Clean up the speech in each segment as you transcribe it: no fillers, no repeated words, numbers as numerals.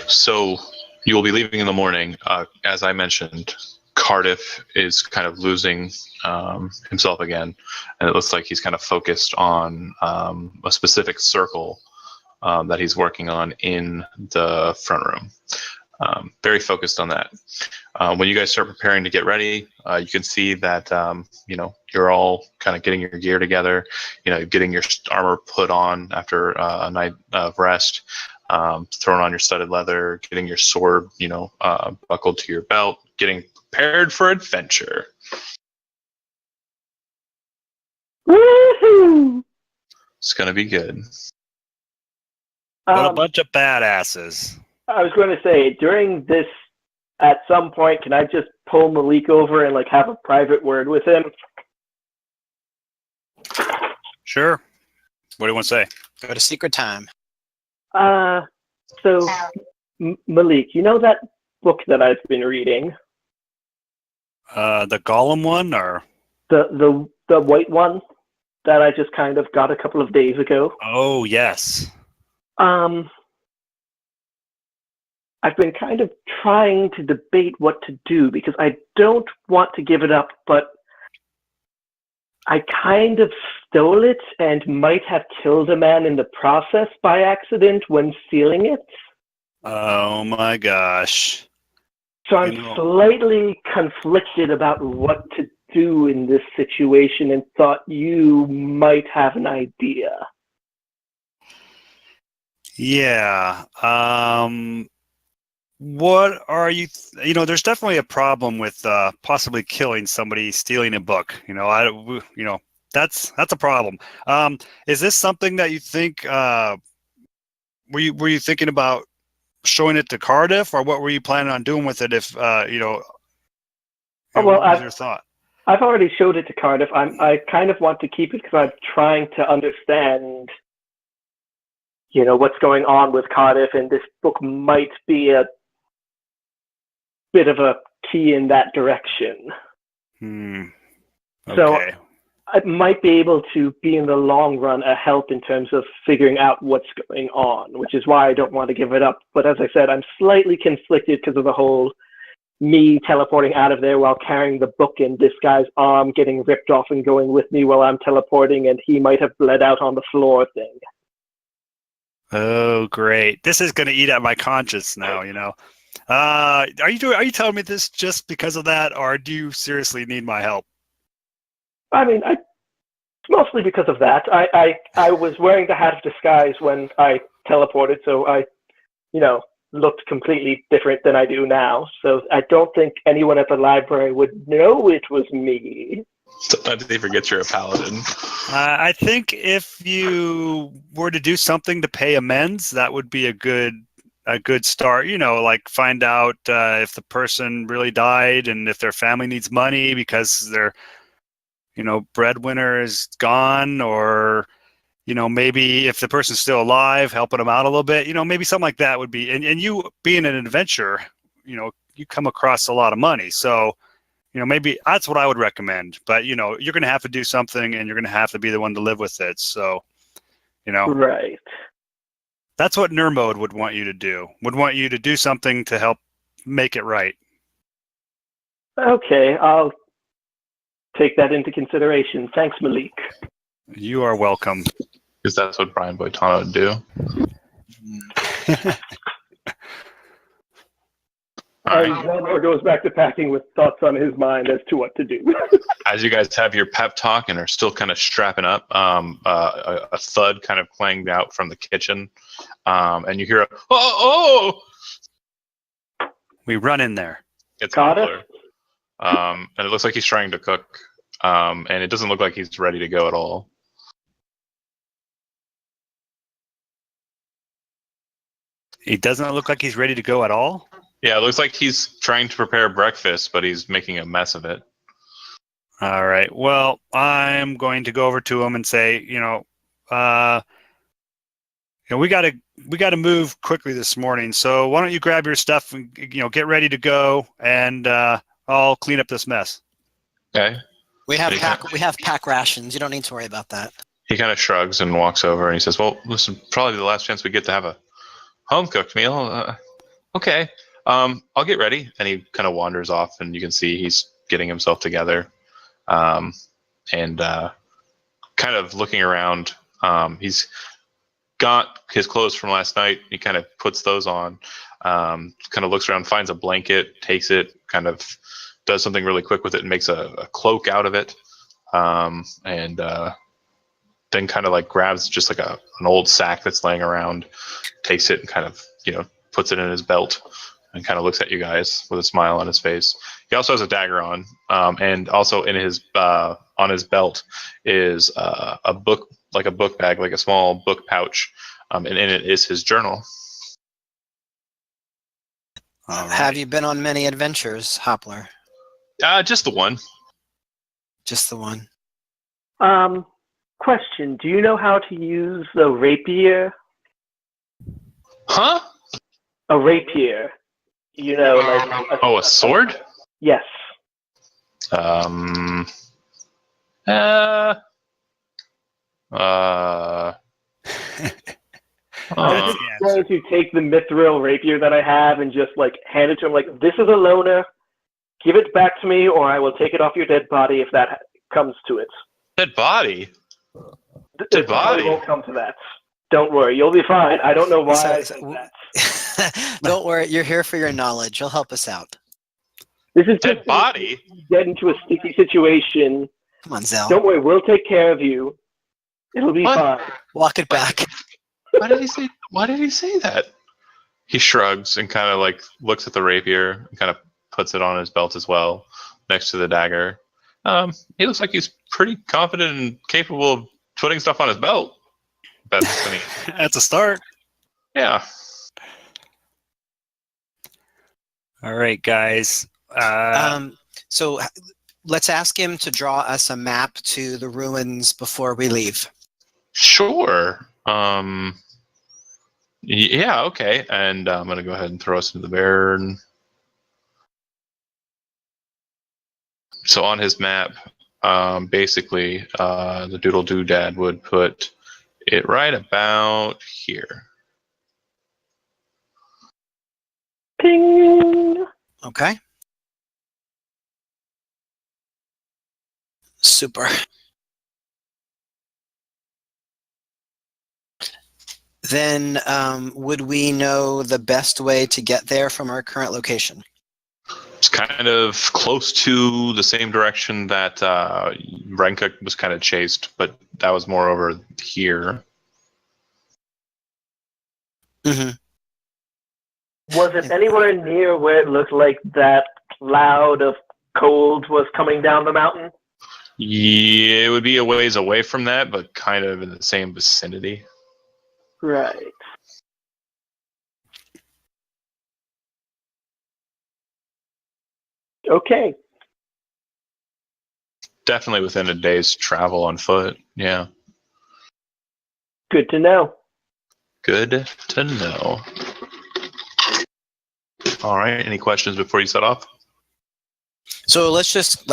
So you will be leaving in the morning. As I mentioned, Cardiff is kind of losing himself again, and it looks like he's kind of focused on a specific circle that he's working on in the front room. Very focused on that. When you guys start preparing to get ready, you can see that you're all kind of getting your gear together, getting your armor put on after a night of rest, throwing on your studded leather, getting your sword, buckled to your belt, getting prepared for adventure. Woohoo! It's gonna be good. What a bunch of badasses. I was going to say, during this, at some point, can I just pull Malik over and have a private word with him? Sure. What do you want to say? Go to secret time. So, Malik, you know that book that I've been reading? The Gollum one, or? The white one that I just kind of got a couple of days ago? Oh, yes. I've been kind of trying to debate what to do because I don't want to give it up, but I kind of stole it and might have killed a man in the process by accident when stealing it. Oh my gosh. So I'm slightly conflicted about what to do in this situation and thought you might have an idea. Yeah. What are you? There's definitely a problem with possibly killing somebody stealing a book. That's a problem. Is this something that you think? Were you thinking about showing it to Cardiff, or what were you planning on doing with it? If what was your thought? I've already showed it to Cardiff. I kind of want to keep it because I'm trying to understand, what's going on with Cardiff, and this book might be a bit of a key in that direction. Okay. So I might be able to be in the long run a help in terms of figuring out what's going on, which is why I don't want to give it up. But as I said, I'm slightly conflicted because of the whole me teleporting out of there while carrying the book and this guy's arm getting ripped off and going with me while I'm teleporting, and he might have bled out on the floor thing. Oh, great. This is going to eat at my conscience now, Are you telling me this just because of that, or do you seriously need my help? I mean, it's mostly because of that. I was wearing the hat of disguise when I teleported, so I, looked completely different than I do now. So I don't think anyone at the library would know it was me. Sometimes they forget you're a paladin. I think if you were to do something to pay amends, that would be a good start. Find out if the person really died and if their family needs money because their breadwinner is gone, or maybe if the person's still alive, helping them out a little bit. Maybe something like that would be. And you being an adventurer, you come across a lot of money, so maybe that's what I would recommend. But you're going to have to do something, and you're going to have to be the one to live with it. So right. That's what Nermode would want you to do. Would want you to do something to help make it right. Okay, I'll take that into consideration. Thanks, Malik. You are welcome. Because that's what Brian Boitano would do. Zelmor goes back to packing with thoughts on his mind as to what to do. As you guys have your pep talk and are still kind of strapping up, a thud kind of clanged out from the kitchen, and you hear a oh! We run in there. It's Cutler. And it looks like he's trying to cook, and it doesn't look like he's ready to go at all. He doesn't look like he's ready to go at all? Yeah, it looks like he's trying to prepare breakfast, but he's making a mess of it. All right. Well, I'm going to go over to him and say, we got to move quickly this morning. So why don't you grab your stuff and get ready to go, and I'll clean up this mess. Okay. We have pack rations. You don't need to worry about that. He kind of shrugs and walks over, and he says, "Well, listen, probably the last chance we get to have a home cooked meal. Okay. I'll get ready. And he kind of wanders off, and you can see he's getting himself together, and kind of looking around. He's got his clothes from last night. He kind of puts those on. Kind of looks around, finds a blanket, takes it, kind of does something really quick with it, and makes a cloak out of it. And then kind of like grabs just like an old sack that's laying around, takes it and kind of, puts it in his belt, and kind of looks at you guys with a smile on his face. He also has a dagger on, and also in his on his belt is a book, like a book bag, like a small book pouch, and in it is his journal. All right. Have you been on many adventures, Hopler? Just the one. Just the one. Question: do you know how to use a rapier? Huh? A rapier. Like Oh, a sword? Yes. Uh, That's I'm the going answer. to take the mithril rapier that I have and just like hand it to him. Like, this is a loner. Give it back to me, or I will take it off your dead body if that comes to it. dead body. It Dead probably body. won't come to that. Don't worry, you'll be fine. I don't know why I So- said that. Don't worry, you're here for your knowledge. You'll help us out. This is Dead just body. get into a sticky situation. Come on, Zell. Don't worry, we'll take care of you. It'll be What? fine. Walk it back. Why did he say? Why did he say that? He shrugs and kind of like looks at the rapier and kind of puts it on his belt as well, next to the dagger. He looks like he's pretty confident and capable of putting stuff on his belt. That's funny. That's a start. Yeah. All right, guys. So let's ask him to draw us a map to the ruins before we leave. Sure. Yeah. Okay. And I'm gonna go ahead and throw us into the bear. So on his map, basically, the Doodle Doo Dad would put it right about here. Ping! Okay. Super. Then would we know the best way to get there from our current location? It's kind of close to the same direction that Renka was kind of chased, but that was more over here. Mm-hmm. Was it anywhere near where it looked like that cloud of cold was coming down the mountain? Yeah, it would be a ways away from that, but kind of in the same vicinity. Right. Okay. Definitely within a day's travel on foot. Yeah. Good to know. Good to know. All right. Any questions before you set off? So let's just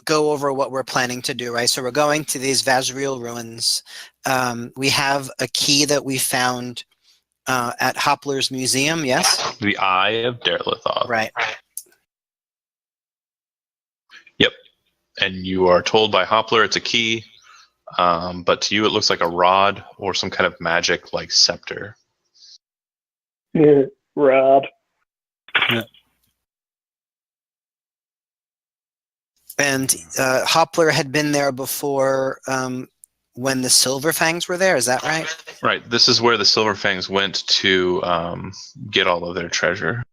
go over what we're planning to do, right? So we're going to these Vazriel ruins. We have a key that we found at Hopler's museum, yes? The Eye of Daerlethoth. Right. Yep. And you are told by Hopler it's a key, but to you it looks like a rod or some kind of magic like scepter. Rod. And Hopler had been there before when the Silverfangs were there, is that right? Right. This is where the Silverfangs went to get all of their treasure.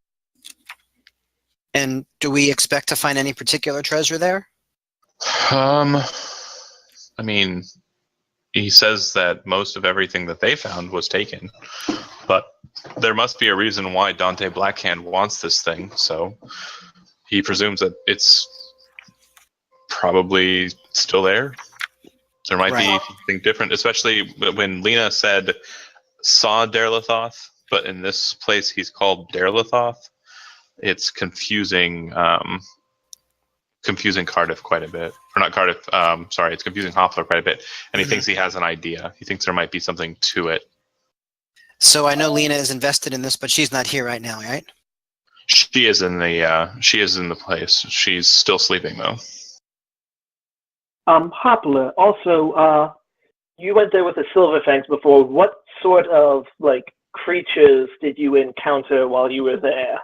And do we expect to find any particular treasure there? I mean, he says that most of everything that they found was taken, but there must be a reason why Dante Blackhand wants this thing, so he presumes that it's probably still there. There might be something different, especially when Lena saw Daerlethoth, but in this place he's called Daerlethoth. It's confusing Cardiff quite a bit. Or not Cardiff, sorry, it's confusing Hoffler quite a bit. And he thinks he has an idea. He thinks there might be something to it. So I know Lena is invested in this, but she's not here right now, right? She is in the place. She's still sleeping though. Hopla, also, you went there with the Silver Fangs before. What sort of, creatures did you encounter while you were there?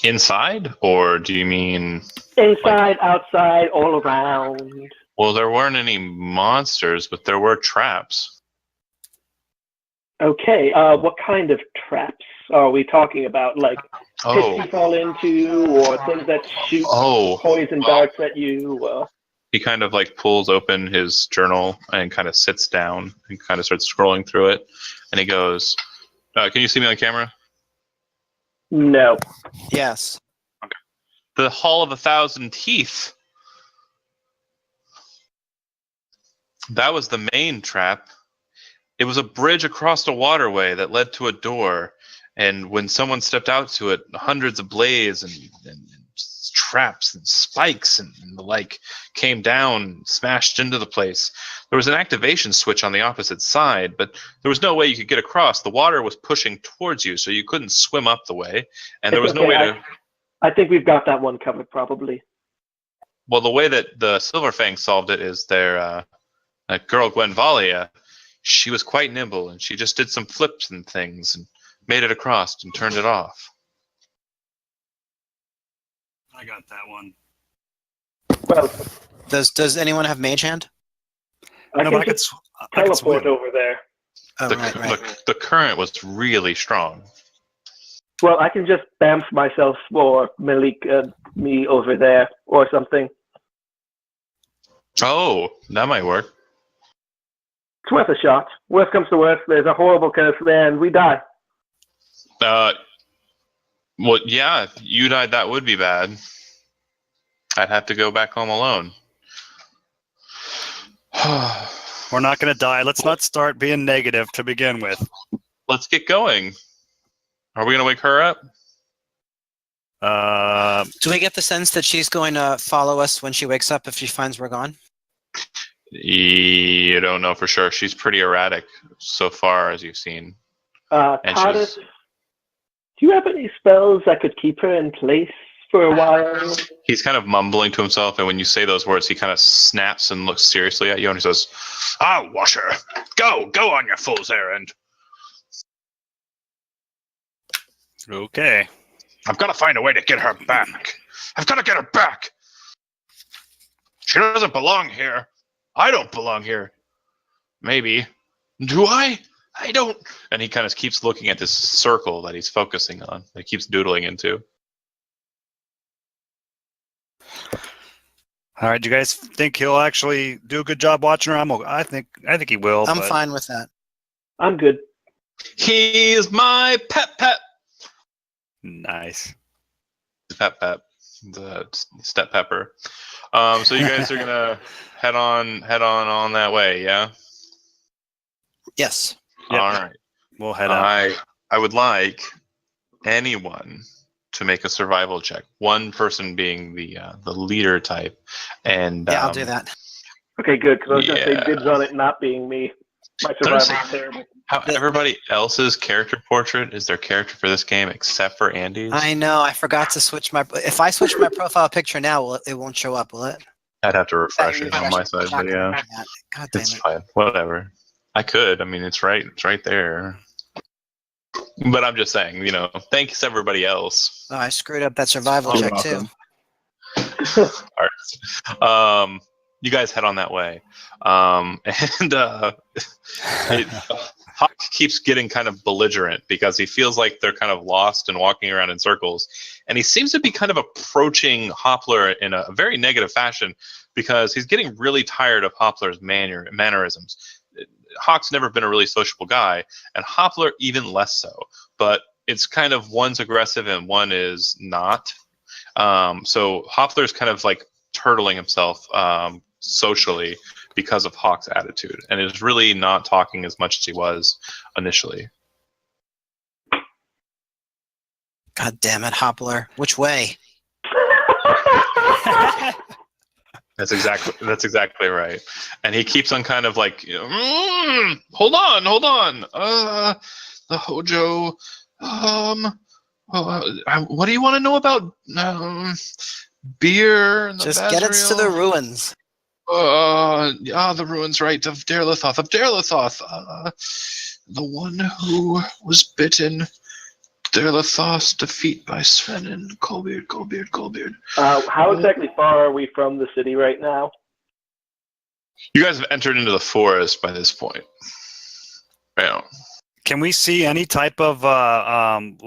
Inside, or do you mean Inside, outside, all around? Well, there weren't any monsters, but there were traps. Okay, what kind of traps are we talking about? Like pits you fall into, or things that shoot poison darts at you? He kind of pulls open his journal and kind of sits down and kind of starts scrolling through it. And he goes, can you see me on camera? No. Yes. Okay. The Hall of 1,000 Teeth. That was the main trap. It was a bridge across a waterway that led to a door. And when someone stepped out to it, hundreds of blades and traps and spikes and the like came down, smashed into the place. There was an activation switch on the opposite side, but there was no way you could get across. The water was pushing towards you, so you couldn't swim up the way, and there was no way to... I think we've got that one covered, probably. Well, the way that the Silverfang solved it is their girl, Gwenvalia, she was quite nimble, and she just did some flips and things and made it across and turned it off. I got that one. Well, does anyone have Mage Hand? I can teleport over there. Oh, the current was really strong. Well, I can just bamf myself or Malik me over there or something. Oh, that might work. It's worth a shot. Worst comes to worst, there's a horrible curse there and we die. Well, yeah, if you died, that would be bad. I'd have to go back home alone. We're not going to die. Let's not start being negative to begin with. Let's get going. Are we going to wake her up? Do we get the sense that she's going to follow us when she wakes up if she finds we're gone? You don't know for sure. She's pretty erratic so far, as you've seen. Tardis, do you have any spells that could keep her in place for a while? He's kind of mumbling to himself, and when you say those words, he kind of snaps and looks seriously at you, and he says, "I'll wash her. Go on your fool's errand." Okay. I've got to find a way to get her back. I've got to get her back. She doesn't belong here. I don't belong here. Maybe. Do I? I don't. And he kind of keeps looking at this circle that he's focusing on, that he keeps doodling into. All right, do you guys think he'll actually do a good job watching her? I think he will. I'm fine with that. I'm good. He's my pet. Nice. Pep, the step pepper. So you guys are gonna head on that way, yeah? Yes. Yep. All right. We'll head out. I would like anyone to make a survival check. One person being the leader type, and I'll do that. Okay, good. Because I was gonna say dibs on it not being me. My survival is terrible. How everybody else's character portrait is their character for this game except for Andy's. I know. I forgot to switch my. If I switch my profile picture now, it won't show up, will it? I'd have to refresh it on my side, but yeah, God damn it's it. fine. Whatever. I could. I mean, it's right there. But I'm just saying, thanks everybody else. Oh, I screwed up that survival check too. You guys head on that way, and Hawk keeps getting kind of belligerent because he feels like they're kind of lost and walking around in circles, and he seems to be kind of approaching Hoppler in a very negative fashion because he's getting really tired of Hoppler's mannerisms. Hawk's never been a really sociable guy, and Hoppler even less so. But it's kind of one's aggressive and one is not. So Hoppler's kind of like turtling himself socially because of Hawk's attitude, and is really not talking as much as he was initially. God damn it, Hoppler! Which way? That's exactly right. And he keeps on kind of like, hold on. The Hojo, What do you want to know about beer and the Just get us to the Basriel? ruins. The ruins, right, of Daerlethoth. The one who was bitten. Daerlethoth's defeat by Svenin. Coldbeard. How exactly far are we from the city right now? You guys have entered into the forest by this point. Yeah. Can we see any type of what's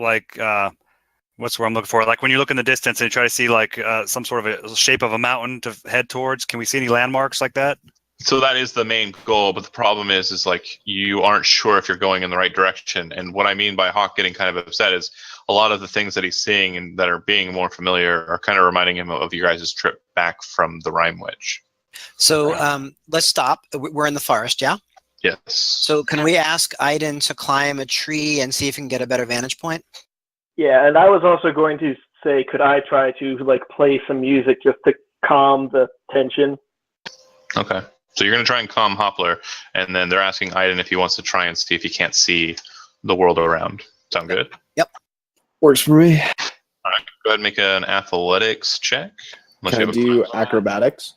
the word I'm looking for? Like when you look in the distance and you try to see like some sort of a shape of a mountain to head towards. Can we see any landmarks like that? So that is the main goal, but the problem is like you aren't sure if you're going in the right direction. And what I mean by Hawk getting kind of upset is a lot of the things that he's seeing and that are being more familiar are kind of reminding him of you guys' trip back from the Rime Witch. So let's stop. We're in the forest, yeah? Yes. So can we ask Aiden to climb a tree and see if he can get a better vantage point? Yeah, and I was also going to say, could I try to like play some music just to calm the tension? Okay. So you're going to try and calm Hoppler, and then they're asking Aiden if he wants to try and see if he can't see the world around. Sound good? Yep. Works for me. All right. Go ahead and make an athletics check. Can I do acrobatics?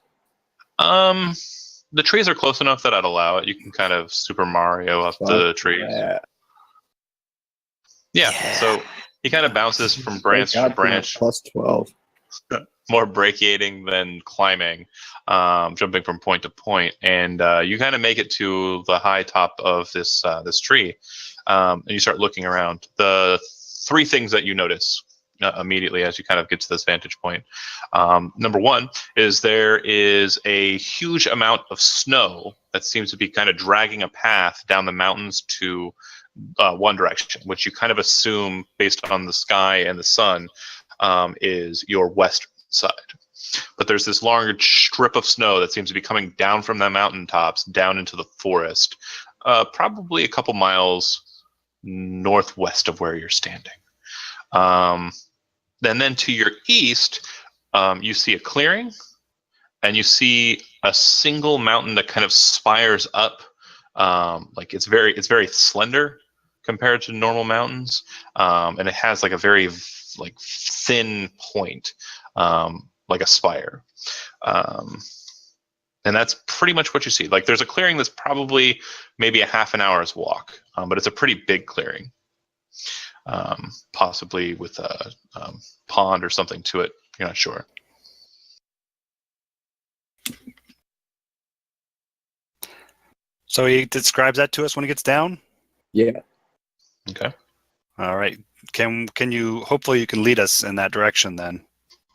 The trees are close enough that I'd allow it. You can kind of Super Mario up the trees. Yeah. So he kind of bounces from branch to branch. Plus 12. More brachiating than climbing, jumping from point to point, and you kind of make it to the high top of this tree, and you start looking around. The three things that you notice immediately as you kind of get to this vantage point. Number one is there is a huge amount of snow that seems to be kind of dragging a path down the mountains to one direction, which you kind of assume based on the sky and the sun is your west side. But there's this large strip of snow that seems to be coming down from the mountaintops down into the forest, probably a couple miles northwest of where you're standing. Then to your east, you see a clearing, and you see a single mountain that kind of spires up. Like it's very slender compared to normal mountains, and it has like a very like thin point, like a spire. And that's pretty much what you see. Like there's a clearing that's probably maybe a half an hour's walk, but it's a pretty big clearing, possibly with a pond or something to it. You're not sure. So he describes that to us when he gets down? Yeah. Okay. All right. Can you, hopefully you can lead us in that direction then.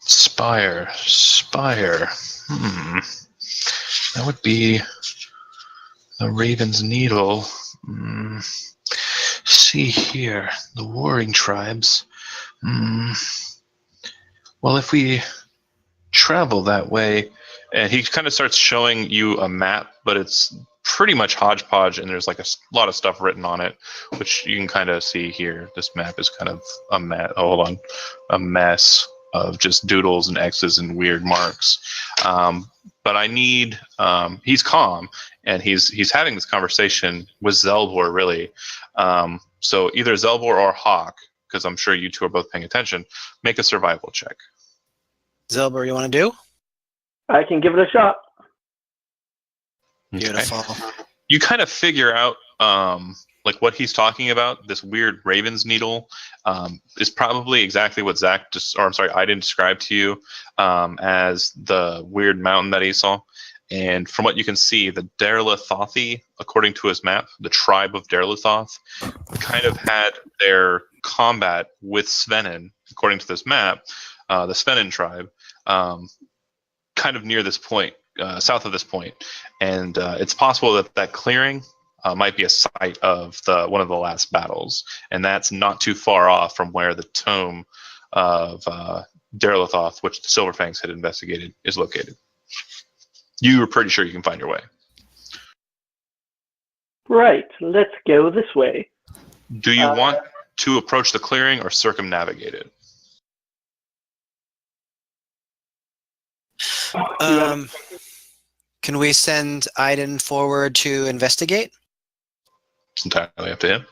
Spire. That would be the Raven's Needle. See here, the warring tribes. Well, if we travel that way, and he kind of starts showing you a map, but it's pretty much hodgepodge, and there's like a lot of stuff written on it, which you can kind of see here. This map is kind of a mess. Oh, hold on, a mess of just doodles and X's and weird marks. But I need. He's calm, and he's having this conversation with Zelbor, really. So either Zelbor or Hawk, because I'm sure you two are both paying attention. Make a survival check. Zelbor, you want to do? I can give it a shot. Beautiful. You kind of figure out like what he's talking about. This weird Raven's Needle is probably exactly what Aiden described to you as the weird mountain that he saw. And from what you can see, the Daerlethothi, according to his map, the tribe of Daerlethoth, kind of had their combat with Svenin, according to this map, the Svenin tribe, kind of near this point, south of this point. And it's possible that that clearing might be a site of one of the last battles. And that's not too far off from where the tomb of Daerlethoth, which the Silverfangs had investigated, is located. You were pretty sure you can find your way. Right, let's go this way. Do you want to approach the clearing or circumnavigate it? Can we send Aiden forward to investigate? It's entirely up to him.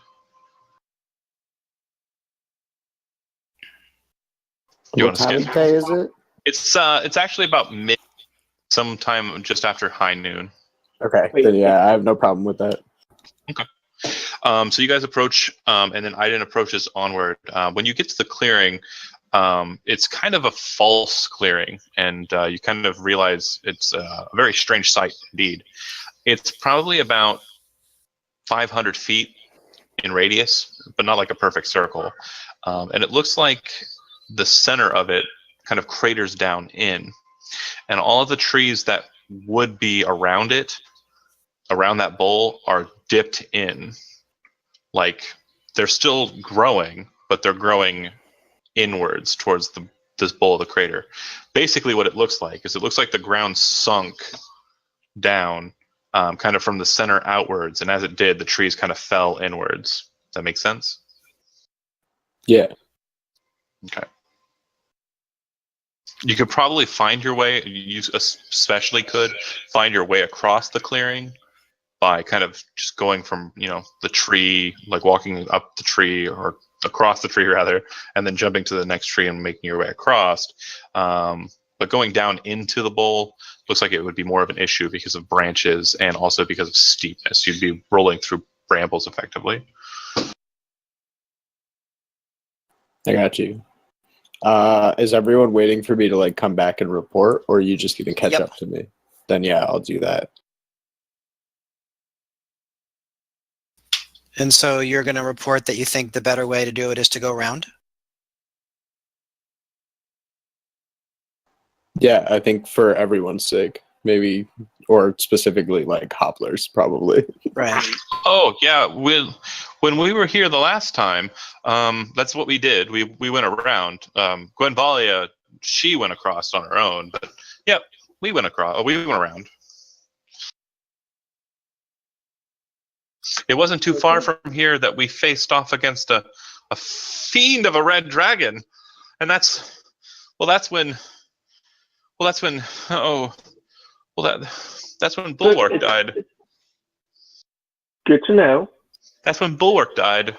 You What want to time skip? of day is it? It's actually about mid, sometime just after high noon. Okay, Wait, then yeah, I have no problem with that. Okay. So you guys approach, and then Aiden approaches onward. When you get to the clearing, it's kind of a false clearing, and you kind of realize it's a very strange sight indeed. It's probably about 500 feet in radius, but not like a perfect circle. And it looks like the center of it kind of craters down in, and all of the trees that would be around it, around that bowl, are dipped in. Like they're still growing, but they're growing inwards towards this bowl of the crater. Basically, what it looks like is it looks like the ground sunk down, kind of from the center outwards, and as it did, the trees kind of fell inwards. Does that make sense? Yeah. Okay. You could probably find your way. You especially could find your way across the clearing by kind of just going from the tree, like walking up the tree or across the tree rather, and then jumping to the next tree and making your way across. But going down into the bowl looks like it would be more of an issue because of branches and also because of steepness. You'd be rolling through brambles effectively. I got you. Is everyone waiting for me to like come back and report, or are you just gonna catch Yep. up to me? Then yeah, I'll do that. And so you're going to report that you think the better way to do it is to go around? Yeah, I think for everyone's sake, maybe, or specifically like Hopler's, probably. Right. Oh yeah, when we were here the last time, that's what we did. We went around. Gwenvalia, she went across on her own, but yep, we went across. We went around. It wasn't too far from here that we faced off against a fiend of a red dragon, and that's when oh well that's when Bulwark died. Good to know. That's when Bulwark died.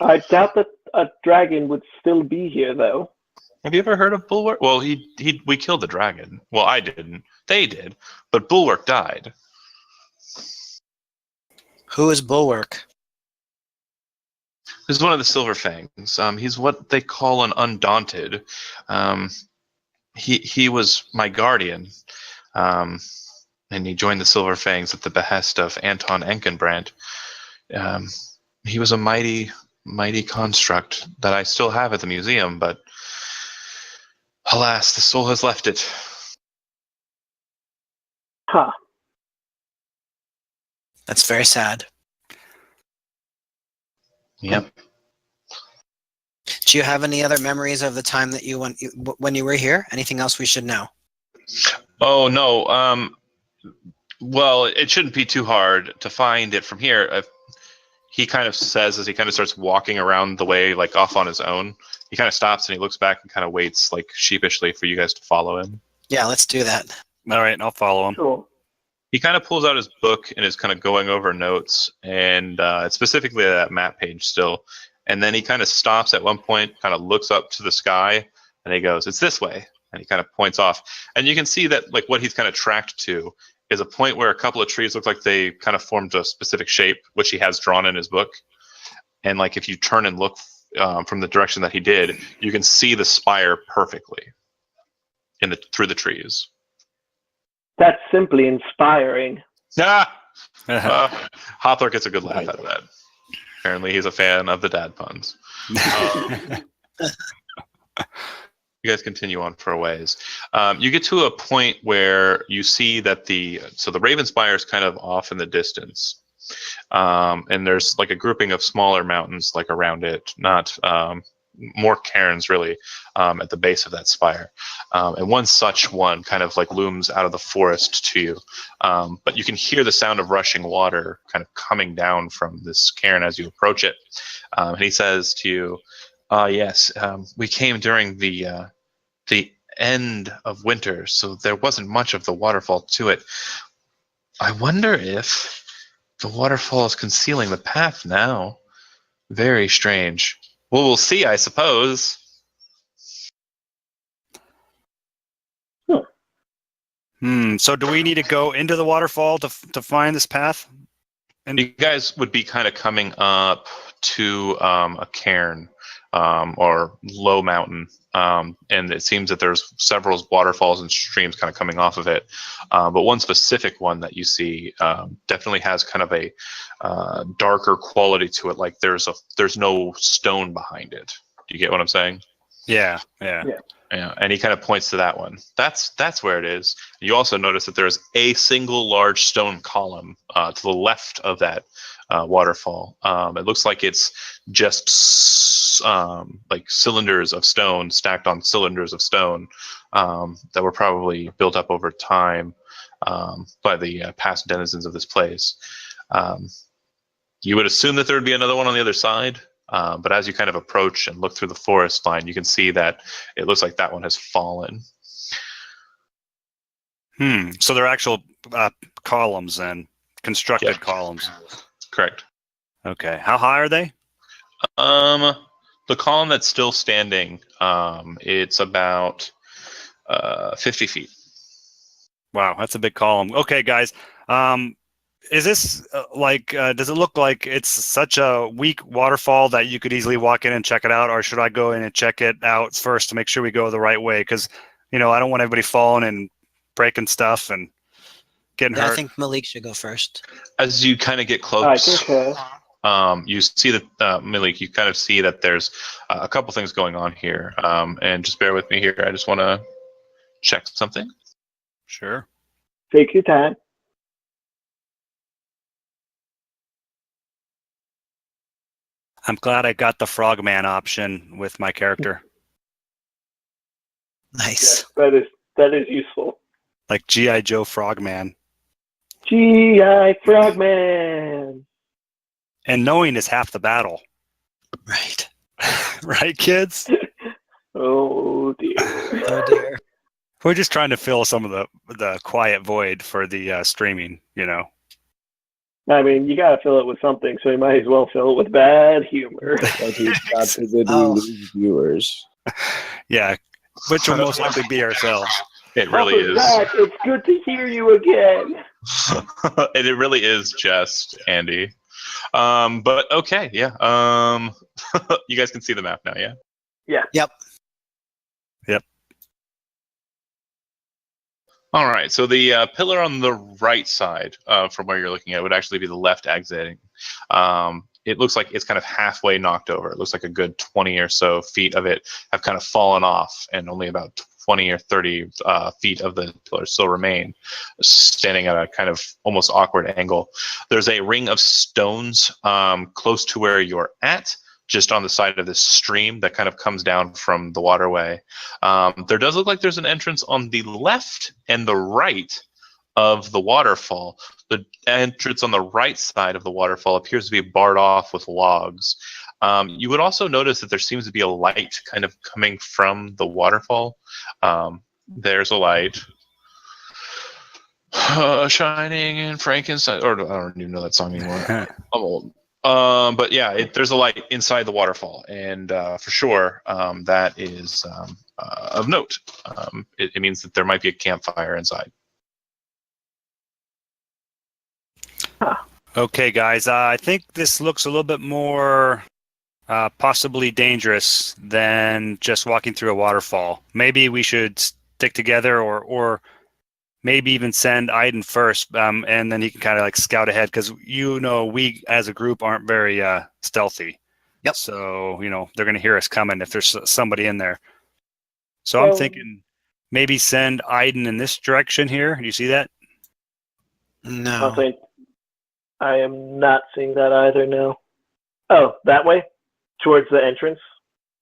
I doubt that a dragon would still be here, though. Have you ever heard of Bulwark? Well, we killed the dragon. Well, I didn't. They did, but Bulwark died. Who is Bulwark? He's one of the Silver Fangs. He's what they call an Undaunted. He was my guardian, and he joined the Silver Fangs at the behest of Anton Enkenbrandt. He was a mighty construct that I still have at the museum, but alas, the soul has left it. Huh. That's very sad. Yep. Do you have any other memories of the time that you went when you were here? Anything else we should know? Oh no. Well, it shouldn't be too hard to find it from here. He kind of says as he kind of starts walking around the way, like off on his own. He kind of stops and he looks back and kind of waits, like sheepishly, for you guys to follow him. Yeah, let's do that. All right, I'll follow him. Sure. He kind of pulls out his book and is kind of going over notes, and it's specifically that map page still. And then he kind of stops at one point, kind of looks up to the sky, and he goes, "It's this way." And he kind of points off. And you can see that like what he's kind of tracked to is a point where a couple of trees look like they kind of formed a specific shape, which he has drawn in his book. And like if you turn and look from the direction that he did, you can see the spire perfectly through the trees. That's simply inspiring. Ah! Hopler gets a good laugh out of that. Apparently, he's a fan of the dad puns. You guys continue on for a ways. You get to a point where you see that the Raven Spire is kind of off in the distance, and there's like a grouping of smaller mountains like around it, not more cairns really, at the base of that spire. And one such one kind of like looms out of the forest to you, but you can hear the sound of rushing water kind of coming down from this cairn as you approach it. And he says to you, yes, we came during the end of winter, so there wasn't much of the waterfall to it. I wonder if the waterfall is concealing the path now. Very strange. Well, we'll see, I suppose. So do we need to go into the waterfall to find this path? You guys would be kind of coming up to a cairn or low mountain, and it seems that there's several waterfalls and streams kind of coming off of it. But one specific one that you see definitely has kind of a darker quality to it. Like there's no stone behind it. Do you get what I'm saying? Yeah. Yeah, and he kind of points to that one. That's where it is. You also notice that there's a single large stone column to the left of that waterfall. It looks like it's just like cylinders of stone stacked on cylinders of stone that were probably built up over time by the past denizens of this place. You would assume that there would be another one on the other side. But as you kind of approach and look through the forest line, you can see that it looks like that one has fallen. So they're actual columns then, constructed columns. Correct. Okay. How high are they? The column that's still standing, it's about 50 feet. Wow, that's a big column. Okay, guys. Is this does it look like it's such a weak waterfall that you could easily walk in and check it out, or should I go in and check it out first to make sure we go the right way? Because, I don't want everybody falling and breaking stuff and getting hurt. I think Malik should go first. As you kind of get close, you see that, Malik, you kind of see that there's a couple things going on here. And just bear with me here. I just want to check something. Sure. Take your time. I'm glad I got the Frogman option with my character. Nice. Yes, that is useful. Like G.I. Joe Frogman. G.I. Frogman. And knowing is half the battle. Right. Right, kids? Oh, dear. Oh, dear. We're just trying to fill some of the quiet void for the streaming, I mean, you gotta fill it with something, so you might as well fill it with bad humor. But he's got to lose viewers. Yeah, which will most likely be ourselves. It really is. Zach, it's good to hear you again. And it really is just Andy. But okay, yeah. You guys can see the map now, yeah? Yeah. Yep. All right, so the pillar on the right side from where you're looking at would actually be the left exiting. It looks like it's kind of halfway knocked over. It looks like a good 20 or so feet of it have kind of fallen off, and only about 20 or 30 feet of the pillar still remain, standing at a kind of almost awkward angle. There's a ring of stones close to where you're at, just on the side of this stream that kind of comes down from the waterway. There does look like there's an entrance on the left and the right of the waterfall. The entrance on the right side of the waterfall appears to be barred off with logs. You would also notice that there seems to be a light kind of coming from the waterfall. There's a light. Shining in frankincense, or I don't even know that song anymore. I'm old. But yeah, there's a light inside the waterfall, and for sure, that is of note. It means that there might be a campfire inside. Okay, guys, I think this looks a little bit more possibly dangerous than just walking through a waterfall. Maybe we should stick together, or maybe even send Aiden first, and then he can kind of like scout ahead, because we as a group aren't very stealthy. Yep. So they're going to hear us coming if there's somebody in there. So I'm thinking maybe send Aiden in this direction here. Do you see that? No. I am not seeing that either. No. Oh, that way, towards the entrance.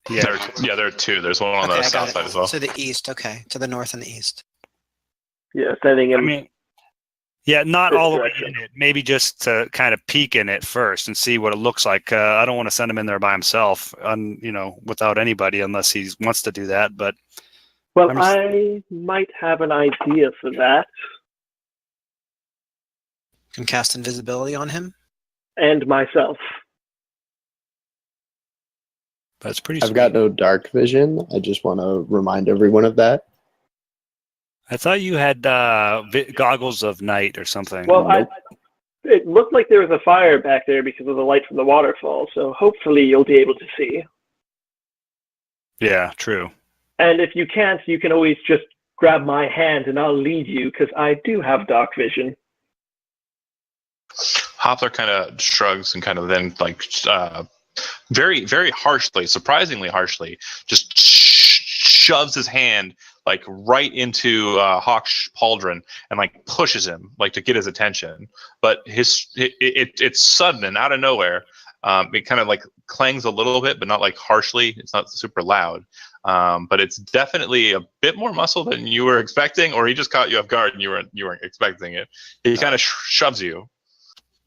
Yeah, there are two. There's one on the south side as well. To the east. Okay, to the north and the east. Yeah, sending him. I mean, yeah, not all the way direction. in it. Maybe just to kind of peek in it first and see what it looks like. I don't want to send him in there by himself, without anybody, unless he wants to do that. But well, I might have an idea for that. Can cast invisibility on him. And myself. That's pretty. I've got no dark vision. I just want to remind everyone of that. I thought you had goggles of night or something. Well, Nope. it looked like there was a fire back there because of the light from the waterfall, so hopefully you'll be able to see. Yeah, true. And if you can't, you can always just grab my hand and I'll lead you, because I do have dark vision. Hopler kind of shrugs and kind of then very, very harshly, surprisingly harshly, just shoves his hand like right into Hawk's pauldron and like pushes him like to get his attention. But it's sudden and out of nowhere. It kind of like clangs a little bit, but not like harshly. It's not super loud. But it's definitely a bit more muscle than you were expecting, or he just caught you off guard and you weren't expecting it. He kind of shoves you.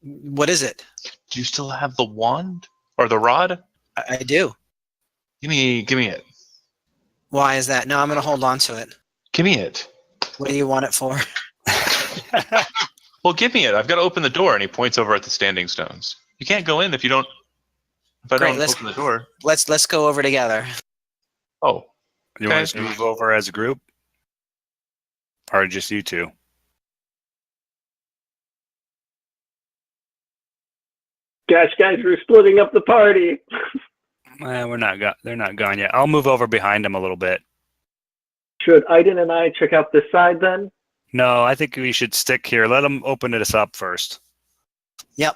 What is it? Do you still have the wand or the rod? I do. Give me it. Why is that? No, I'm going to hold on to it. Give me it. What do you want it for? Well, give me it. I've got to open the door. And he points over at the standing stones. You can't go in if you don't. If I Great, don't open the door. Let's go over together. Oh, You want us to move over as a group? Or just you two? Gosh, guys, we're splitting up the party. We're not. They're not gone yet. I'll move over behind them a little bit. Should Aiden and I check out this side then? No, I think we should stick here. Let them open us up first. Yep.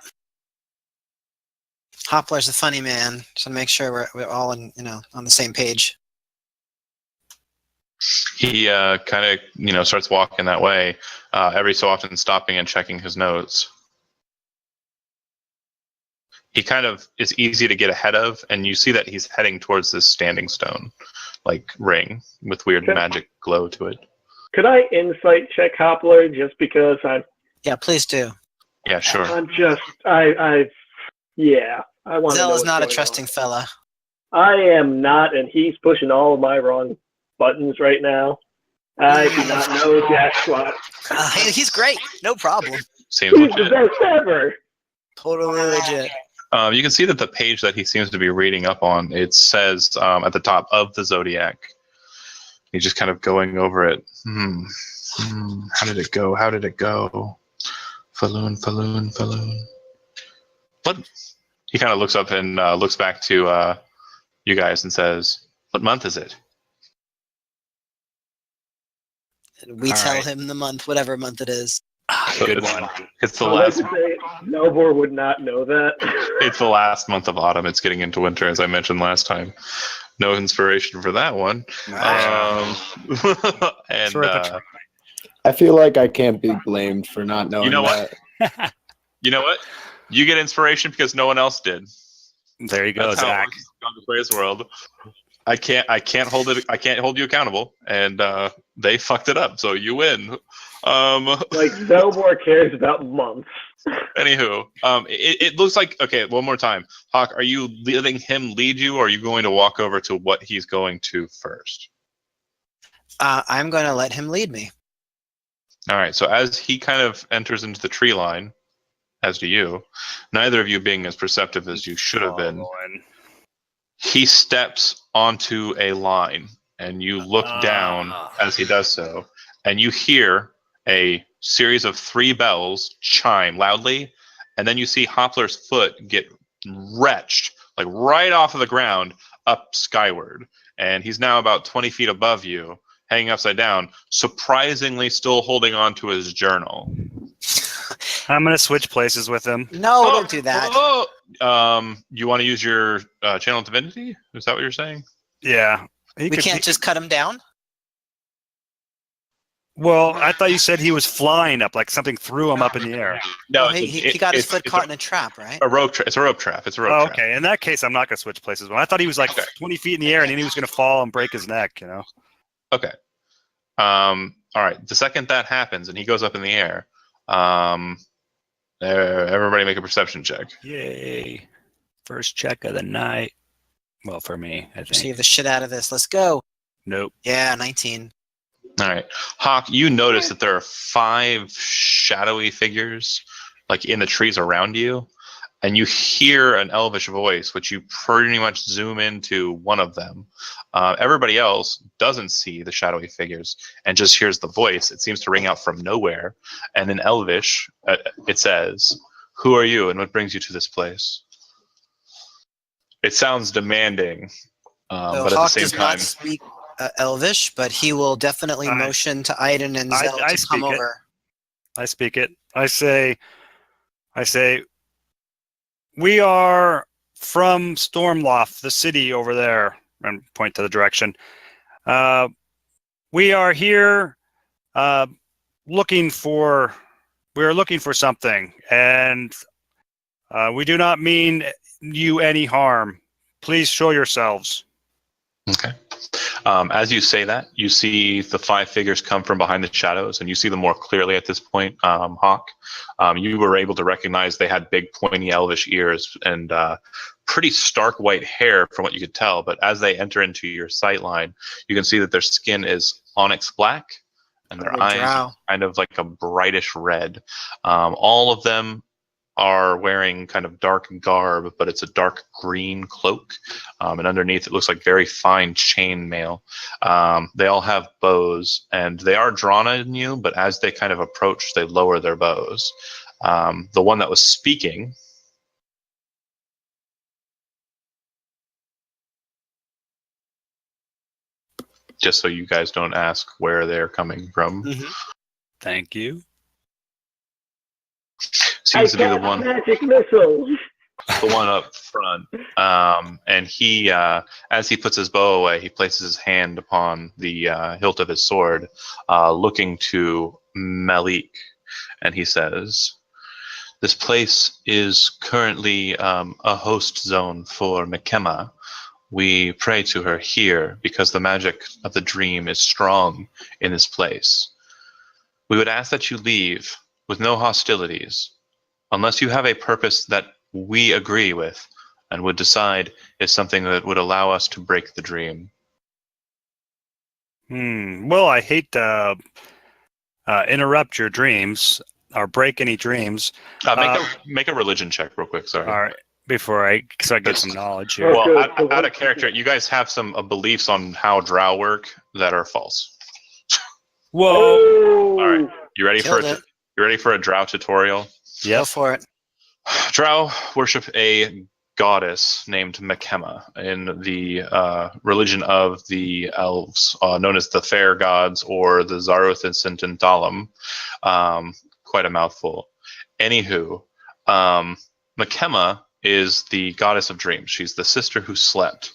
Hopler's a funny man, so make sure we're all on the same page. he kind of starts walking that way, every so often stopping and checking his notes. He kind of is easy to get ahead of, and you see that he's heading towards this standing stone, like ring with weird magic glow to it. Could I insight check Hopler just because Yeah, please do. Yeah, sure. I'm just I want to know Zell is what's not a going trusting on. fella. I am not, and he's pushing all of my wrong buttons right now. I do not know jack squat. Hey, he's great. No problem. Seems He's the legit. best ever. Totally legit. You can see that the page that he seems to be reading up on, it says at the top of the Zodiac. He's just kind of going over it. How did it go? How did it go? Falloon. What? He kind of looks up and looks back to you guys and says, "What month is it?" We All tell right. him the month, whatever month it is. Good one. It's the I'd like last. to say Melbor would not know that. It's the last month of autumn. It's getting into winter, as I mentioned last time. No inspiration for that one. And Terrific. I feel like I can't be blamed for not knowing You know what? that. you know what? You get inspiration because no one else did. There you go, That's how Zach. God plays world. I can't hold it. I can't hold you accountable, and they fucked it up. So you win. Like Melbor cares about months. Anywho, it looks like, okay, one more time. Hawk, are you letting him lead you, or are you going to walk over to what he's going to first? I'm going to let him lead me. All right. So as he kind of enters into the tree line, as do you, neither of you being as perceptive as you should have been, he steps onto a line, and you look down as he does so, and you hear a series of 3 bells chime loudly, and then you see Hopler's foot get wretched, like right off of the ground, up skyward, and he's now about 20 feet above you, hanging upside down, surprisingly still holding on to his journal. I'm going to switch places with him. No, don't do that. You want to use your channel of divinity? Is that what you're saying? Yeah. We can't just cut him down? Well, I thought you said he was flying up, like something threw him up in the air. No, Oh, he got his foot caught in a trap, right? a rope trap. It's a rope trap. It's a rope Oh, trap. okay. In that case, I'm not going to switch places. But I thought he was like 20 feet in the air, and then he was going to fall and break his neck, you know? Okay. All right. The second that happens and he goes up in the air, everybody make a perception check. Yay. First check of the night. Well, for me, I think. Receive the shit out of this. Let's go. Nope. Yeah, 19. All right. Hawk, you notice that there are 5 shadowy figures like in the trees around you, and you hear an elvish voice, which you pretty much zoom into one of them. Everybody else doesn't see the shadowy figures and just hears the voice. It seems to ring out from nowhere. And in elvish, it says, "Who are you and what brings you to this place?" It sounds demanding, So but at the Hawk same does time, not speak Elvish, but he will definitely motion to Aiden and Zell I to speak come it. over. I speak it. I say, we are from Stormloft, the city over there, and point to the direction. We are here looking for something, and we do not mean you any harm. Please show yourselves. okay. As you say that, you see the 5 figures come from behind the shadows, and you see them more clearly at this point, Hawk. You were able to recognize they had big, pointy, elvish ears and pretty stark white hair from what you could tell. But as they enter into your sight line, you can see that their skin is onyx black, and their eyes Drow. kind of like a brightish red. All of them are wearing kind of dark garb, but it's a dark green cloak. And underneath it looks like very fine chain mail. They all have bows, and they are drawn on you, but as they kind of approach, they lower their bows. The one that was speaking just so you guys don't ask where they're coming from. Mm-hmm. Thank you. Seems to be the one. Magic missiles. The one up front, and he, as he puts his bow away, he places his hand upon the hilt of his sword, looking to Malik, and he says, "This place is currently a host zone for Makema. We pray to her here because the magic of the dream is strong in this place. We would ask that you leave with no hostilities, unless you have a purpose that we agree with and would decide is something that would allow us to break the dream." Well, I hate to interrupt your dreams or break any dreams. Make a religion check real quick. Sorry. All right, before I get some knowledge here. Well, Okay, out of character, you guys have some beliefs on how drow work that are false. Whoa! Oh. All right, you ready Killed for it. you ready for a drow tutorial? Yep. Go for it. Drow worship a goddess named Makema in the religion of the elves, known as the Fair Gods or the Zaruth and Thalam. Quite a mouthful. Anywho, Makema is the goddess of dreams. She's the sister who slept.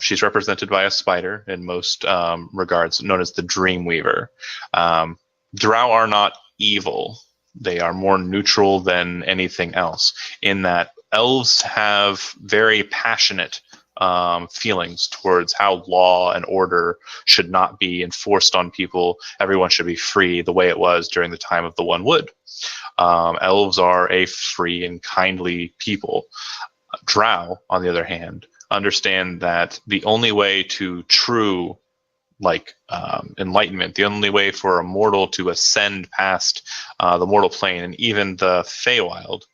She's represented by a spider in most regards, known as the Dream Weaver. Drow are not evil. They are more neutral than anything else, in that elves have very passionate feelings towards how law and order should not be enforced on people. Everyone should be free the way it was during the time of the One Wood. Elves are a free and kindly people. Drow, on the other hand, understand that the only way to true enlightenment, the only way for a mortal to ascend past the mortal plane and even the Feywild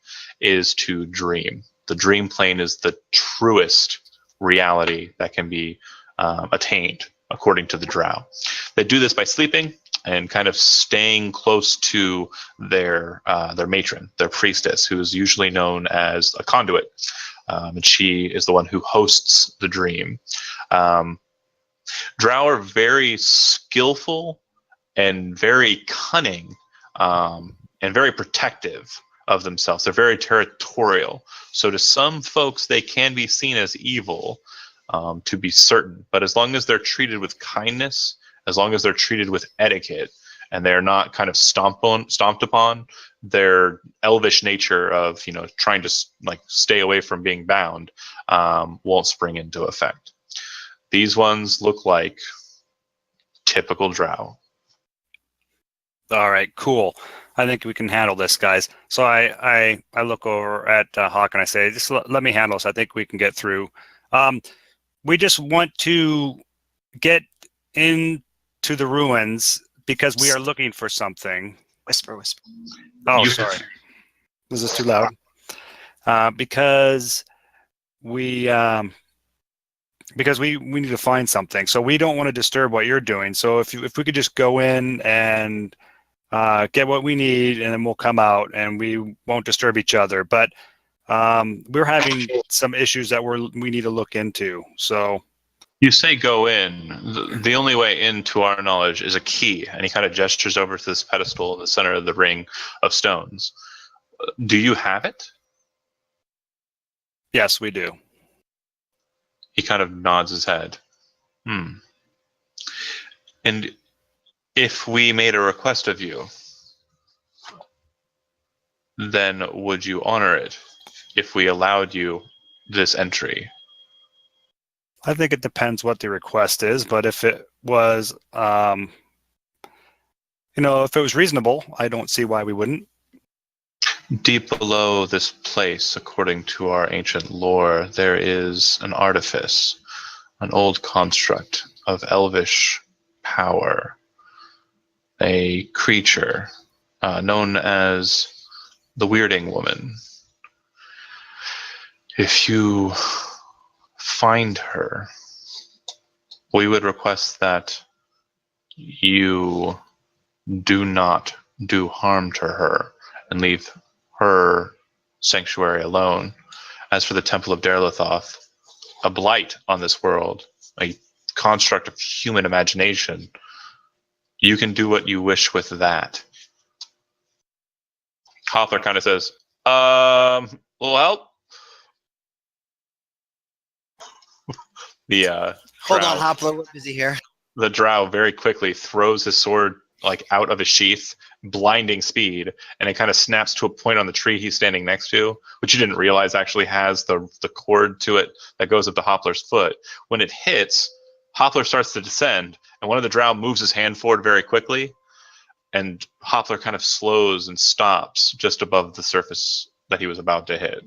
is to dream. The dream plane is the truest reality that can be attained, according to the drow. They do this by sleeping and kind of staying close to their matron, their priestess, who is usually known as a conduit, and she is the one who hosts the dream. Drow are very skillful and very cunning and very protective of themselves. They're very territorial. So to some folks, they can be seen as evil, to be certain. But as long as they're treated with kindness, as long as they're treated with etiquette, and they're not kind of stomped upon, their elvish nature of trying to stay away from being bound won't spring into effect. These ones look like typical drow. All right, cool. I think we can handle this, guys. So I look over at Hawk and I say, just let me handle this. I think we can get through. We just want to get into the ruins because we are looking for something. Whisper. Oh, sorry. Was this too loud? because we need to find something. So we don't want to disturb what you're doing. So if we could just go in and get what we need, and then we'll come out and we won't disturb each other. But we're having some issues that we need to look into. So You say go in. The only way in, to our knowledge, is a key. And he kind of gestures over to this pedestal in the center of the ring of stones. Do you have it? yes, we do. He kind of nods his head. And if we made a request of you, then would you honor it if we allowed you this entry? I think it depends what the request is, but if it was, if it was reasonable, I don't see why we wouldn't. Deep below this place, according to our ancient lore, there is an artifice, an old construct of elvish power, a creature known as the Weirding Woman. If you find her, we would request that you do not do harm to her and leave her sanctuary alone. As for the Temple of Daerlethoth, a blight on this world, a construct of human imagination, you can do what you wish with that. Hoffler kind of says, little help? The Hold on, drow- Hopla, we're busy here. the drow very quickly throws his sword out of his sheath, blinding speed, and it kind of snaps to a point on the tree he's standing next to, which you didn't realize actually has the cord to it that goes up to Hoppler's foot. When it hits, Hoppler starts to descend, and one of the drow moves his hand forward very quickly, and Hoppler kind of slows and stops just above the surface that he was about to hit.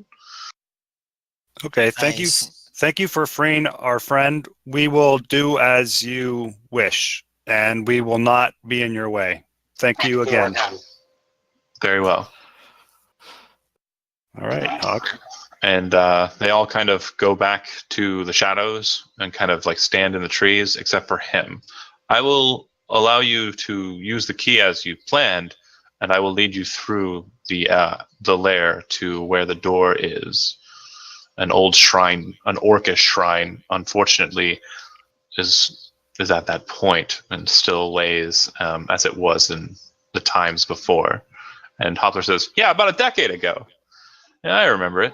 Okay, thank you. Thank you for freeing our friend. We will do as you wish, and we will not be in your way. Thank you again. Very well. All right, Hawk. And they all kind of go back to the shadows and kind of stand in the trees, except for him. I will allow you to use the key as you planned, and I will lead you through the lair to where the door is. An old shrine, an orcish shrine, unfortunately, is at that point and still lays as it was in the times before. And Hoppler says, "Yeah, about a decade ago. Yeah, I remember it."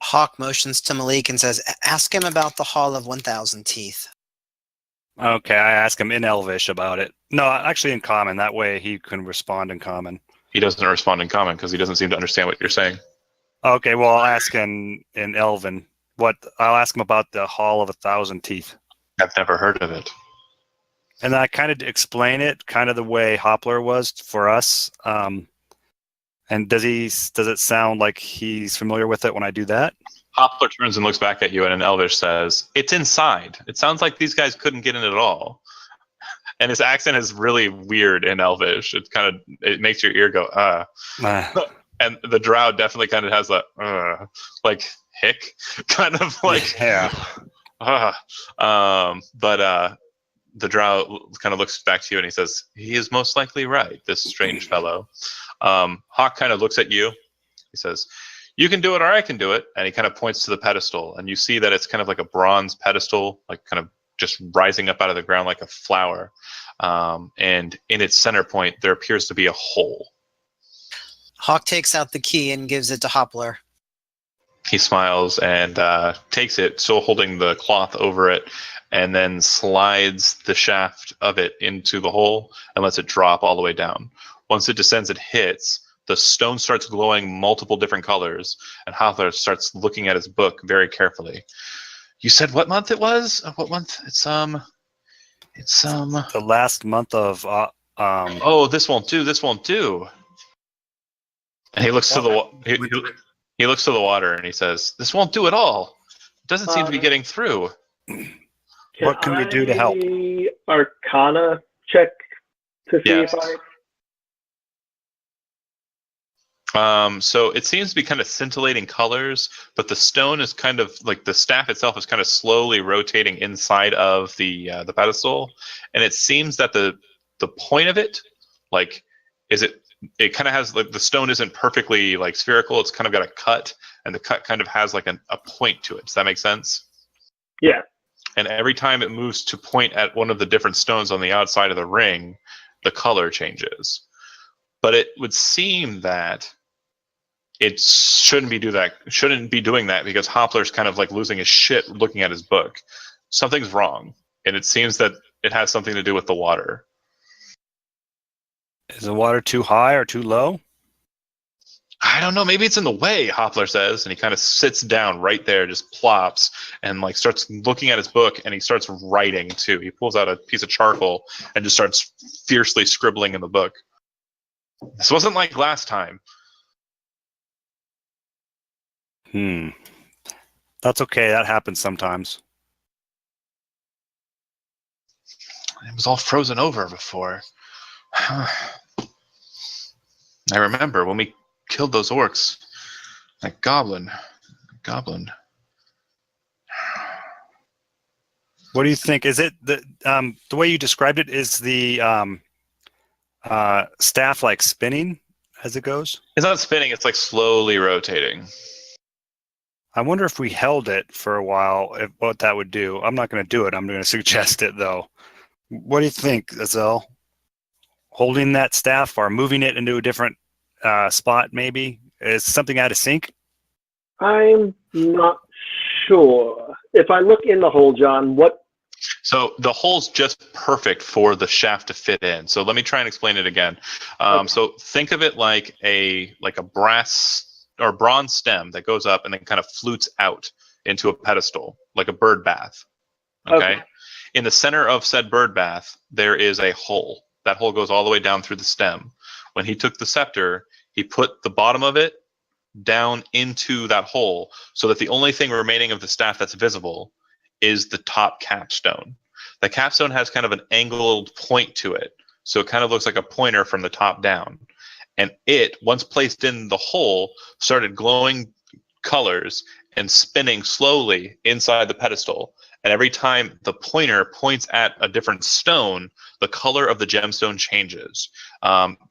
Hawk motions to Malik and says, ask him about the Hall of 1,000 Teeth. Okay, I ask him in Elvish about it. No, actually in Common. That way he can respond in Common. He doesn't respond in Common because he doesn't seem to understand what you're saying. Okay, well, I'll ask him in Elven. I'll ask him about the Hall of 1,000 Teeth. I've never heard of it. And I kind of explain it kind of the way Hoppler was for us. And does it sound like he's familiar with it when I do that? Hoppler turns and looks back at you and in Elvish says, "It's inside. It sounds like these guys couldn't get in at all." And his accent is really weird in Elvish. It makes your ear go, And the drow definitely kind of has that, hick, kind of yeah. But the drow kind of looks back to you and he says, "He is most likely right, this strange fellow." Hawk kind of looks at you. He says, "You can do it or I can do it." And he kind of points to the pedestal. And you see that it's kind of like a bronze pedestal, kind of just rising up out of the ground like a flower. And in its center point, there appears to be a hole. Hawk takes out the key and gives it to Hoppler. He smiles and takes it, still holding the cloth over it, and then slides the shaft of it into the hole and lets it drop all the way down. Once it descends, it hits. The stone starts glowing multiple different colors, and Hoppler starts looking at his book very carefully. "You said what month it was? What month? It's the last month of Oh, this won't do. This won't do." And he looks to the he looks to the water and he says, "This won't do at all. It doesn't seem to be getting through." What can we do to help? Arcana check to see if I... So it seems to be kind of scintillating colors, but the stone is kind of like the staff itself is kind of slowly rotating inside of the pedestal, and it seems that the point of it, like, is it kind of has like the stone isn't perfectly like spherical. It's kind of got a cut, and the cut kind of has like a point to it. Does that make sense? Yeah. And every time it moves to point at one of the different stones on the outside of the ring, the color changes. But it would seem that it shouldn't be doing that because Hopler's kind of like losing his shit looking at his book. Something's wrong, and it seems that it has something to do with the water. Is the water too high or too low? I don't know. Maybe it's in the way, Hopler says, and he kind of sits down right there, just plops, and like starts looking at his book, and he starts writing too. He pulls out a piece of charcoal and just starts fiercely scribbling in the book. This wasn't like last time. That's okay. That happens sometimes. It was all frozen over before. I remember when we killed those orcs. That goblin. What do you think? Is it the way you described it? Is the staff like spinning as it goes? It's not spinning. It's like slowly rotating. I wonder if we held it for a while, what that would do. I'm not going to do it. I'm going to suggest it, though. What do you think, Azel? Holding that staff or moving it into a different spot, maybe? Is something out of sync? I'm not sure. If I look in the hole, John, what? So the hole's just perfect for the shaft to fit in. So let me try and explain it again. Okay. So think of it like a brass or bronze stem that goes up and then kind of flutes out into a pedestal, like a bird bath. Okay? In the center of said bird bath, there is a hole. That hole goes all the way down through the stem. When he took the scepter, he put the bottom of it down into that hole so that the only thing remaining of the staff that's visible is the top capstone. The capstone has kind of an angled point to it, so it kind of looks like a pointer from the top down. And it, once placed in the hole, started glowing colors and spinning slowly inside the pedestal. And every time the pointer points at a different stone, the color of the gemstone changes.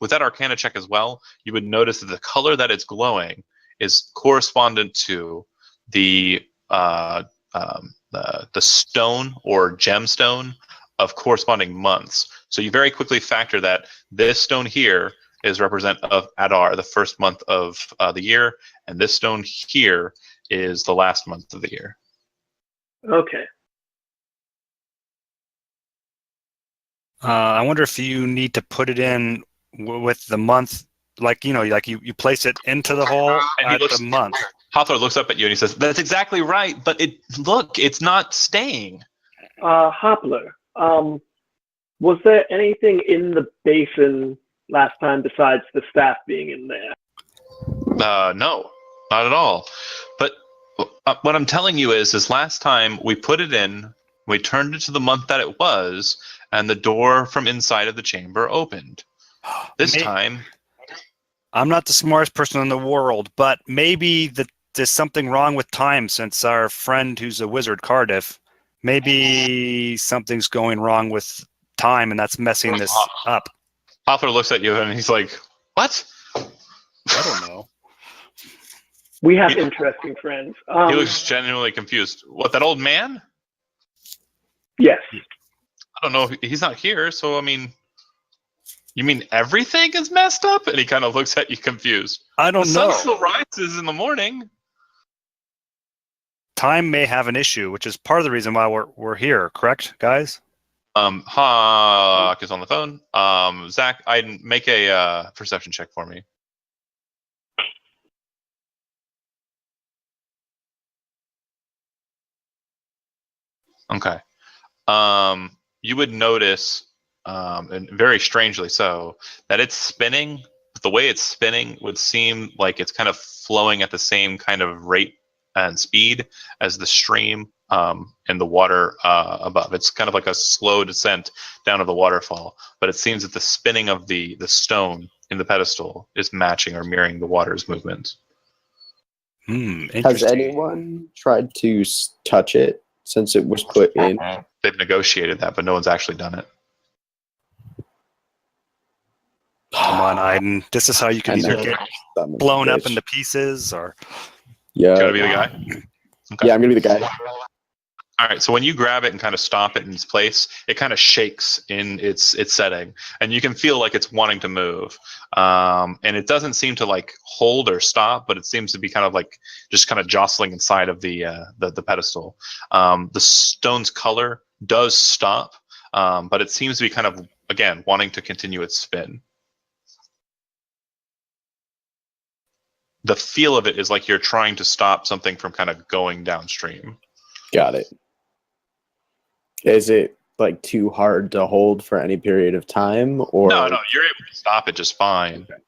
With that Arcana check as well, you would notice that the color that it's glowing is correspondent to the stone or gemstone of corresponding months. So you very quickly factor that this stone here is representative of Adar, the first month of the year, and this stone here is the last month of the year. Okay. I wonder if you need to put it in with the month, like you place it into the hole And at the month. Hopler looks up at you and he says, "That's exactly right, but it's not staying." Hopler, was there anything in the basin last time besides the staff being in there? No, not at all. But what I'm telling you is last time we put it in, we turned it to the month that it was, and the door from inside of the chamber opened. This time, I'm not the smartest person in the world, but maybe there's something wrong with time since our friend who's a wizard, Cardiff, maybe something's going wrong with time and that's messing this up. Hopper looks at you and he's like, "What?" I don't know. We have interesting friends. He looks genuinely confused. What, that old man? Yes. I don't know. He's not here, so I mean, you mean everything is messed up? And he kind of looks at you confused. I don't The know. sun still rises in the morning. Time may have an issue, which is part of the reason why we're here, correct, guys? Hawk is on the phone. Zach, I'd make a perception check for me. Okay. You would notice, and very strangely so, that it's spinning. But the way it's spinning would seem like it's kind of flowing at the same kind of rate and speed as the stream and the water above. It's kind of like a slow descent down to the waterfall, but it seems that the spinning of the stone in the pedestal is matching or mirroring the water's movement. Has Interesting. anyone tried to touch it since it was put in? They've negotiated that, but no one's actually done it. Come on, Aiden. This is how you can I either know. get Son of a blown up bitch. into pieces or... Yeah. Gonna be the guy? Okay. Yeah, I'm gonna be the guy. All right, so when you grab it and kind of stop it in its place, it kind of shakes in its setting, and you can feel like it's wanting to move. And it doesn't seem to like hold or stop, but it seems to be kind of like just kind of jostling inside of the pedestal. The stone's color does stop, but it seems to be kind of, again, wanting to continue its spin. The feel of it is like you're trying to stop something from kind of going downstream. Got it. Is it like too hard to hold for any period of time, or No, you're able to stop it just fine. Okay.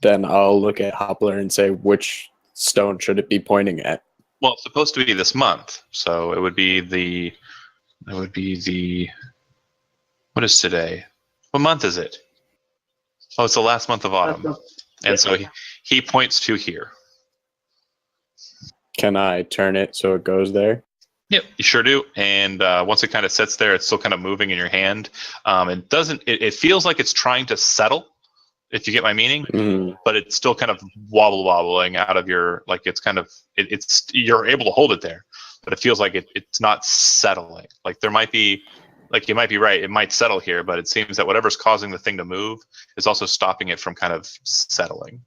Then I'll look at Hoppler and say, which stone should it be pointing at? Well, it's supposed to be this month, so it would be the. What is today? What month is it? Oh, it's the last month of autumn, and so he points to here. Can I turn it so it goes there? Yep, you sure do. And once it kind of sits there, it's still kind of moving in your hand. It doesn't. It feels like it's trying to settle, if you get my meaning. Mhm. But it's still kind of wobbling out of your, like, it's kind of it's you're able to hold it there, but it feels like it's not settling. Like there might be, like you might be right, it might settle here, but it seems that whatever's causing the thing to move is also stopping it from kind of settling.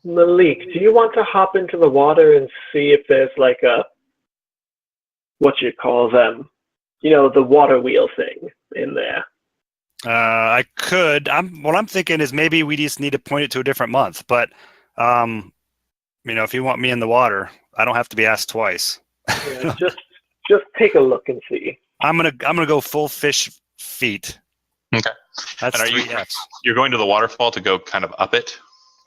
Malik, do you want to hop into the water and see if there's like a, what you call them, the water wheel thing in there? I could. What I'm thinking is maybe we just need to point it to a different month. But, if you want me in the water, I don't have to be asked twice. Yeah, just take a look and see. I'm gonna go full fish feet. Okay. That's And are 3 Fs. You're going to the waterfall to go kind of up it?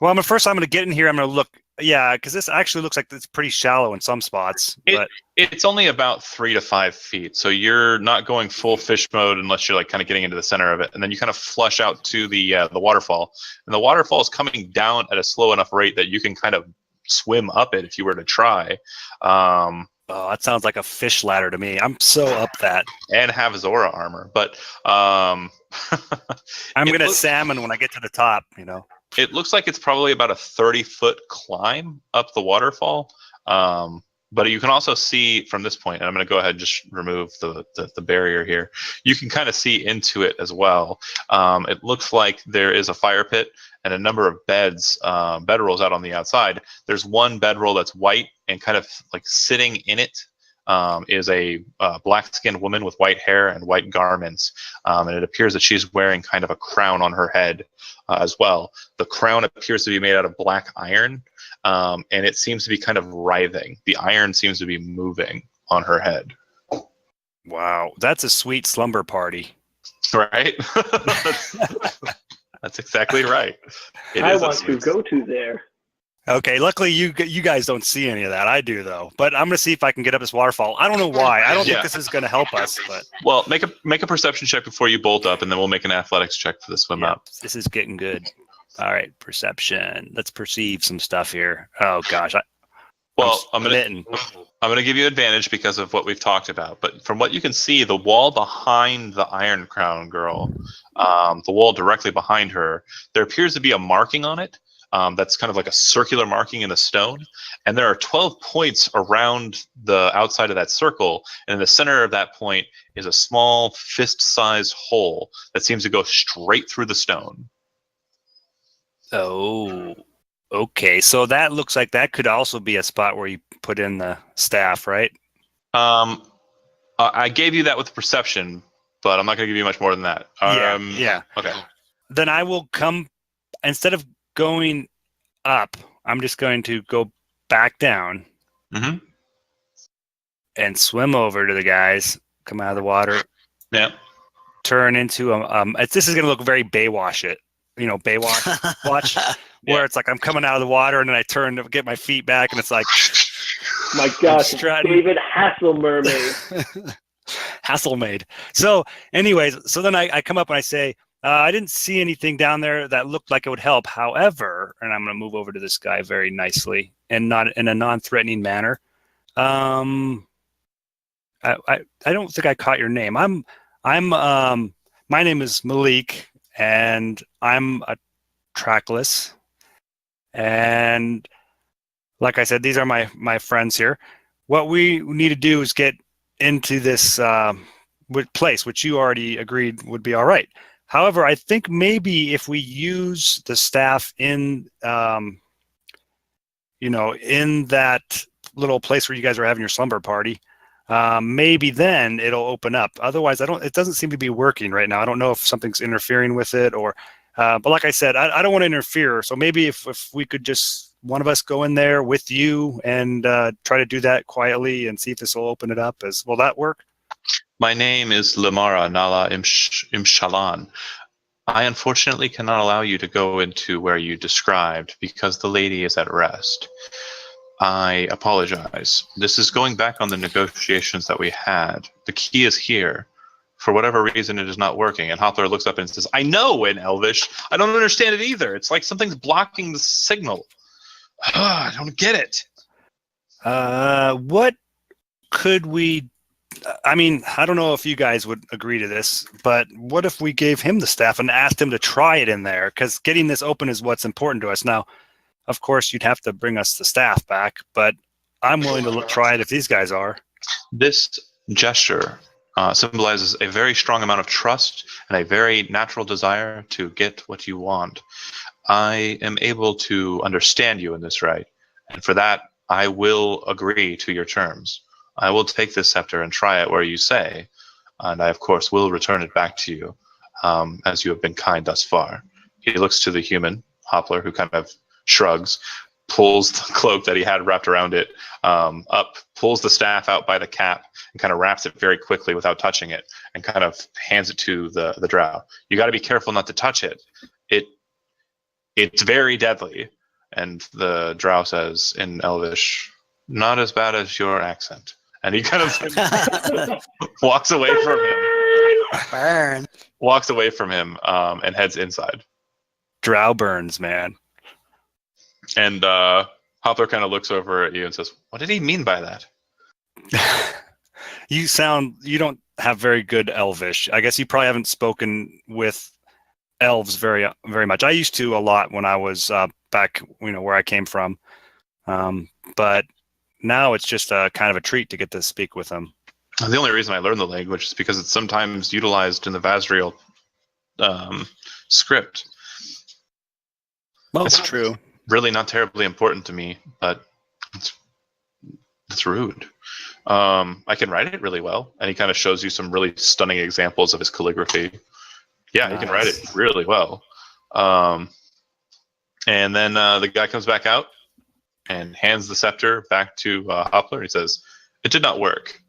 Well, first I'm gonna get in here. I'm gonna look. Yeah, because this actually looks like it's pretty shallow in some spots. But It's only about 3 to 5 feet, so you're not going full fish mode unless you're like kind of getting into the center of it, and then you kind of flush out to the waterfall, and the waterfall is coming down at a slow enough rate that you can kind of swim up it if you were to try. Oh, that sounds like a fish ladder to me. I'm so up that. And have Zora armor, but I'm gonna salmon when I get to the top. It looks like it's probably about a 30-foot climb up the waterfall. But you can also see from this point, and I'm going to go ahead and just remove the barrier here. You can kind of see into it as well. It looks like there is a fire pit and a number of bedrolls out on the outside. There's one bedroll that's white, and kind of like sitting in it is a black-skinned woman with white hair and white garments. And it appears that she's wearing kind of a crown on her head as well. The crown appears to be made out of black iron. And it seems to be kind of writhing. The iron seems to be moving on her head. Wow, that's a sweet slumber party. Right? That's exactly right. I want to go to there. Okay, luckily you guys don't see any of that. I do though. But I'm gonna see if I can get up this waterfall. I don't know why. I don't think this is gonna help us. But well, make a perception check before you bolt up, and then we'll make an athletics check for the swim up. This is getting good. All right, perception. Let's perceive some stuff here. Oh gosh. I'm gonna give you advantage because of what we've talked about. But from what you can see, the wall behind the Iron Crown girl, the wall directly behind her, there appears to be a marking on it. That's kind of like a circular marking in the stone, and there are 12 points around the outside of that circle, and in the center of that point is a small fist-sized hole that seems to go straight through the stone. Oh, okay. So that looks like that could also be a spot where you put in the staff, right? I gave you that with perception, but I'm not going to give you much more than that. Yeah. Okay. Then I will come, instead of going up, I'm just going to go back down and swim over to the guys, come out of the water. Yeah. Turn into this is going to look very Baywatch it. Baywatch, where it's like I'm coming out of the water and then I turn to get my feet back and it's like My gosh, Stratton. David Hassel mermaid. Hasselmaid. So, anyways, so then I come up and I say, I didn't see anything down there that looked like it would help. However, and I'm going to move over to this guy very nicely and not in a non-threatening manner. I don't think I caught your name. My name is Malik, and I'm a trackless. And like I said, these are my friends here. What we need to do is get into this place, which you already agreed would be all right. However, I think maybe if we use the staff in, in that little place where you guys are having your slumber party, maybe then it'll open up. Otherwise, it doesn't seem to be working right now. I don't know if something's interfering with it or, but like I said, I don't want to interfere. So maybe if we could just, one of us go in there with you and try to do that quietly and see if this will open it up. Will that work? My name is Lamara Nala Imshalan. I unfortunately cannot allow you to go into where you described because the lady is at rest. I apologize. This is going back on the negotiations that we had. The key is here. For whatever reason, it is not working. And Hopler looks up and says, I know in Elvish. I don't understand it either. It's like something's blocking the signal. I don't get it. What could we... I mean, I don't know if you guys would agree to this, but what if we gave him the staff and asked him to try it in there? Because getting this open is what's important to us. Now, of course, you'd have to bring us the staff back, but I'm willing to try it if these guys are. This gesture symbolizes a very strong amount of trust and a very natural desire to get what you want. I am able to understand you in this, right? And for that, I will agree to your terms. I will take this scepter and try it where you say, and I, of course, will return it back to you, as you have been kind thus far. He looks to the human, Hopler, who kind of shrugs, pulls the cloak that he had wrapped around it up, pulls the staff out by the cap, and kind of wraps it very quickly without touching it, and kind of hands it to the drow. You got to be careful not to touch it. It's very deadly. And the drow says in Elvish, not as bad as your accent. And he kind of walks away from him. Burn. Walks away from him and heads inside. Drow burns, man. And Hopler kind of looks over at you and says, what did he mean by that? You don't have very good Elvish. I guess you probably haven't spoken with elves very much. I used to a lot when I was back, where I came from. But now it's just a kind of a treat to get to speak with them. The only reason I learned the language is because it's sometimes utilized in the Vazriel script. Well, it's true. Really not terribly important to me, but it's rude. I can write it really well, and he kind of shows you some really stunning examples of his calligraphy. Yeah, nice. He can write it really well. And then the guy comes back out and hands the scepter back to Hopler. He says, it did not work.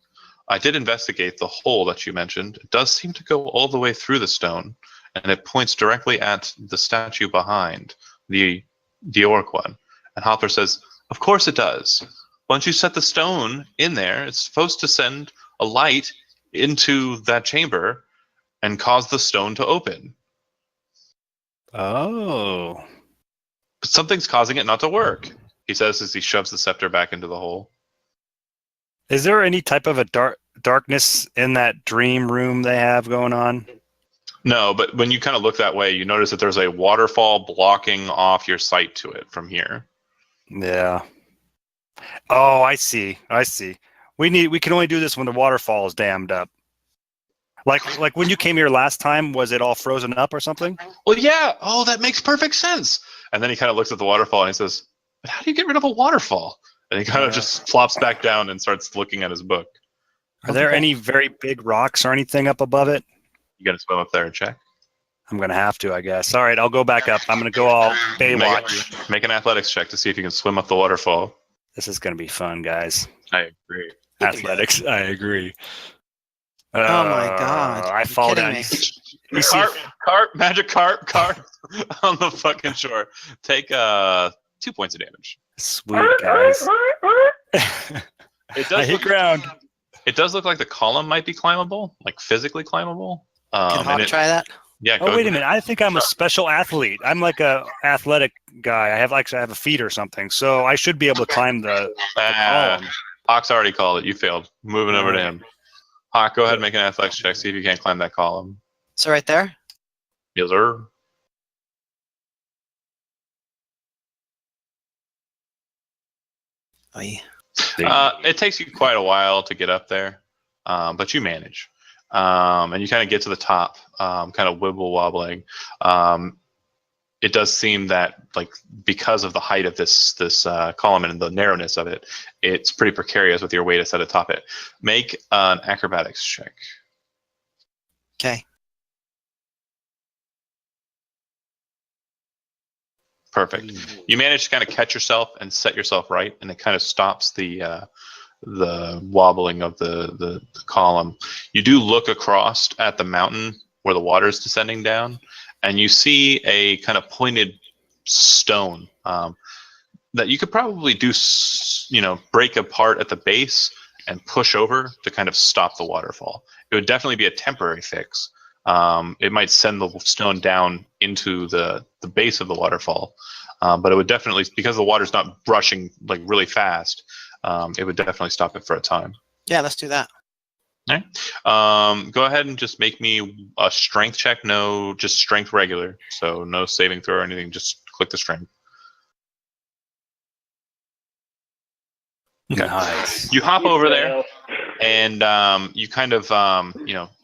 I did investigate the hole that you mentioned. It does seem to go all the way through the stone, and it points directly at the statue behind, the orc one. And Hopler says, of course it does. Once you set the stone in there, it's supposed to send a light into that chamber and cause the stone to open. Oh. But something's causing it not to work, he says as he shoves the scepter back into the hole. Is there any type of a darkness in that dream room they have going on? No, but when you kind of look that way, you notice that there's a waterfall blocking off your sight to it from here. Yeah. Oh, I see. We can only do this when the waterfall is dammed up. Like when you came here last time, was it all frozen up or something? Well, yeah. Oh, that makes perfect sense. And then he kind of looks at the waterfall and he says, but how do you get rid of a waterfall? And he kind of just flops back down and starts looking at his book. Are there any very big rocks or anything up above it? You gonna swim up there and check? I'm gonna have to, I guess. All right, I'll go back up. I'm gonna go all Baywatch. Make an athletics check to see if you can swim up the waterfall. This is gonna be fun, guys. I agree. Athletics, I agree. Oh my god! I fall down. Magic carp on the fucking shore. Take 2 points of damage. Sweet, guys. It I does. hit ground. It does look like the column might be climbable, like physically climbable. Can Hawk try that? Yeah. Oh, wait a minute. I think I'm a special athlete. I'm like a athletic guy. I have a feet or something. So I should be able to climb the column. Hawk's already called it. You failed. Moving over to him. Hawk, go ahead and make an athletics check. See if you can't climb that column. So right there? Yes, sir. Oh, yeah. It takes you quite a while to get up there, but you manage. And you kind of get to the top, kind of wibble wobbling. It does seem that, like, because of the height of this column and the narrowness of it, it's pretty precarious with your weight set atop it. Make an acrobatics check. Okay. Perfect. You manage to kind of catch yourself and set yourself right, and it kind of stops the wobbling of the column. You do look across at the mountain where the water is descending down, and you see a kind of pointed stone that you could probably break apart at the base and push over to kind of stop the waterfall. It would definitely be a temporary fix. It might send the stone down into the base of the waterfall, but it would definitely, because the water's not rushing like really fast, it would definitely stop it for a time. Yeah, let's do that. All right. Go ahead and just make me a strength check. No, just strength regular. So no saving throw or anything. Just click the strength. Okay. Nice. You hop over there, and you kind of,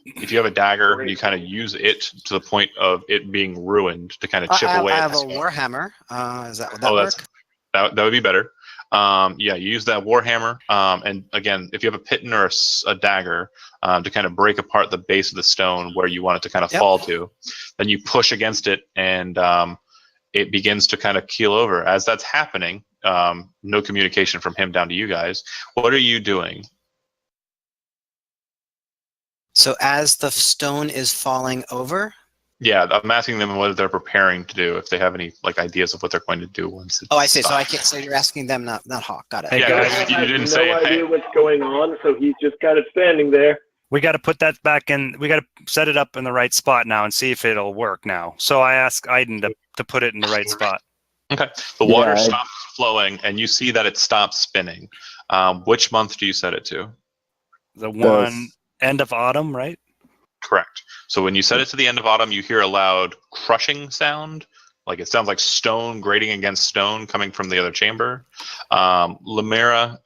if you have a dagger, you kind of use it to the point of it being ruined to kind of chip away. I at have the a stone. warhammer. Would that work? That would be better. You use that warhammer, and again, if you have a piton or a dagger, to kind of break apart the base of the stone where you want it to kind of fall to, then you push against it, and it begins to kind of keel over. As that's happening, no communication from him down to you guys. What are you doing? So as the stone is falling over? Yeah, I'm asking them what they're preparing to do, if they have any ideas of what they're going to do once. I see. So I can't. So you're asking them, not Hawk. Got it. Hey, Yeah, guys, you didn't say. No idea what's going on, so he's just got it standing there. We got to put that back in. We got to set it up in the right spot now and see if it'll work now. So I asked Aiden to put it in the right spot. Okay. The water stops flowing, and you see that it stops spinning. Which month do you set it to? The one end of autumn, right? Correct. So when you set it to the end of autumn, you hear a loud crushing sound. Like it sounds like stone grating against stone coming from the other chamber. Lamara,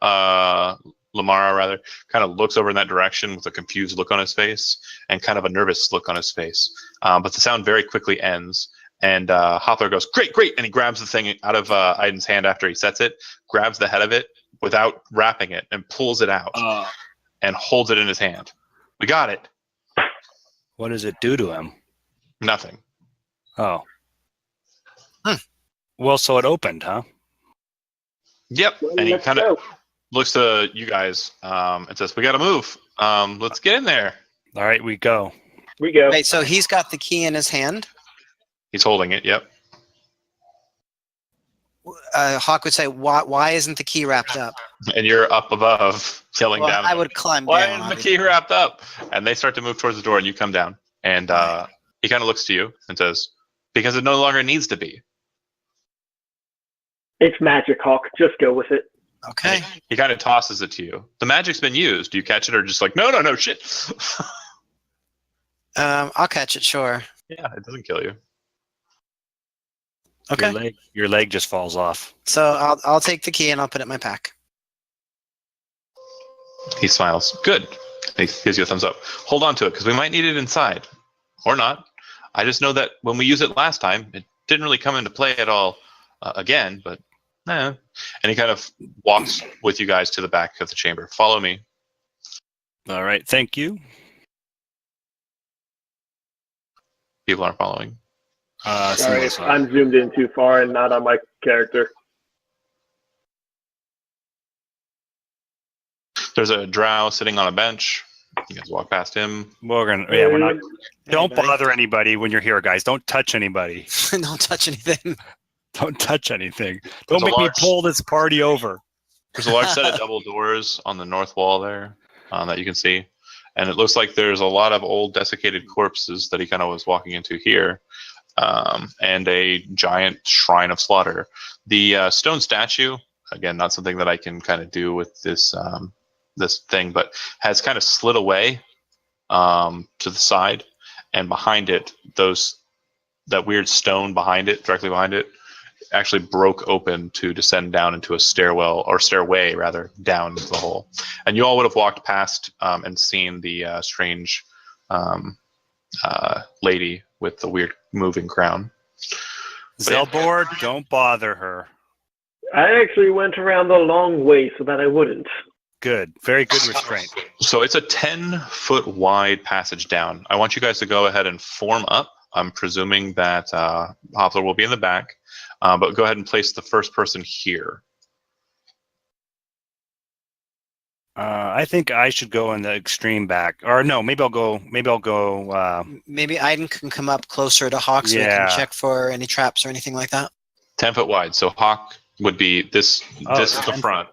kind of looks over in that direction with a confused look on his face and kind of a nervous look on his face. But the sound very quickly ends. And Hoppler goes, great, and he grabs the thing out of Aiden's hand after he sets it, grabs the head of it without wrapping it, and pulls it out and holds it in his hand. We got it. What does it do to him? Nothing. Oh. Well, so it opened, huh? Yep. And he kind of looks to you guys and says, we got to move. Let's get in there. All right, we go. We go. Wait, so he's got the key in his hand? He's holding it, yep. Hawk would say, why isn't the key wrapped up? And you're up above, yelling down. I would climb Why down. isn't the key wrapped up? And they start to move towards the door, and you come down. And he kind of looks to you and says, because it no longer needs to be. It's magic, Hawk. Just go with it. Okay. He kind of tosses it to you. The magic's been used. Do you catch it, or just like, no, shit? I'll catch it, sure. Yeah, it doesn't kill you. Okay. Your leg just falls off. So I'll take the key and I'll put it in my pack. He smiles. Good. He gives you a thumbs up. Hold on to it, because we might need it inside. Or not. I just know that when we used it last time, it didn't really come into play at all again, but And he kind of walks with you guys to the back of the chamber. Follow me. All right, thank you. People aren't following. Sorry, I'm zoomed in too far and not on my character. There's a drow sitting on a bench. You guys walk past him. We're not. Don't bother anybody when you're here, guys. Don't touch anybody. Don't touch anything. Don't touch anything. Don't make me pull this party over. There's a large set of double doors on the north wall there that you can see. And it looks like there's a lot of old desiccated corpses that he kind of was walking into here. And a giant shrine of slaughter. The stone statue, again, not something that I can kind of do with this this thing, but has kind of slid away to the side, and behind it, that weird stone behind it, directly behind it, actually broke open to descend down into a stairwell, or stairway rather, down into the hole. And you all would have walked past and seen the strange lady with the weird moving crown. Zelbor, don't bother her. I actually went around the long way so that I wouldn't. Good. Very good restraint. So it's a 10-foot wide passage down. I want you guys to go ahead and form up. I'm presuming that Hopler will be in the back, but go ahead and place the first person here. I think I should go in the extreme back, or no, maybe I'll go. Maybe Aiden can come up closer to Hawk so we can check for any traps or anything like that. 10 foot wide. So Hawk would be this. This is the front.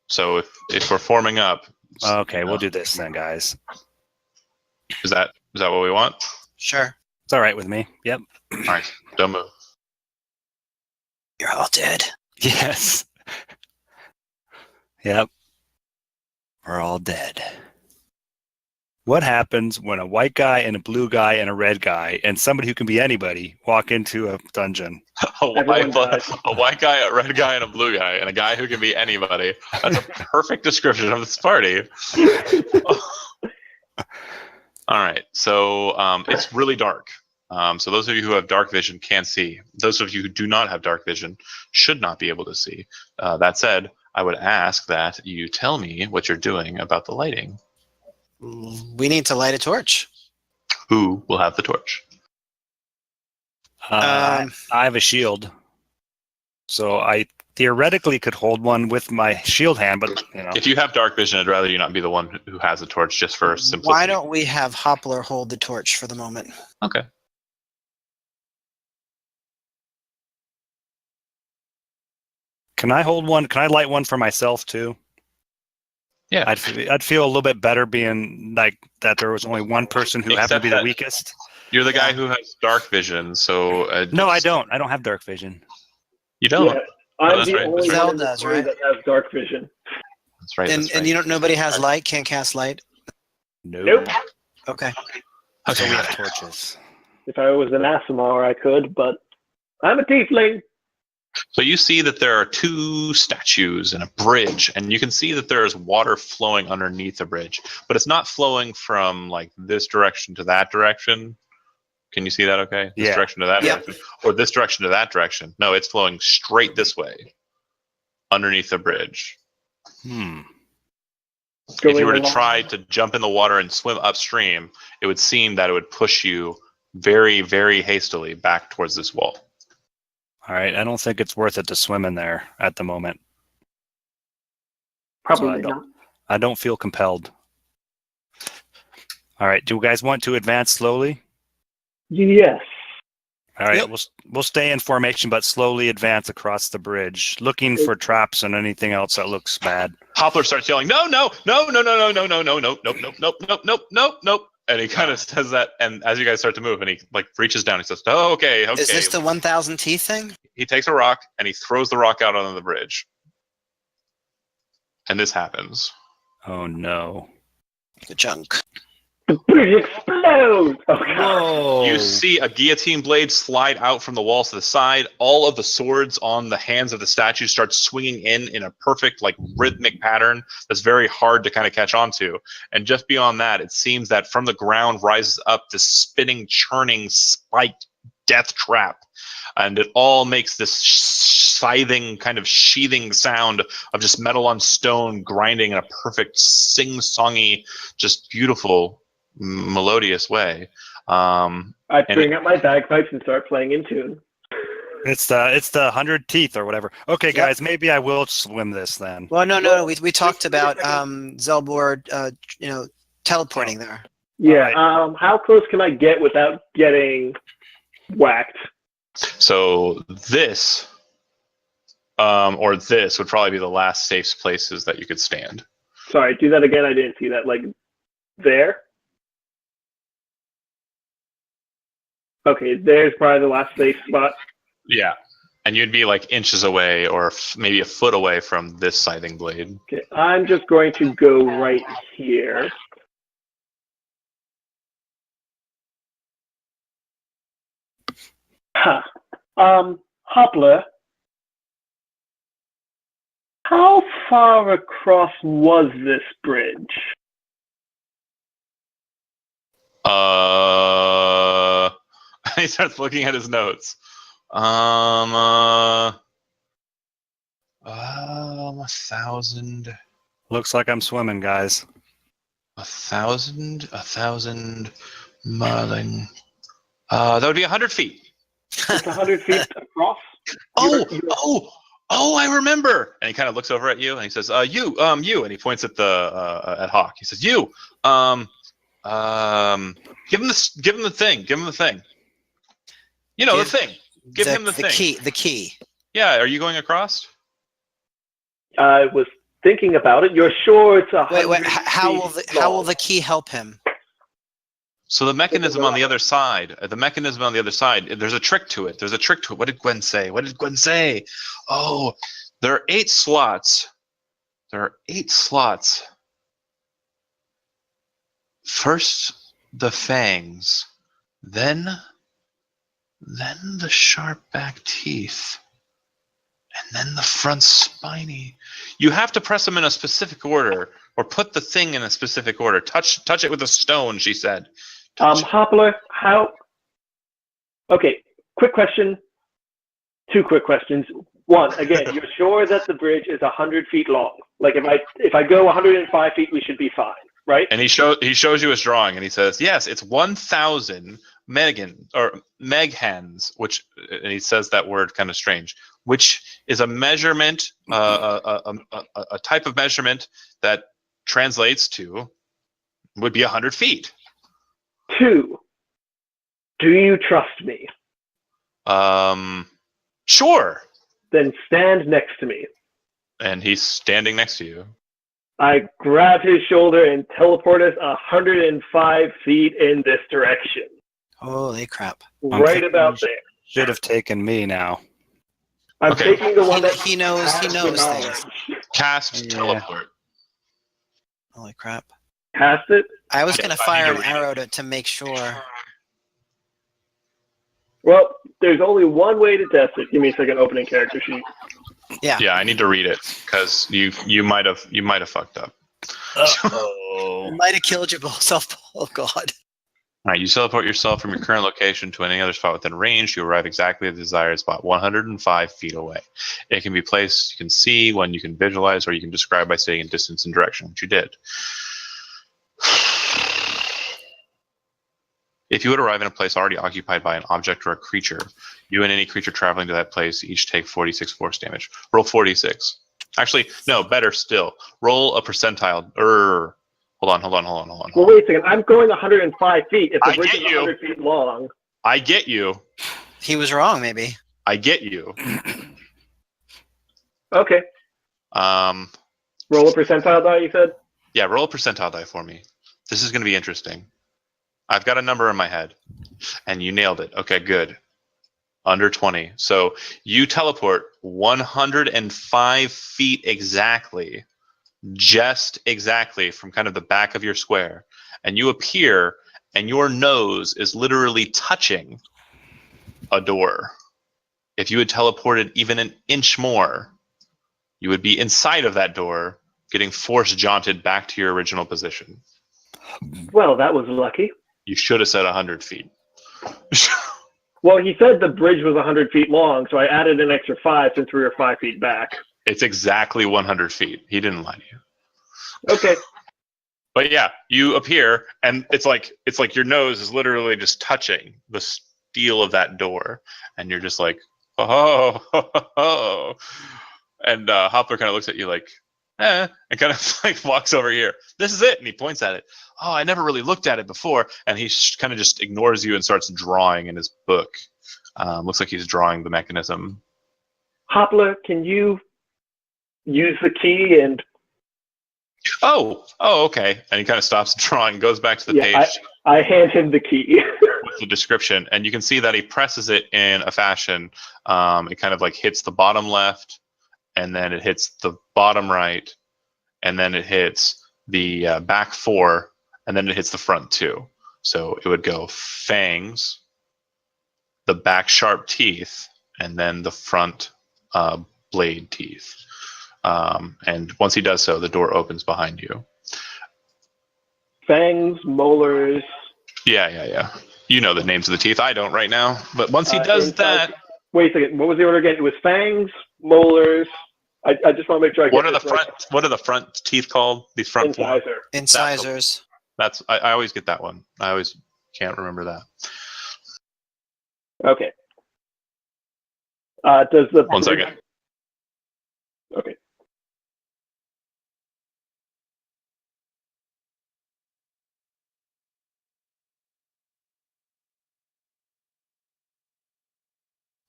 So if we're forming up. Okay, we'll do this then, guys. Is that what we want? Sure. It's all right with me. Yep. All right. Don't move. You're all dead. Yes. Yep. We're all dead. What happens when a white guy and a blue guy and a red guy and somebody who can be anybody walk into a dungeon? a white guy, a red guy, and a blue guy, and a guy who can be anybody. That's a perfect description of this party. All right, so it's really dark. So those of you who have dark vision can see. Those of you who do not have dark vision should not be able to see. That said, I would ask that you tell me what you're doing about the lighting. We need to light a torch. Who will have the torch? I have a shield, so I theoretically could hold one with my shield hand, but If you have dark vision, I'd rather you not be the one who has the torch, just for simplicity. Why don't we have Hopler hold the torch for the moment? Okay. Can I hold one? Can I light one for myself too? Yeah. I'd feel a little bit better being like that. There was only one person who happened to be the weakest. You're the guy who has dark vision, so no, I don't. I don't have dark vision. You don't. Yeah, I'm that's the right. only That's one right. in the story that has dark vision. That's right. And you don't. Nobody has light. Can't cast light. Nope. Okay. So we have torches. If I was an Asimar, I could, but I'm a tiefling. So you see that there are two statues and a bridge, and you can see that there is water flowing underneath the bridge, but it's not flowing from like this direction to that direction. Can you see that okay? This direction to that direction, or this direction to that direction. No, it's flowing straight this way underneath the bridge. If you were to try to jump in the water and swim upstream, it would seem that it would push you very, very hastily back towards this wall. All right, I don't think it's worth it to swim in there at the moment. Probably not. I don't feel compelled. All right, do you guys want to advance slowly? Yes. All right, we'll stay in formation, but slowly advance across the bridge, looking for traps and anything else that looks bad. Hopler starts yelling, "No, no, no, no, no, no, no, no, no, nope, nope, nope, nope, nope, nope, nope, nope." And he kind of says that, and as you guys start to move, and he like reaches down, he says, "Oh, okay." Is this the 1,000 teeth thing? He takes a rock and he throws the rock out onto the bridge, and this happens. Oh no! The junk. The bridge explodes! Oh, God. Whoa! You see a guillotine blade slide out from the walls to the side. All of the swords on the hands of the statue start swinging in a perfect, like, rhythmic pattern that's very hard to kind of catch on to. And just beyond that, it seems that from the ground rises up this spinning, churning, spiked death trap. And it all makes this scything, kind of sheathing sound of just metal on stone grinding in a perfect sing-songy, just beautiful, melodious way. I bring up my bagpipes and start playing in tune. It's the 100 teeth or whatever. Okay, guys, maybe I will swim this then. Well, no. We talked about Zelbor, teleporting there. Yeah. Right. How close can I get without getting whacked? So this or this would probably be the last safe places that you could stand. Sorry, do that again. I didn't see that. Like there. Okay, there's probably the last safe spot. Yeah. And you'd be like inches away or maybe a foot away from this scything blade. Okay, I'm just going to go right here. Huh. Hopler, how far across was this bridge? He starts looking at his notes. 1,000. Looks like I'm swimming, guys. 1,000 miling. That would be 100 feet. It's 100 feet across. Oh, I remember. And he kind of looks over at you and he says, you, and he points at at Hawk. He says, you, give him the thing. You know, the thing. Give him the thing. The key. Yeah, are you going across? I was thinking about it. You're sure it's 100 Wait, how will long? the key help him? So the mechanism on the other side, there's a trick to it. What did Gwen say? Oh, there are 8 slots. First the fangs, then the sharp back teeth, and then the front spiny. You have to press them in a specific order, or put the thing in a specific order. Touch it with a stone, she said. Hopler, how? Okay, quick question. 2 quick questions. One, again, you're sure that the bridge is 100 feet long? Like if I go 105 feet, we should be fine, right? And he shows you his drawing, and he says, yes, it's 1,000 meghans, and he says that word kind of strange, which is a measurement, a type of measurement that translates to would be 100 feet. 2, do you trust me? Sure. Then stand next to me. And he's standing next to you. I grab his shoulder and teleport us 105 feet in this direction. Holy crap. Right about there. Should have taken me now. I'm taking the one that He knows things. Cast teleport. Holy crap. Cast it. I was Yeah, going to I fire need an to read arrow to make sure. Well, there's only one way to test it. Give me a second. Opening character sheet. Yeah. Yeah, I need to read it because you might have fucked up. Oh. Might have killed yourself. Oh, God. All right, you teleport yourself from your current location to any other spot within range. You arrive exactly at the desired spot, 105 feet away. It can be placed, you can see, one you can visualize, or you can describe by stating in distance and direction, which you did. If you would arrive in a place already occupied by an object or a creature, you and any creature traveling to that place each take 46 force damage. Roll 46. Actually, no, better still. Roll a percentile. Hold on. Well, wait a second. I'm going 105 feet. If the I bridge get is 100 feet long. I get you. He was wrong, maybe. I get you. Okay. Roll a percentile die, you said? Yeah, roll a percentile die for me. This is going to be interesting. I've got a number in my head, and you nailed it. Okay, good. Under 20. So you teleport 105 feet exactly, just exactly from kind of the back of your square, and you appear, and your nose is literally touching a door. If you had teleported even an inch more, you would be inside of that door, getting force jaunted back to your original position. Well, that was lucky. You should have said 100 feet. Well, he said the bridge was 100 feet long, so I added an extra 5 since we were 5 feet back. It's exactly 100 feet. He didn't lie to you. Okay. But yeah, you appear, and it's like your nose is literally just touching the steel of that door, and you're just like, oh. And Hopper kind of looks at you like, and kind of like walks over here. This is it, and he points at it. Oh, I never really looked at it before, and he kind of just ignores you and starts drawing in his book. Looks like he's drawing the mechanism. Hopler, can you use the key and... Oh, okay. And he kind of stops drawing, goes back to the page I hand him the key. with the description, and you can see that he presses it in a fashion. It kind of like hits the bottom left, and then it hits the bottom right, and then it hits the back 4, and then it hits the front 2. So it would go fangs, the back sharp teeth, and then the front blade teeth. And once he does so, the door opens behind you. Fangs, molars. Yeah. You know the names of the teeth. I don't right now. But once he does that... Wait a second. What was the order again? It was fangs, molars. I just want to make sure I get What are the front teeth called? These front four? Incisors. I always get that one. I always can't remember that. Okay. Does the... 1 second. Okay.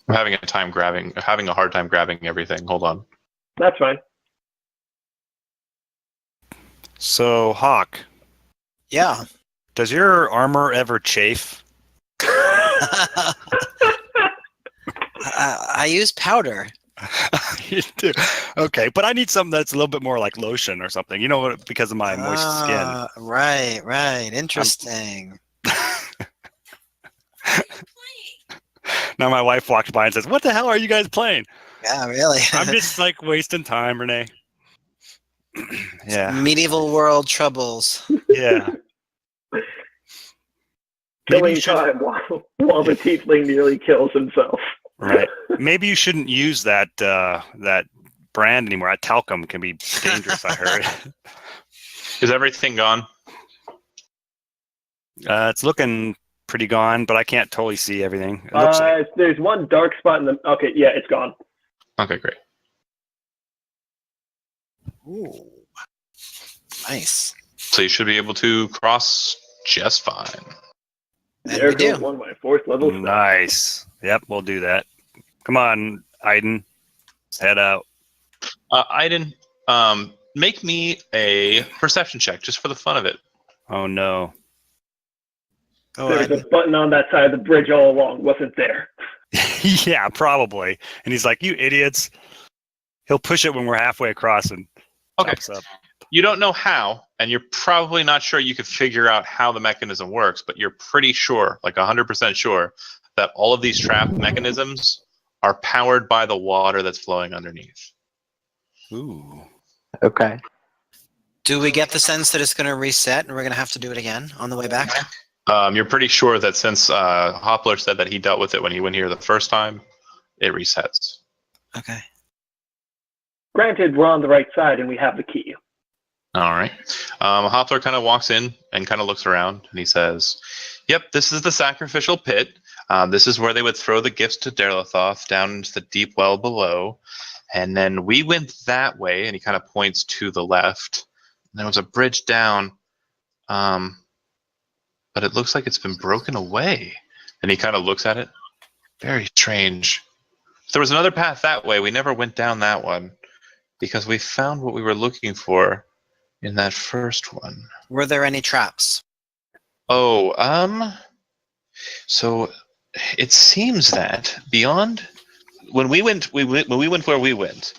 I'm having a hard time grabbing everything. Hold on. That's fine. So, Hawk. Yeah. Does your armor ever chafe? I use powder. You do. Okay, but I need something that's a little bit more like lotion or something. You know, because of my moist skin. Right. Interesting. Now my wife walks by and says, "What the hell are you guys playing?" Yeah, really. I'm just like wasting time, Renee. Yeah. Medieval world troubles. Yeah. Killing time while the tiefling nearly kills himself. Right. Maybe you shouldn't use that brand anymore. That talcum can be dangerous, I heard. Is everything gone? It's looking pretty gone, but I can't totally see everything. It looks like... There's one dark spot in the... Okay, yeah, it's gone. Okay, great. Ooh. Nice. So you should be able to cross just fine. And There we goes do. one of my 4th level spells. Nice. Yep, we'll do that. Come on, Aiden. Let's head out. Aiden, make me a perception check just for the fun of it. Oh, no. Go There's ahead. a button on that side of the bridge all along. Wasn't there? Yeah, probably. And he's like, "You idiots." He'll push it when we're halfway across and Okay. jumps up. You don't know how, and you're probably not sure you could figure out how the mechanism works, but you're pretty sure, like 100% sure, that all of these trap mechanisms are powered by the water that's flowing underneath. Ooh. Okay. Do we get the sense that it's going to reset and we're going to have to do it again on the way back? You're pretty sure that since Hoppler said that he dealt with it when he went here the first time, it resets. Okay. Granted, we're on the right side and we have the key. All right. Hoppler kind of walks in and kind of looks around, and he says, "Yep, this is the sacrificial pit. This is where they would throw the gifts to Daerlethoth down into the deep well below. And then we went that way," and he kind of points to the left. And there was a bridge down, but it looks like it's been broken away. And he kind of looks at it. Very strange. If there was another path that way, we never went down that one because we found what we were looking for in that first one. Were there any traps? Oh, so it seems that beyond when we went where we went,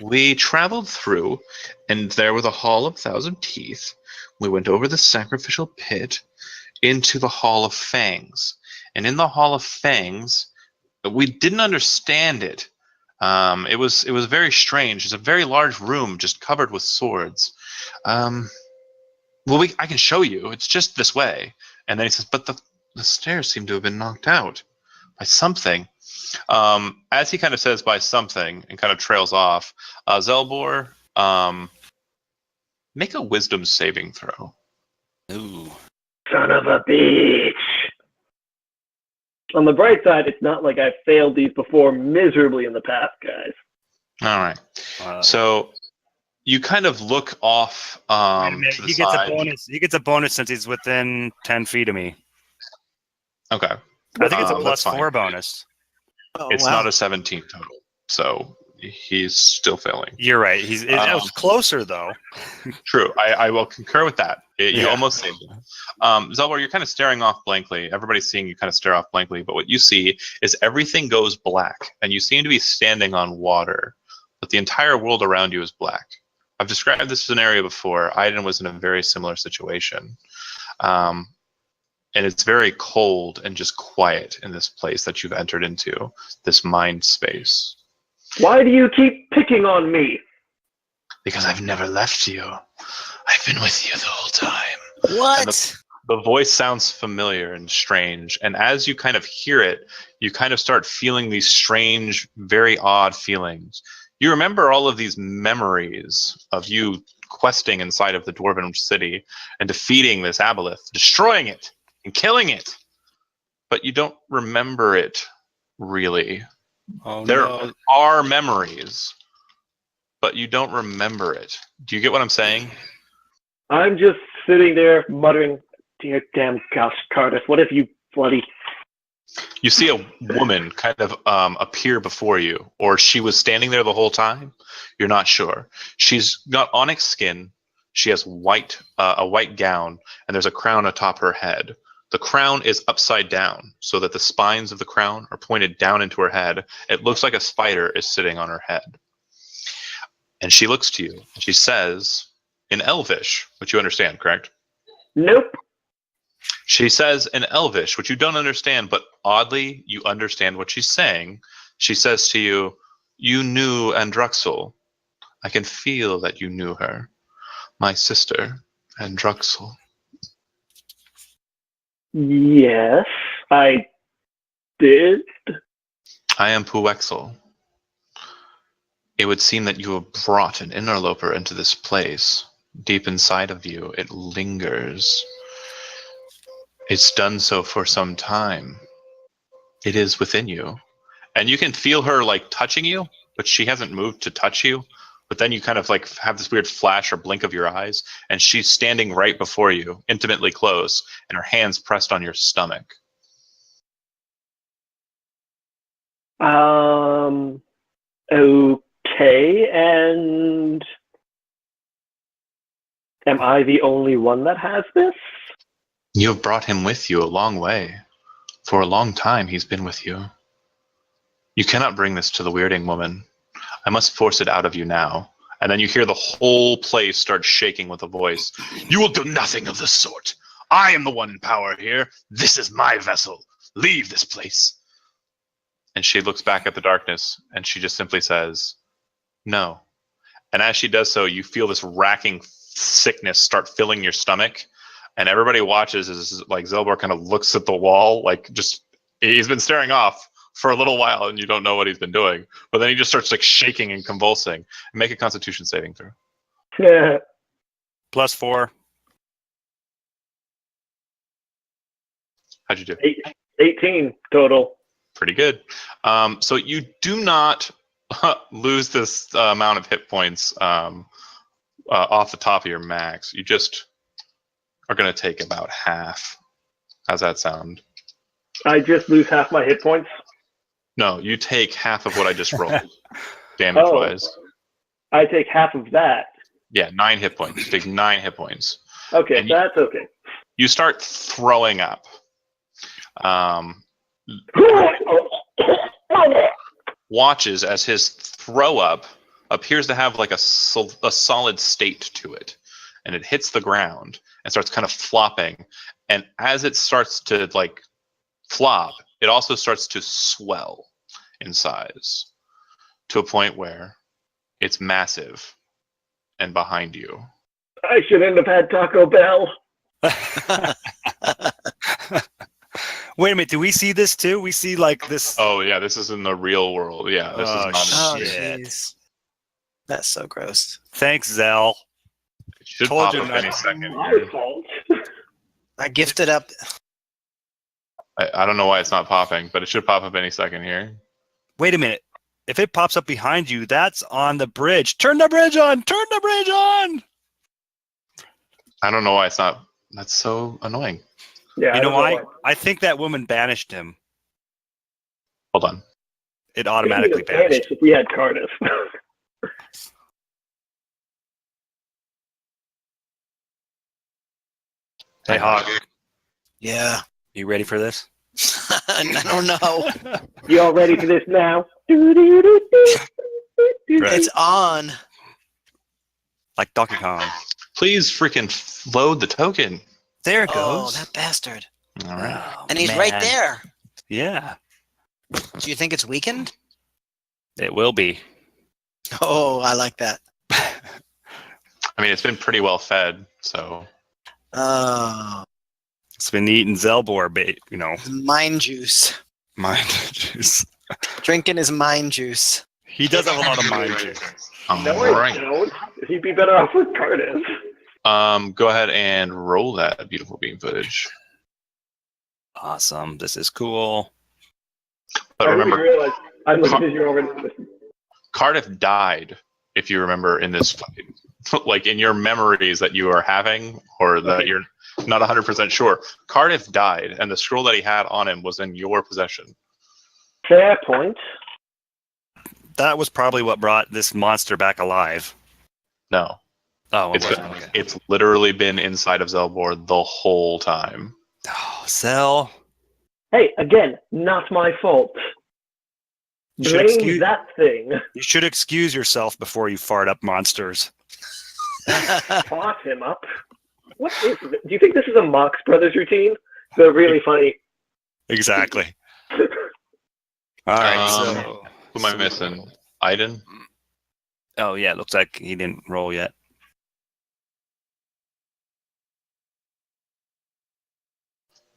we traveled through, and there was a Hall of Thousand Teeth. We went over the sacrificial pit into the Hall of Fangs, and in the Hall of Fangs, we didn't understand it. It was very strange. It's a very large room, just covered with swords. I can show you. It's just this way. And then he says, "But the stairs seem to have been knocked out by something." As he kind of says by something and kind of trails off, Zelbor, make a wisdom saving throw. Ooh. Son of a bitch. On the bright side, it's not like I've failed these before miserably in the past, guys. All right. So you kind of look off Wait a to minute, the he gets side. a bonus. He gets a bonus since he's within 10 feet of me. Okay. I think it's a That's fine. +4 bonus. Oh, It's wow. not a 17 total. So he's still failing. You're right. It was closer though. True. I will concur with that. You Yeah. almost saved him. Zelbar, you're kind of staring off blankly. Everybody's seeing you kind of stare off blankly, but what you see is everything goes black, and you seem to be standing on water, but the entire world around you is black. I've described this scenario before. Aiden was in a very similar situation. And it's very cold and just quiet in this place that you've entered into, this mind space. Why do you keep picking on me? Because I've never left you. I've been with you the whole time. What? The voice sounds familiar and strange, and as you kind of hear it, you kind of start feeling these strange, very odd feelings. You remember all of these memories of you questing inside of the Dwarven city and defeating this aboleth, destroying it, and killing it. But you don't remember it, really. Oh, There no. are memories, but you don't remember it. Do you get what I'm saying? I'm just sitting there muttering, dear damn gosh, Cardiff, what if you bloody... You see a woman kind of appear before you, or she was standing there the whole time. You're not sure. She's got onyx skin. She has a white gown, and there's a crown atop her head. The crown is upside down, so that the spines of the crown are pointed down into her head. It looks like a spider is sitting on her head. And she looks to you, and she says, in Elvish, which you understand, correct? Nope. She says in Elvish, which you don't understand, but oddly, you understand what she's saying. She says to you, you knew Andruxel. I can feel that you knew her. My sister, Andruxel. Yes, I did. I am Puexel. It would seem that you have brought an interloper into this place. Deep inside of you, it lingers. It's done so for some time. It is within you. And you can feel her like touching you, but she hasn't moved to touch you. But then you kind of like have this weird flash or blink of your eyes, and she's standing right before you, intimately close, and her hands pressed on your stomach. Okay, and am I the only one that has this? You have brought him with you a long way. For a long time, he's been with you. You cannot bring this to the weirding woman. I must force it out of you now. And then you hear the whole place start shaking with a voice. You will do nothing of the sort. I am the one in power here. This is my vessel. Leave this place. And she looks back at the darkness, and she just simply says, no. And as she does so, you feel this racking sickness start filling your stomach. And everybody watches as like Zelbar kind of looks at the wall, like just, he's been staring off for a little while, and you don't know what he's been doing. But then he just starts like shaking and convulsing. Make a Constitution saving throw. Yeah. +4. How'd you do? 18 total. Pretty good. So you do not lose this amount of hit points off the top of your max. You just are going to take about half. How's that sound? I just lose half my hit points? No, you take half of what I just rolled, damage-wise. I take half of that. Yeah, 9 hit points. You take 9 hit points. Okay, And that's okay. You start throwing up. Watches as his throw up appears to have like a solid state to it, and it hits the ground and starts kind of flopping. And as it starts to like flop, it also starts to swell in size to a point where it's massive and behind you. I shouldn't have had Taco Bell. Wait a minute, do we see this too? We see like this. Oh yeah, this is in the real world. Yeah, this is not. Oh, shit. jeez. That's so gross. Thanks, Zell. It should Told pop you up not- any second. My Here. fault. I gifted up. I don't know why it's not popping, but it should pop up any second here. Wait a minute. If it pops up behind you, that's on the bridge. Turn the bridge on! Turn the bridge on! I don't know why it's not. That's so annoying. Yeah, You know I don't why? I think that woman banished him. Hold on. it automatically vanish vanished. if we had Cardiff. Hey, Hog, Yeah. you ready for this? I don't know. You all ready for this now? Right. It's on. Like Donkey Kong. Please freaking load the token. There it Oh, goes. that bastard. All right. Oh, And he's right man. there. Yeah, Do you think it's weakened? it will be. Oh, I like that. I mean, it's been pretty well fed, so Oh, It's been eating Zelbor bait, mind juice. mind juice. Drinking his mind juice. He does have a lot of mind juice. No, all I right. don't. He'd be better off with Cardiff. Go ahead and roll that beautiful beam footage. Awesome. This is cool. But I remember, realize I'm looking at you already. Cardiff died. If you remember in this fight, like in your memories that you are having, or that you're not 100% sure, Cardiff died, and the scroll that he had on him was in your possession. Fair point. That was probably what brought this monster back alive. No, Oh, it's okay. it's literally been inside of Zelbor the whole time. Oh, Zell. Hey, again, not my fault. You should Blame excuse. that thing. You should excuse yourself before you fart up monsters. Fought him up. What is this? Do you think this is a Marx Brothers routine? They're really funny. Exactly. All right. So Who am I missing? Aiden? Oh yeah, it looks like he didn't roll yet.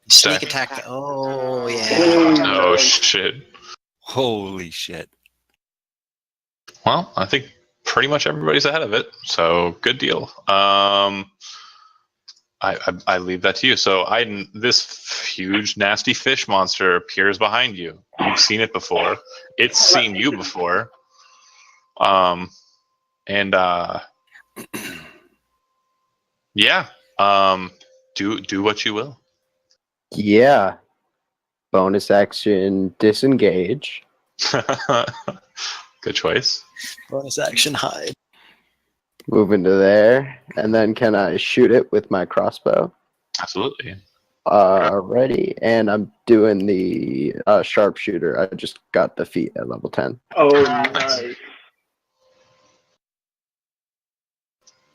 Sneak attack. Oh, yeah. Oh, shit. Holy shit. Well, I think pretty much everybody's ahead of it, so good deal. I leave that to you. So, Aiden, this huge, nasty fish monster appears behind you. You've seen it before. It's seen you before. Yeah. Do what you will. Yeah. Bonus action disengage. Good choice. Bonus action hide. Move into there. And then can I shoot it with my crossbow? Absolutely. Ready. And I'm doing the sharpshooter. I just got the feat at level 10. Oh, nice.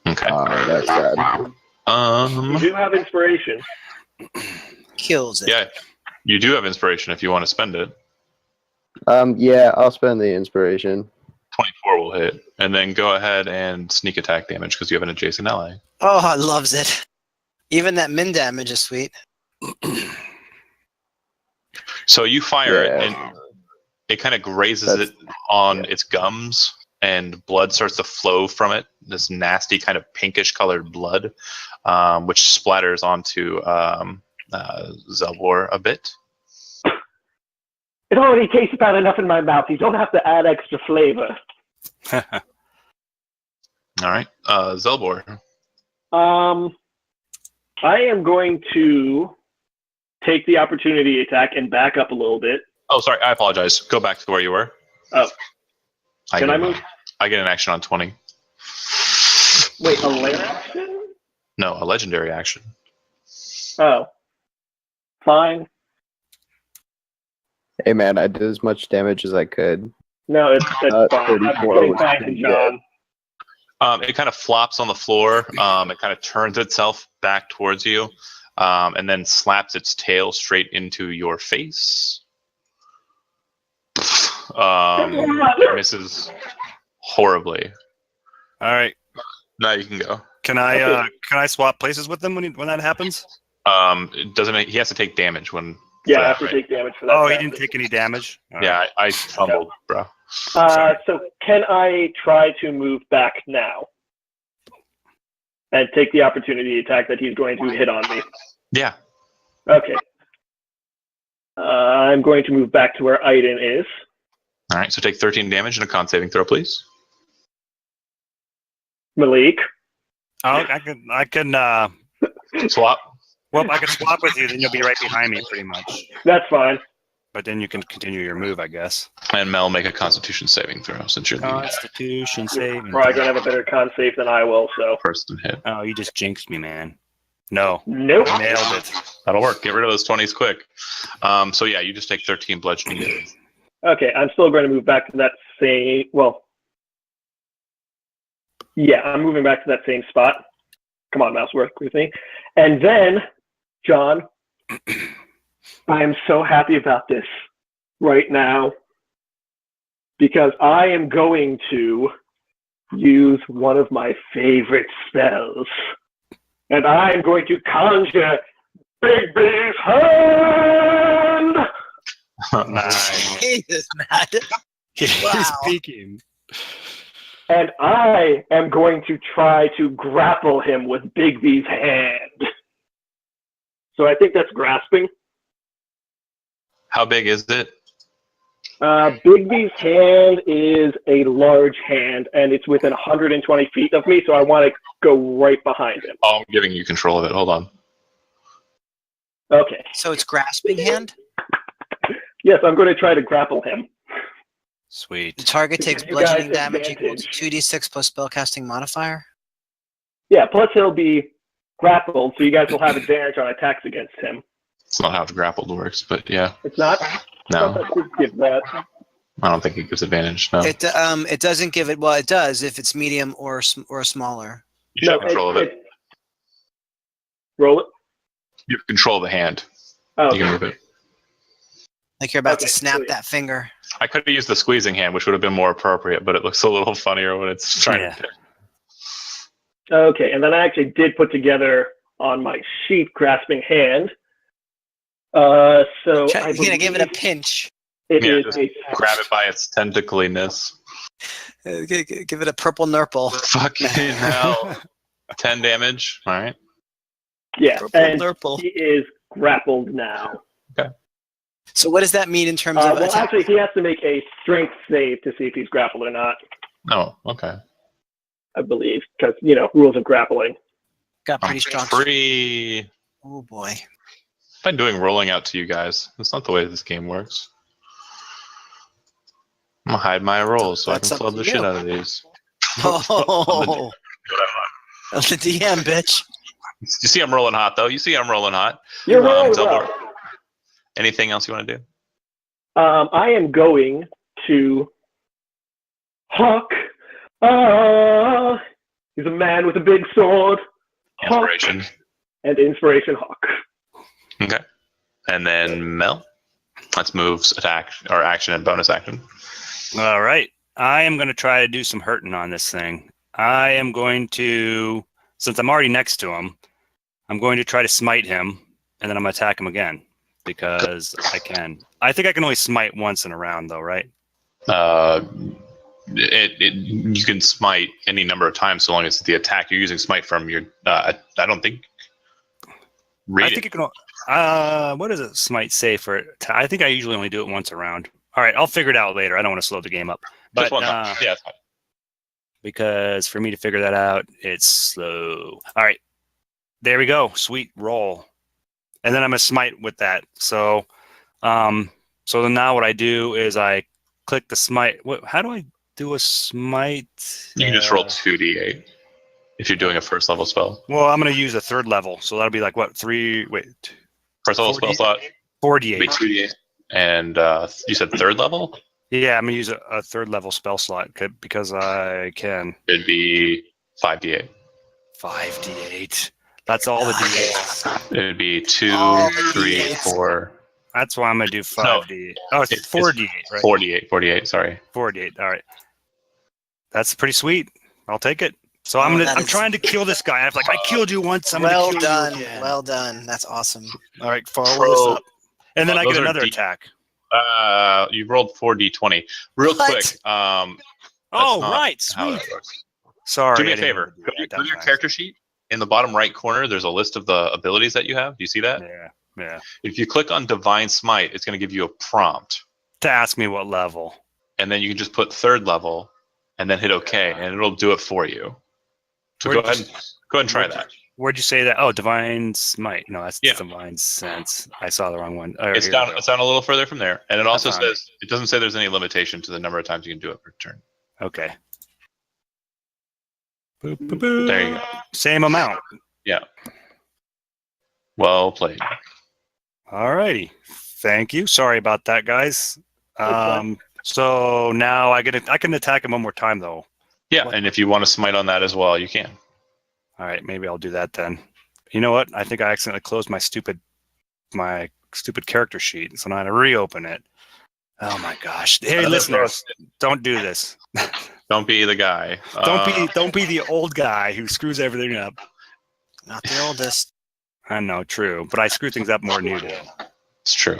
Okay. That's bad. You do have inspiration. Kills it. Yeah, you do have inspiration if you want to spend it. Yeah, I'll spend the inspiration. 24 will hit. And then go ahead and sneak attack damage because you have an adjacent ally. Oh, it loves it. Even that min damage is sweet. So you fire Yeah. it, and it kind of grazes it on its gums, and blood starts to flow from it. This nasty kind of pinkish colored blood, which splatters onto Zelbor a bit. It already tastes bad enough in my mouth. You don't have to add extra flavor. All right, Zelbor. I am going to take the opportunity attack and back up a little bit. Oh, sorry, I apologize. Go back to where you were. Oh. Can I move? I get an action on 20. Wait, a lair action? No, a legendary action. Oh. Fine. Hey man, I did as much damage as I could. No, it's fine. 34 I'm getting was back to pretty John. It kind of flops on the floor. It kind of turns itself back towards you, and then slaps its tail straight into your face. Misses horribly. All right. Now you can go. Can I swap places with them when that happens? It doesn't make. He has to take damage when. Yeah, I for have that, to right? take damage for that. Oh, he didn't take any damage. All right. Yeah, I fumbled, bro. So can I try to move back now? And take the opportunity attack that he's going to hit on me? Yeah. Okay. I'm going to move back to where Aiden is. All right. So take 13 damage and a con saving throw, please. Malik. Oh, I can. Swap. Well, I can swap with you, then you'll be right behind me, pretty much. That's fine. But then you can continue your move, I guess. And Mel, make a Constitution saving throw since you're the Constitution saving. Probably gonna have a better con save than I will. So. person hit. Oh, you just jinxed me, man. No. Nope. Nailed it. That'll work. Get rid of those 20s quick. So yeah, you just take 13 bludgeoning damage. Okay, I'm still going to move back to that same. Well, yeah, I'm moving back to that same spot. Come on, mouse, work with me. And then, John, I am so happy about this right now because I am going to use one of my favorite spells. And I am going to conjure Big B's hand! Nice. He is not. He's Wow. speaking. And I am going to try to grapple him with Big B's hand. So I think that's grasping. How big is it? Big B's hand is a large hand, and it's within 120 feet of me, so I want to go right behind him. Oh, I'm giving you control of it. Hold on. Okay. So it's grasping hand. Yes, I'm going to try to grapple him. The Sweet. target takes You guys bludgeoning damage equal to advantage. 2d6 plus spellcasting modifier. Yeah, plus he'll be grappled, so you guys will have advantage on attacks against him. It's not how grappled works, but yeah. It's not? No, I should give that. I don't think it gives advantage. No. It doesn't give it. Well, it does if it's medium or smaller. You should have control of it. Roll it. You have control of the hand. Oh, You can move it. Like you're about Okay, to snap sweet. that finger. I could have used the squeezing hand, which would have been more appropriate, but it looks a little funnier when it's trying Yeah. to. Okay, and then I actually did put together on my sheet grasping hand. So You're I gonna give it a believe pinch. it Yeah, is just a grab it by its tentacliness. Give it a purple nurple. Fucking hell. 10 damage. All right. yeah, Purple and nurple. he is grappled now. So what does that mean in terms of Well, attack? actually, he has to make a strength save to see if he's grappled or not. Oh, okay. I believe, because rules of grappling. Got I'm pretty strong. free. Oh boy. I'm doing rolling out to you guys. That's not the way this game works. I'm gonna hide my rolls so I That's can up flub to the you. shit out of these. Oh, the DM, bitch. You see I'm rolling hot, though. You see I'm rolling hot. You're rolling double- well. Anything else you want to do? I am going to Hawk. He's a man with a big sword. Hawk Inspiration. and Inspiration Hawk. Okay. And then Mel. That's moves, attack, or action and bonus action. All right. I am going to try to do some hurting on this thing. I am going to, since I'm already next to him, I'm going to try to smite him, and then I'm going to attack him again because I can. I think I can only smite once in a round, though, right? You can smite any number of times so long as it's the attack you're using smite from your. I don't think. I think it can. What does it smite say for it? I think I usually only do it once a round. All right, I'll figure it out later. I don't want to slow the game up, but Just one time. Yeah, it's fine. because for me to figure that out, it's slow. All right, there we go. Sweet roll, and then I'm gonna smite with that. So, so then now what I do is I click the smite. How do I do a smite? You can just roll 2d8 if you're doing a first level spell. Well, I'm gonna use a third level, so that'll be like what? First level 40 spell slot. 48. Be 2d8. And you said third level? Yeah, I'm gonna use a third level spell slot because I can. It'd be 5d8. 5d8. That's all the d8s. It'd be 2, All the 3, D8s. 4. That's why I'm gonna do 5d8. Oh, it's 4d8, right? 48, sorry. 4d8. All right. That's pretty sweet. I'll take it. So Oh, I'm that I'm is- trying to kill this guy. I'm like, I killed you once. I'm Well gonna kill done. you again. Well done. That's awesome. All right, follow Bro. this up, and then I Those get are another D- attack. You rolled 4d20. Real What? quick. Oh, not right, how sweet. that works. Sorry. Do me I a didn't favor. mean to Go do to that your fast. character sheet. In the bottom right corner, there's a list of the abilities that you have. Do you see that? Yeah. If you click on Divine Smite, it's going to give you a prompt. To ask me what level. And then you can just put third level and then hit OK, and it'll do it for you. So Where go ahead and try where'd that. Where'd you say that? Oh, Divine Smite. No, that's Yeah. Divine Sense. I saw the wrong one. It's Here we down. go. It's down a little further from there, and it also found it. says it doesn't say there's any limitation to the number of times you can do it per turn. Okay. Boop, boop, boop. There you go. Same amount. Yeah. Well played. Alrighty. Thank you. Sorry about that, guys. fine. So now I can attack him one more time though. Yeah, and if you want to smite on that as well, you can. All right, maybe I'll do that then. You know what? I think I accidentally closed my stupid character sheet, so now I have to reopen it. Oh my gosh! Hey, listeners, don't do this. Don't be the guy. Don't be the old guy who screws everything up. Not the oldest. I know, true, but I screw things up more than you do. It's true.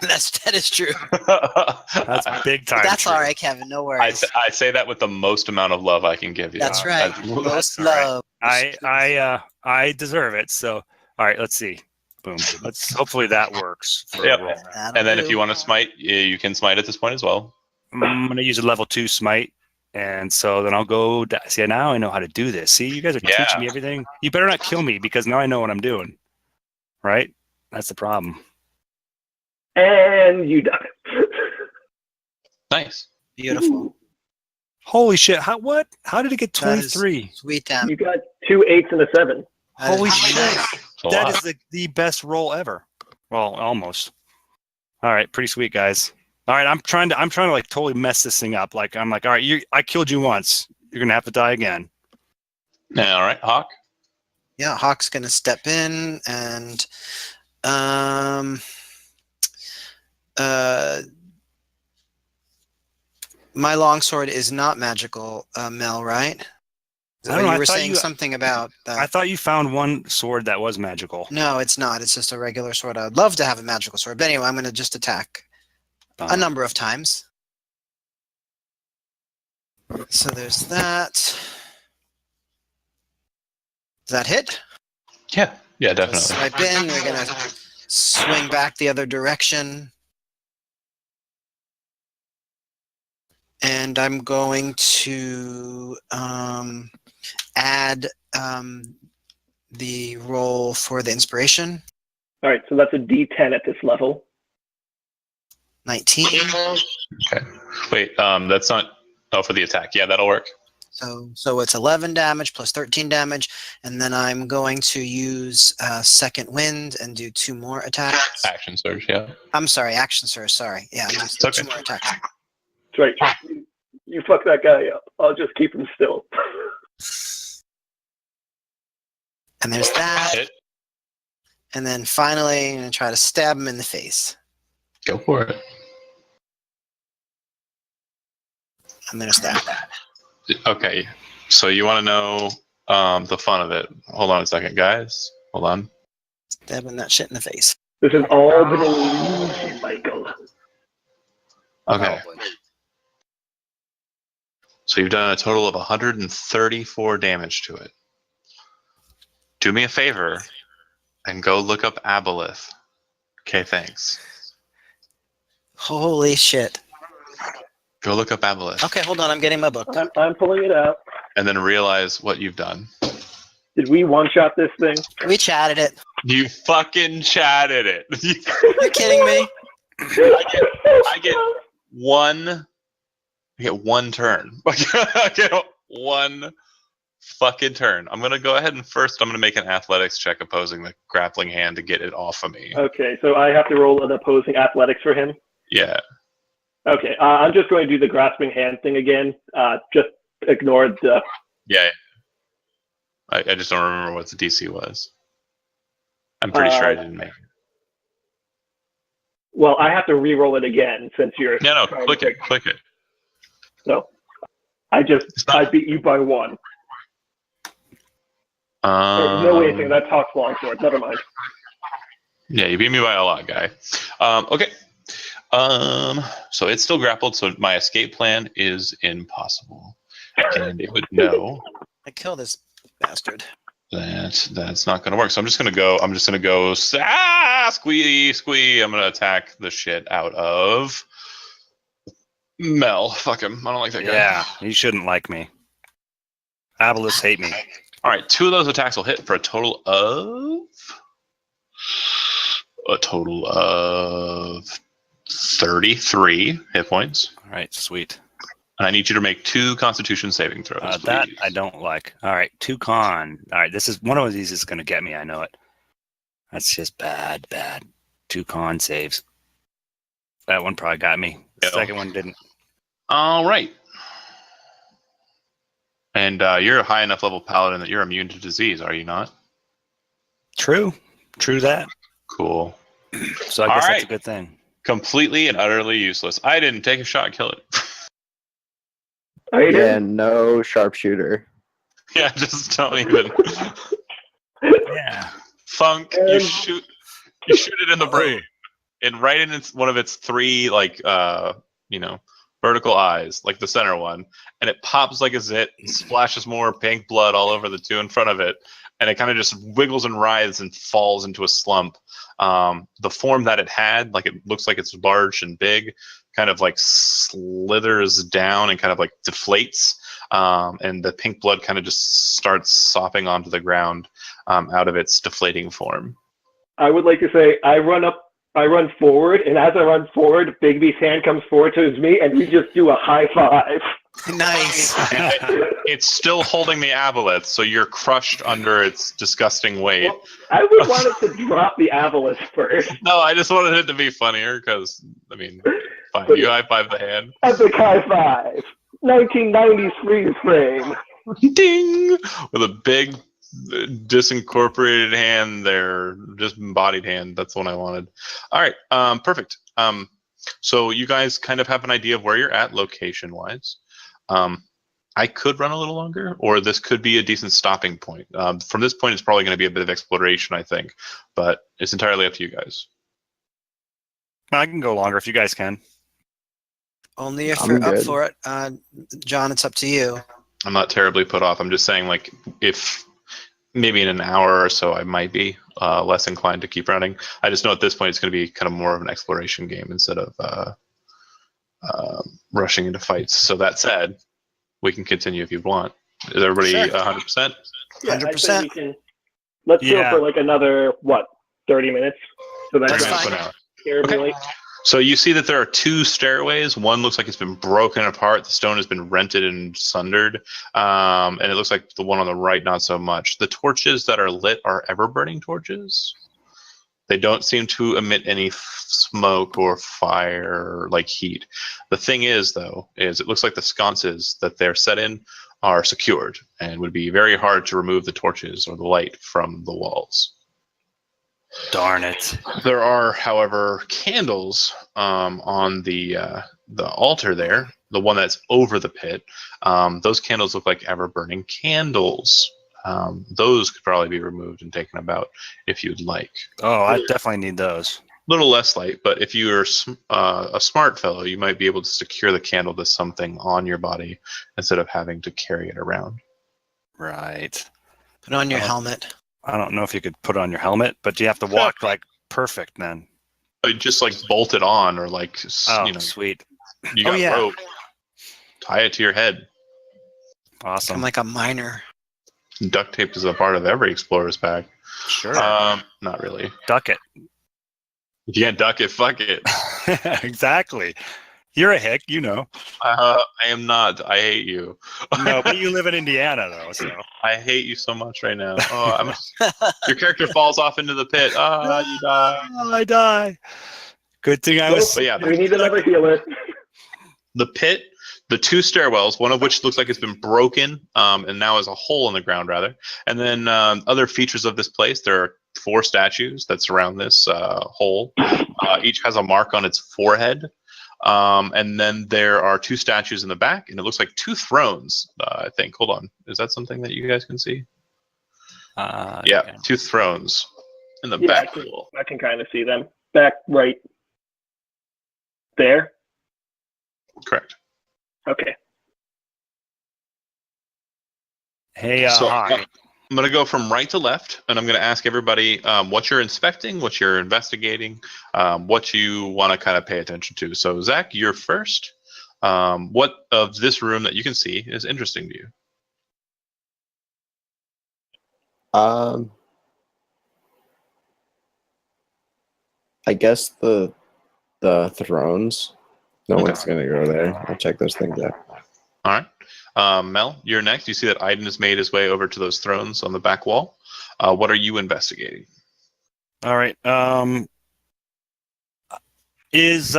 That is true. That's big time. That's true. all right, Kevin. No worries. I say that with the most amount of love I can give you. That's right. Most all right. love. I deserve it. So, all right, let's see. Boom. Let's hopefully that works. For Yep. a roll. And then if you want to smite, you can smite at this point as well. I'm gonna use a level 2 smite, and so then I'll go. See, now I know how to do this. See, you guys are teaching me everything. You better not kill me because now I know what I'm doing. Right? That's the problem. And you die. Nice. Beautiful. Holy shit! What? How did it get That is 23? Sweet damn. You got 2 8s and a 7. Holy That is shit! nice. It's a That lot. is the best roll ever. Well, almost. All right, pretty sweet, guys. All right, I'm trying to like totally mess this thing up. Like I'm like, all right, I killed you once. You're gonna have to die again. Yeah, all right, Hawk. Yeah, Hawk's gonna step in and my longsword is not magical, Mel, right? I don't know, You I were thought saying you- something about that. I thought you found one sword that was magical. No, it's not. It's just a regular sword. I'd love to have a magical sword. But anyway, I'm going to just attack a number of times. So there's that. Does that hit? Yeah, So definitely. swipe in. We're going to swing back the other direction. And I'm going to add the roll for the inspiration. All right, so that's a D10 at this level. 19. Okay. Wait, that's not. Oh, for the attack. Yeah, that'll work. So it's 11 damage plus 13 damage, and then I'm going to use second wind and do 2 more attacks. Action surge. Yeah. I'm sorry, action surge. Sorry, yeah, just It's okay. 2 more attacks. That's right. You fuck that guy up. I'll just keep him still. And there's that. Hit. And then finally, I'm going to try to stab him in the face. Go for it. I'm going to stab that. Okay. So you want to know the fun of it? Hold on a second, guys. Hold on. Stabbing that shit in the face. This has all been an illusion, Michael. Okay. Probably. So you've done a total of 134 damage to it. Do me a favor and go look up Aboleth. Okay, thanks. Holy shit. Go look up Aboleth. Okay, hold on. I'm getting my book. I'm pulling it out. And then realize what you've done. Did we one-shot this thing? We chatted it. You fucking chatted it. You're kidding me? I get one turn. I get one fucking turn. I'm gonna go ahead and first I'm gonna make an athletics check opposing the grappling hand to get it off of me. Okay, so I have to roll an opposing athletics for him? Yeah. Okay, I'm just going to do the grasping hand thing again. Just ignore the... Yeah. I just don't remember what the DC was. I'm pretty sure I didn't make it. Well, I have to re-roll it again since you're... No, trying click to- it. Click it. So, I beat you by 1. No, wait a second, that's Hawk's longsword. Never mind. Yeah, you beat me by a lot, guy. Okay. So it's still grappled, so my escape plan is impossible. And it would know I kill this bastard. that that's not going to work. So I'm just going to go squee. I'm going to attack the shit out of Mel. Fuck him. I don't like that guy. Yeah, you shouldn't like me. Aboleths hate me. All right, 2 of those attacks will hit for a total of 33 hit points. All right, sweet. And I need you to make 2 Constitution saving throws. That please. I don't like. All right, 2 con. All right, this is one of these is going to get me. I know it. That's just bad. 2 con saves. That one probably got me. The second one didn't. All right. And you're a high enough level paladin that you're immune to disease, are you not? True that. Cool. So I guess that's a good thing. Completely and utterly useless. I didn't take a shot, kill it. Oh, you Yeah, did? no sharpshooter. Yeah, just don't even. Yeah. Funk, you shoot it in the brain, and right in one of its 3 vertical eyes, like the center one, and it pops like a zit, and splashes more pink blood all over the 2 in front of it, and it kind of just wiggles and writhes and falls into a slump. The form that it had, like it looks like it's large and big, kind of like slithers down and kind of like deflates, and the pink blood kind of just starts sopping onto the ground out of its deflating form. I would like to say I run forward, and as I run forward, Bigby's hand comes forward towards me, and we just do a high five. Nice. It's still holding the aboleth, so you're crushed under its disgusting weight. Well, I would want it to drop the aboleth first. No, I just wanted it to be funnier because, I mean, fine. You high five the hand. Epic high five. 1990s freeze frame. Ding! With a big disincorporated hand there, just embodied hand. That's the one I wanted. All right, perfect. So you guys kind of have an idea of where you're at location-wise. I could run a little longer, or this could be a decent stopping point. From this point, it's probably going to be a bit of exploration, I think, but it's entirely up to you guys. I can go longer if you guys can. Only if I'm you're up good. for it. John, it's up to you. I'm not terribly put off. I'm just saying, like, if maybe in an hour or so, I might be less inclined to keep running. I just know at this point it's going to be kind of more of an exploration game instead of rushing into fights. So that said, we can continue if you want. Is everybody Sure. 100%? Yeah, I 100%. think we can. Let's go for like another 30 minutes. So That's 30 that's minutes fine. to an hour. terribly Okay. late. So you see that there are 2 stairways. One looks like it's been broken apart. The stone has been rented and sundered. And it looks like the one on the right, not so much. The torches that are lit are ever-burning torches. They don't seem to emit any smoke or fire, like heat. The thing is, though, is it looks like the sconces that they're set in are secured and would be very hard to remove the torches or the light from the walls. Darn it. There are, however, candles on the altar there, the one that's over the pit. Those candles look like ever-burning candles. Those could probably be removed and taken about if you'd like. Oh, I definitely need those. A little less light, but if you're a smart fellow, you might be able to secure the candle to something on your body instead of having to carry it around. Right. Put on your helmet. I don't know if you could put on your helmet, but you have to walk like perfect then. Just like bolt it on, or like Oh, sweet. you got yeah. rope, tie it to your head. Awesome. I'm like a miner. Duct tape is a part of every explorer's pack. Sure. Not really. Duck it. If you can't duck it, fuck it. Exactly. You're a hick, you know. I am not. I hate you. No, but you live in Indiana, though, so. I hate you so much right now. Oh, your character falls off into the pit. Ah, you die. Oh, I die. Good thing I was. But yeah, We need another healer. the pit, the 2 stairwells, one of which looks like it's been broken, and now has a hole in the ground, rather. And then other features of this place, there are 4 statues that surround this hole. Each has a mark on its forehead. And then there are 2 statues in the back, and it looks like 2 thrones, I think. Hold on. Is that something that you guys can see? Yeah, yeah. 2 thrones in the Yeah, back wall. I can kind of see them. Back right there. Correct. Okay. Hey, So, hi. I'm going to go from right to left, and I'm going to ask everybody what you're inspecting, what you're investigating, what you want to kind of pay attention to. So, Zach, you're first. What of this room that you can see is interesting to you? Um, I guess the thrones. No Okay. one's gonna go there. I'll check those things out. All right. Mel, you're next. You see that Iden has made his way over to those thrones on the back wall. What are you investigating? All right. Is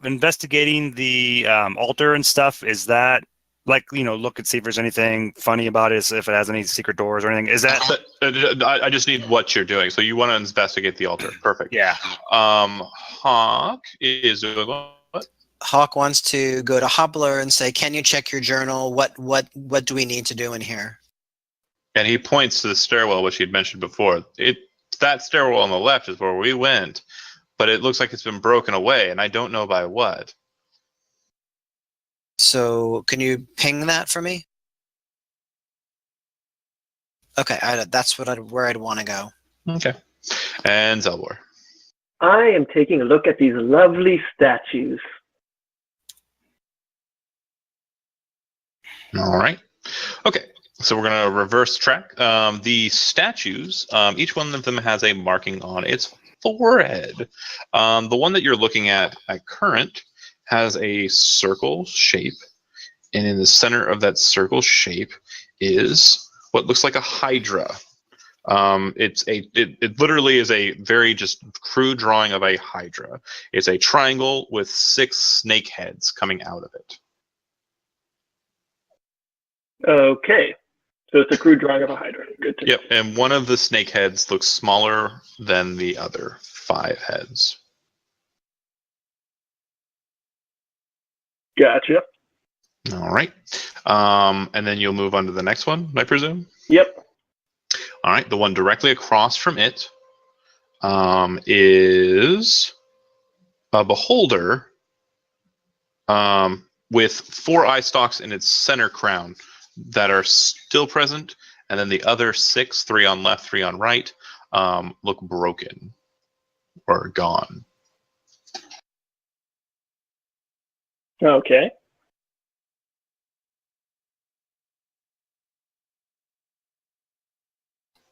investigating the altar and stuff? Is that like look and see if there's anything funny about it? If it has any secret doors or anything? Is that? I just need what you're doing. So you want to investigate the altar. Perfect. Yeah. Hawk is doing what? Hawk wants to go to Hoppler and say, "Can you check your journal? What do we need to do in here?" And he points to the stairwell, which he'd mentioned before. That stairwell on the left is where we went, but it looks like it's been broken away, and I don't know by what. So can you ping that for me? Okay, that's where I'd want to go. Okay. And Zelbor. I am taking a look at these lovely statues. All right. Okay. So we're going to reverse track. The statues, each one of them has a marking on its forehead. The one that you're looking at current has a circle shape, and in the center of that circle shape is what looks like a hydra. It literally is a very just crude drawing of a hydra. It's a triangle with 6 snake heads coming out of it. Okay. So it's a crude drawing of a hydra. Good to know. Yep, and one of the snake heads looks smaller than the other 5 heads. Gotcha. All right. And then you'll move on to the next one, I presume? Yep. All right, the one directly across from it is a beholder with 4 eye stalks in its center crown that are still present, and then the other 6, 3 on left, 3 on right, look broken or gone. Okay.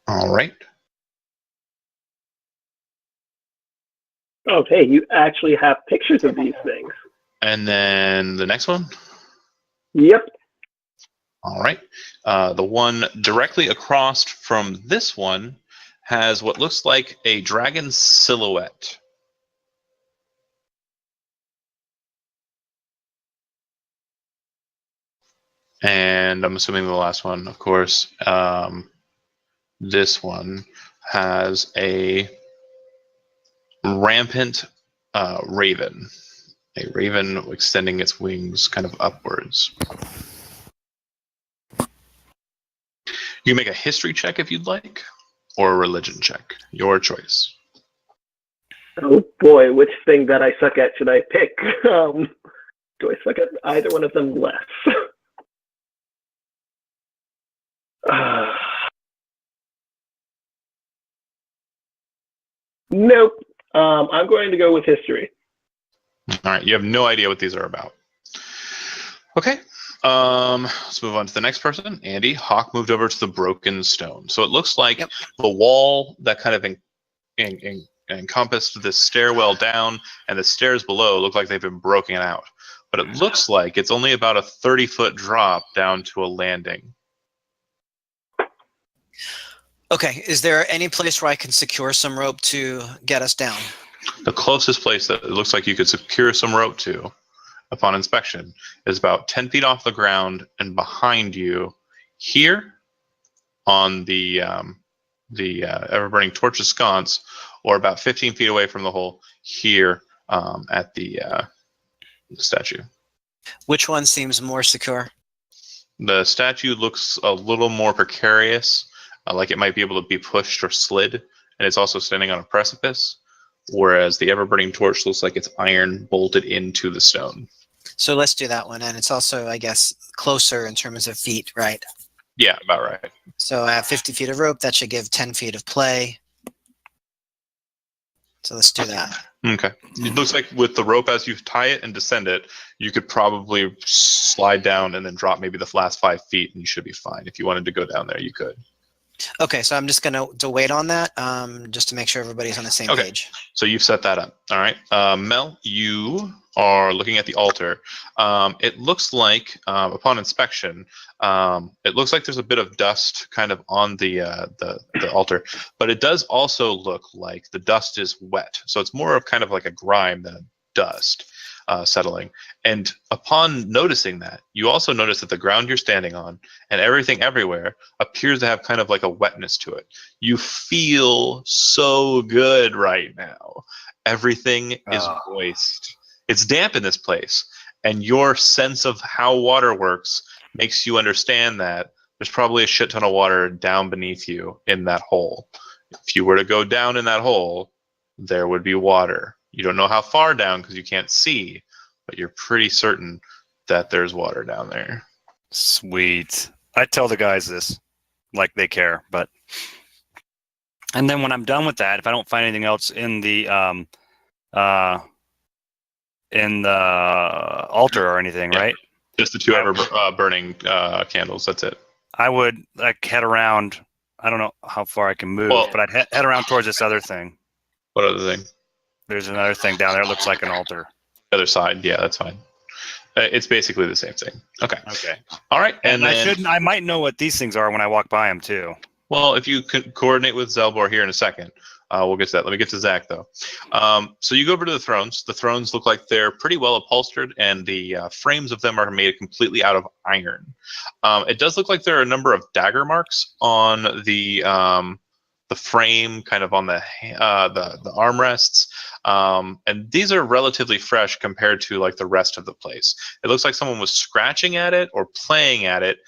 All right. Okay, you actually have pictures of these things. And then the next one. Yep. All right. The one directly across from this one has what looks like a dragon silhouette. And I'm assuming the last one, of course, this one has a rampant raven. A raven extending its wings kind of upwards. You can make a history check if you'd like, or a religion check. Your choice. Oh boy, which thing that I suck at should I pick? Do I suck at either one of them less? Nope. I'm going to go with history. All right, you have no idea what these are about. Okay, let's move on to the next person. Andy, Hawk moved over to the broken stone. So it looks like the wall that kind of encompassed this stairwell down and the stairs below look like they've been broken out. But it looks like it's only about a 30-foot drop down to a landing. Okay, is there any place where I can secure some rope to get us down? The closest place that it looks like you could secure some rope to, upon inspection, is about 10 feet off the ground and behind you here on the ever-burning torches sconce, or about 15 feet away from the hole here at the statue. Which one seems more secure? The statue looks a little more precarious, like it might be able to be pushed or slid, and it's also standing on a precipice, whereas the ever-burning torch looks like it's iron bolted into the stone. So let's do that one, and it's also, I guess, closer in terms of feet, right? Yeah, about right. So I have 50 feet of rope. That should give 10 feet of play. So let's do that. Okay. It looks like with the rope as you tie it and descend it, you could probably slide down and then drop maybe the last 5 feet, and you should be fine. If you wanted to go down there, you could. Okay, so I'm just gonna to wait on that, just to make sure everybody's on the same Okay. page. So you've set that up. All right. Mel, you are looking at the altar. It looks like, upon inspection, it looks like there's a bit of dust kind of on the altar, but it does also look like the dust is wet. So it's more of kind of like a grime than a dust settling. And upon noticing that, you also notice that the ground you're standing on and everything everywhere appears to have kind of like a wetness to it. You feel so good right now. Everything is moist. It's damp in this place, and your sense of how water works makes you understand that there's probably a shit ton of water down beneath you in that hole. If you were to go down in that hole, there would be water. You don't know how far down because you can't see, but you're pretty certain that there's water down there. Sweet. I tell the guys this, like they care, but. And then when I'm done with that, if I don't find anything else in the altar or anything, Yeah. right? Just the two ever burning candles. That's it. I would like head around. I don't know how far I can move, Well- but I'd head around towards this other thing. What other thing? There's another thing down there. It looks like an altar. The other side. Yeah, that's fine. It's basically the same thing. Okay. Okay. All right. And then, I might know what these things are when I walk by them too. well, if you could coordinate with Zelbor here in a second, we'll get to that. Let me get to Zach, though. So you go over to the thrones. The thrones look like they're pretty well upholstered, and the frames of them are made completely out of iron. It does look like there are a number of dagger marks on the frame, kind of on the armrests, and these are relatively fresh compared to like the rest of the place. It looks like someone was scratching at it or playing at it.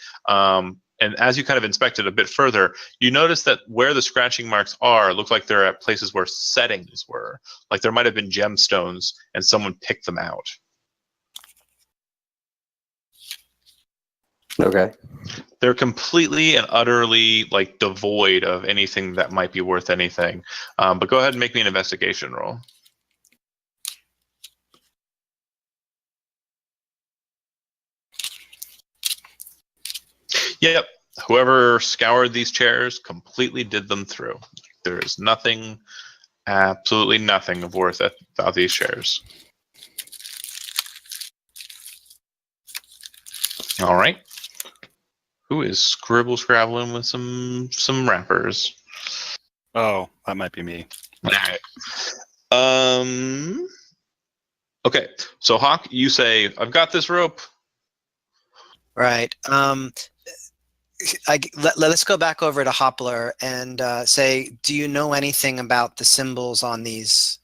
And as you kind of inspect it a bit further, you notice that where the scratching marks are look like they're at places where settings were. Like there might have been gemstones and someone picked them out. Okay. They're completely and utterly like devoid of anything that might be worth anything. But go ahead and make me an investigation roll. Yep. Whoever scoured these chairs completely did them through. There is nothing, absolutely nothing of worth about these chairs. All right. Who is scrabbling with some wrappers? Oh, that might be me. All right. Okay. So Hawk, you say, "I've got this rope." Right. Let's go back over to Hoppler and say, do you know anything about the symbols on these?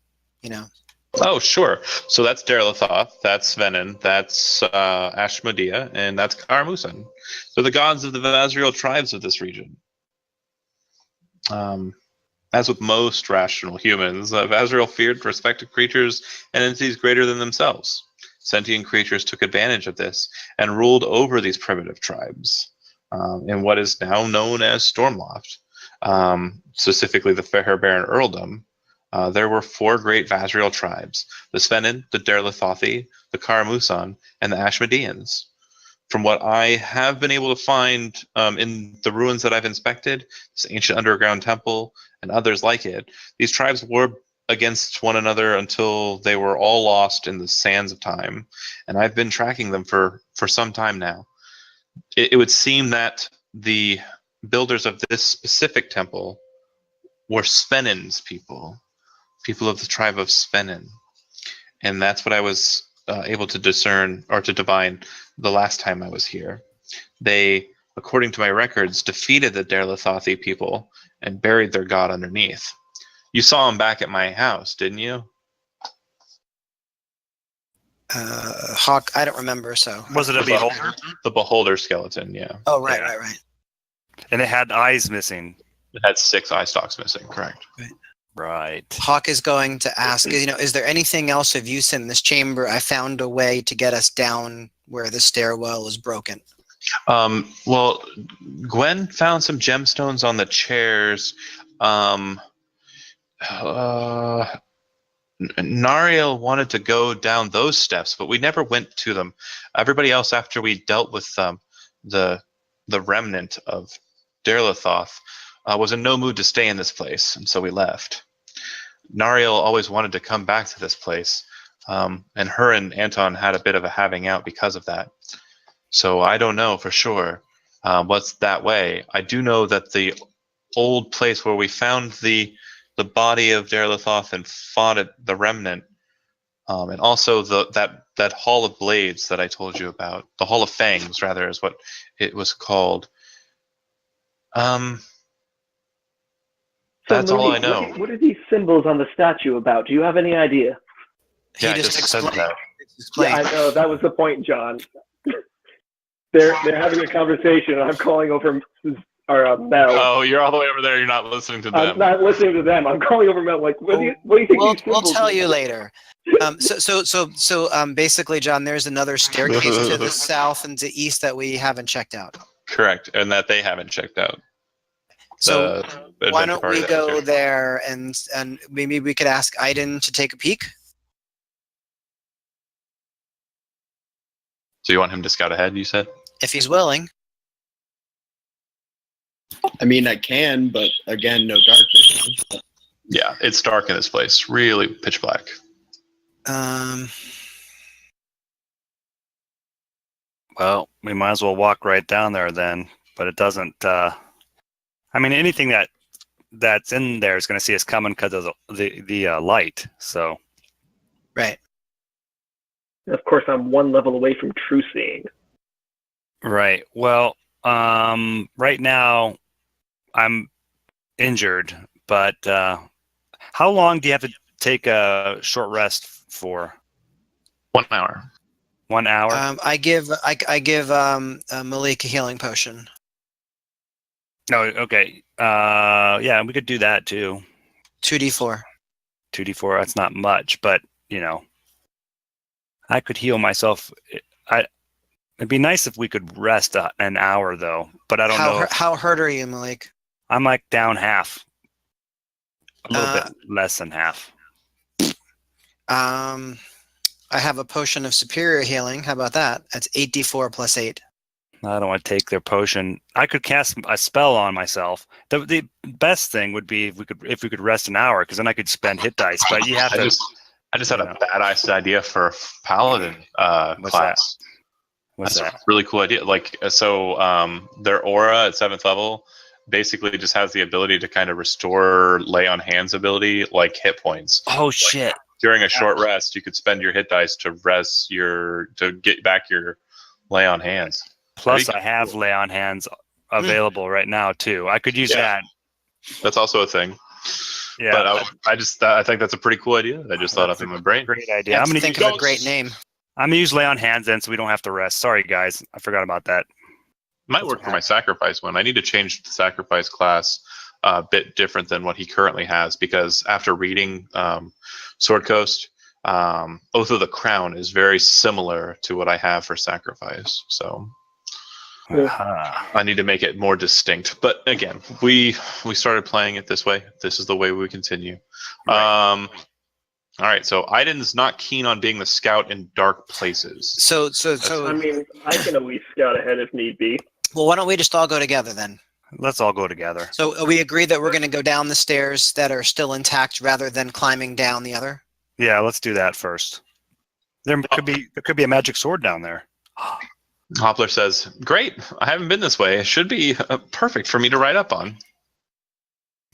Oh, sure. So that's Daerlethoth, that's Svenin, that's Ashmodea, and that's Karmusan. They're the gods of the Vazriel tribes of this region. As with most rational humans, Vazriel feared respected creatures and entities greater than themselves. Sentient creatures took advantage of this and ruled over these primitive tribes in what is now known as Stormloft, specifically the Fair Baron Earldom. There were four great Vazriel tribes: the Svenin, the Daerlethothi, the Karamusan, and the Ashmodeans. From what I have been able to find in the ruins that I've inspected, this ancient underground temple and others like it, these tribes warred against one another until they were all lost in the sands of time. And I've been tracking them for some time now. It would seem that the builders of this specific temple were Svenin's people of the tribe of Svenin. And that's what I was able to discern or to divine the last time I was here. They, according to my records, defeated the Daerlethothi people and buried their god underneath. You saw him back at my house, didn't you? Hawk, I don't remember. So Was it a beholder? The beholder skeleton, yeah. Oh, right, Yeah. right. And it had eyes missing. It had 6 eye stalks missing, correct. Right. Hawk is going to ask, is there anything else of use in this chamber? I found a way to get us down where the stairwell is broken. Well, Gwen found some gemstones on the chairs. Nariel wanted to go down those steps, but we never went to them. Everybody else, after we dealt with the remnant of Daerlethoth, was in no mood to stay in this place, and so we left. Nariel always wanted to come back to this place, and her and Anton had a bit of a having out because of that. So I don't know for sure what's that way. I do know that the old place where we found the body of Daerlethoth and fought at the remnant, and also that Hall of Blades that I told you about, the Hall of Fangs rather is what it was called. So That's all I Malik, know. what are these symbols on the statue about? Do you have any idea? Yeah, I just said that. Yeah, I know. That was the point, John. They're having a conversation, and I'm calling over Mel. Oh, you're all the way over there. You're not listening to them. I'm not listening to them. I'm calling over Mel. Like, what do you think? We'll tell you later. Basically, John, there's another staircase to the south and to east that we haven't checked out. Correct, and that they haven't checked out. So why don't we go there and maybe we could ask Aiden to take a peek? So you want him to scout ahead, you said? If he's willing. I mean, I can, but again, no dark vision. Yeah, it's dark in this place. Really pitch black. Well, we might as well walk right down there then. But it doesn't. I mean, anything that's in there is going to see us coming because of the light. So. Right. Of course, I'm one level away from true seeing. Right. Well, right now I'm injured, but how long do you have to take a short rest for? 1 hour. 1 hour? I give Malik a healing potion. No, okay. Yeah, we could do that too. 2d4. 2d4, that's not much, but I could heal myself. It'd be nice if we could rest an hour though, but I don't know. How hurt are you, Malik? I'm like down half. A little bit less than half. I have a potion of superior healing. How about that? That's 8d4 plus 8. I don't want to take their potion. I could cast a spell on myself. The best thing would be if we could rest an hour, because then I could spend hit dice. But you have to. I just had a badass idea for a paladin class. What's That's that? a really cool idea. Their aura at 7th level basically just has the ability to kind of restore lay on hands ability, like hit points. Oh shit! During a short rest, you could spend your hit dice to get back your lay on hands. Plus, I have lay on hands available right now too. I could use that. That's also a thing. Yeah, but I think that's a pretty cool idea. I just thought up in my brain. Great idea. I'm gonna think of a great name. I'm gonna use lay on hands then, so we don't have to rest. Sorry, guys, I forgot about that. Might work for my sacrifice one. I need to change the sacrifice class a bit different than what he currently has, because after reading Sword Coast, Oath of the Crown is very similar to what I have for sacrifice. So I need to make it more distinct. But again, we started playing it this way. This is the way we continue. Right. All right, so Aiden's not keen on being the scout in dark places. So I mean, I can always scout ahead if need be. Well, why don't we just all go together then? Let's all go together. So we agree that we're going to go down the stairs that are still intact rather than climbing down the other? Yeah, let's do that first. There could be a magic sword down there. Hoppler says, "Great, I haven't been this way. It should be perfect for me to ride up on."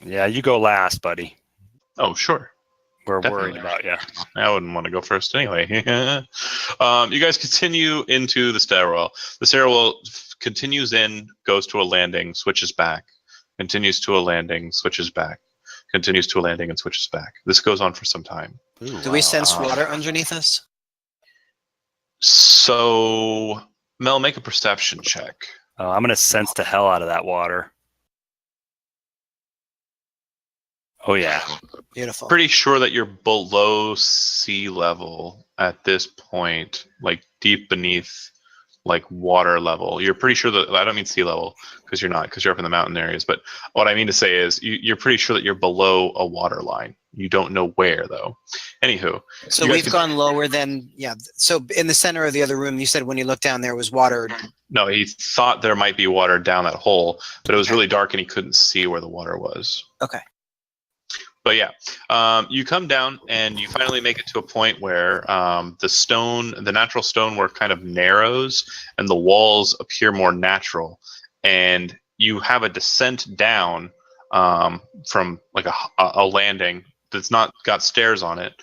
Yeah, you go last, buddy. Oh, sure. We're Definitely. worried about you. I wouldn't want to go first anyway. You guys continue into the stairwell. The stairwell continues in, goes to a landing, switches back, continues to a landing, switches back, continues to a landing, and switches back. This goes on for some time. Ooh, Do we sense water underneath us? So, Mel, make a perception check. Oh, I'm going to sense the hell out of that water. Oh, yeah. Beautiful. Pretty sure that you're below sea level at this point, like deep beneath like water level. You're pretty sure that I don't mean sea level because you're not, because you're up in the mountain areas. But what I mean to say is you're pretty sure that you're below a water line. You don't know where though. Anywho, So we've gone lower than So in the center of the other room, you said when you looked down there was water. No, he thought there might be water down that hole, but it was Okay. really dark and he couldn't see where the water was. Okay. But yeah, you come down and you finally make it to a point where the natural stonework kind of narrows and the walls appear more natural. And you have a descent down from like a landing that's not got stairs on it.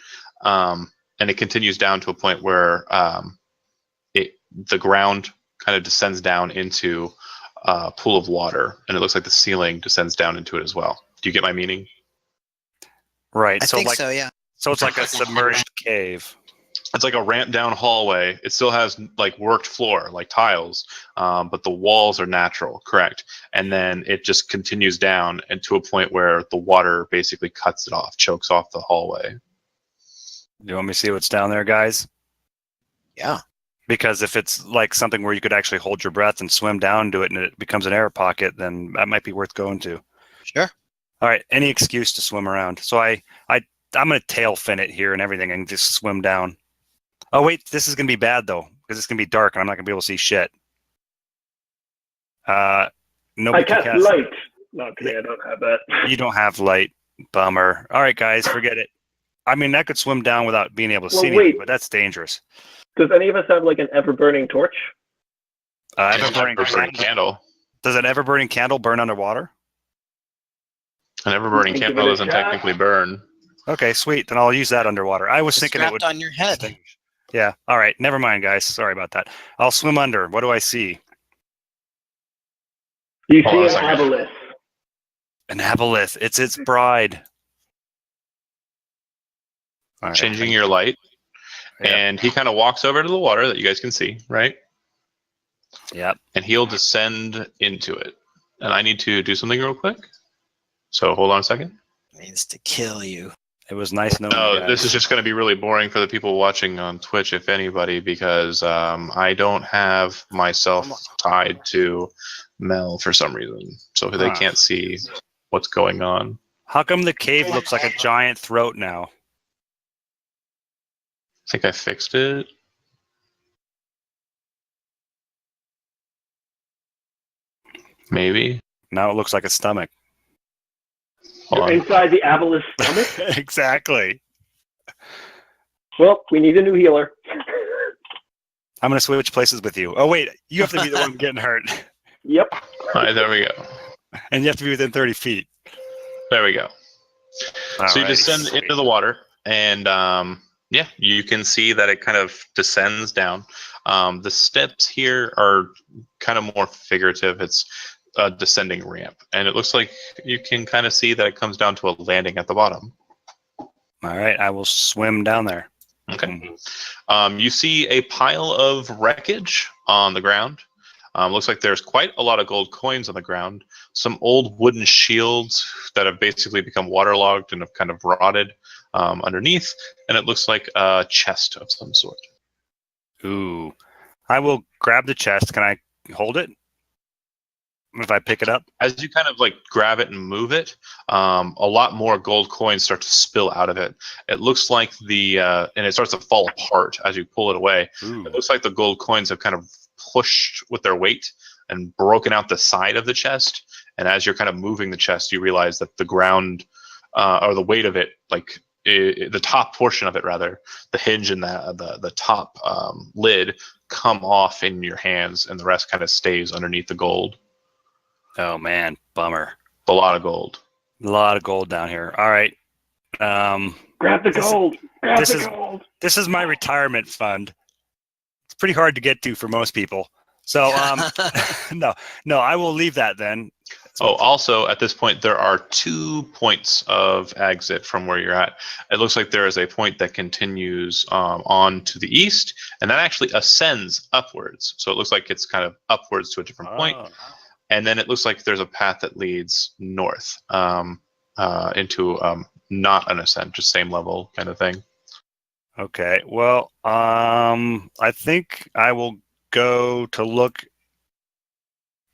And it continues down to a point where the ground kind of descends down into a pool of water. And it looks like the ceiling descends down into it as well. Do you get my meaning? Right. I think so, yeah. So it's like a submerged cave. It's like a ramp down hallway. It still has like worked floor, like tiles, but the walls are natural, correct? And then it just continues down and to a point where the water basically cuts it off, chokes off the hallway. Do you want me to see what's down there, guys? Yeah. Because if it's like something where you could actually hold your breath and swim down to it and it becomes an air pocket, then that might be worth going to. Sure. All right, any excuse to swim around. So I'm going to tail fin it here and everything and just swim down. Oh, wait, this is going to be bad, though, because it's going to be dark and I'm not going to be able to see shit. Nobody I can cast light. No, today I don't have that. You don't have light. Bummer. All right, guys, forget it. I mean, I could swim down without being able to see anything, but that's dangerous. Does any of us have like an ever-burning torch? Ever-burning candle. Does an ever-burning candle burn underwater? An ever-burning candle doesn't technically burn. Okay, sweet. Then I'll use that underwater. I was thinking it would on your head. Yeah. All right. Never mind, guys. Sorry about that. I'll swim under. What do I see? You see an aboleth. An aboleth. It's its bride. All right. Changing your light. Yep. And he kind of walks over to the water that you guys can see, right? Yep. And he'll descend into it. And I need to do something real quick. So hold on a second. Means to kill you. It was nice knowing you guys. This is just going to be really boring for the people watching on Twitch, if anybody, because I don't have myself tied to Mel for some reason. So they can't see what's going on. How come the cave looks like a giant throat now? I think I fixed it. Maybe. Now it looks like a stomach. You're inside the aboleth stomach? Exactly. Well, we need a new healer. I'm going to switch places with you. Oh, wait. You have to be the one getting hurt. Yep. All right, there we go. And you have to be within 30 feet. There we go. So you Alrighty, descend sweet. into the water, and yeah, you can see that it kind of descends down. The steps here are kind of more figurative. It's a descending ramp, and it looks like you can kind of see that it comes down to a landing at the bottom. All right, I will swim down there. Okay. You see a pile of wreckage on the ground. Looks like there's quite a lot of gold coins on the ground. Some old wooden shields that have basically become waterlogged and have kind of rotted underneath. And it looks like a chest of some sort. Ooh. I will grab the chest. Can I hold it? If I pick it up? As you kind of like grab it and move it, a lot more gold coins start to spill out of it. It looks like and it starts to fall apart as you pull it away. Ooh. It looks like the gold coins have kind of pushed with their weight and broken out the side of the chest. And as you're kind of moving the chest, you realize that the ground, or the weight of it, like the top portion of it rather, the hinge and the top lid come off in your hands, and the rest kind of stays underneath the gold. Oh, man. Bummer. A lot of gold. A lot of gold down here. All right. Grab the gold. Grab the gold. This is my retirement fund. It's pretty hard to get to for most people. So, no, I will leave that then. Also, at this point, there are 2 points of exit from where you're at. It looks like there is a point that continues on to the east, and that actually ascends upwards. So it looks like it's kind of upwards to a different point. And then it looks like there's a path that leads north into not an ascent, just same level kind of thing. Okay. Well, I think I will go to look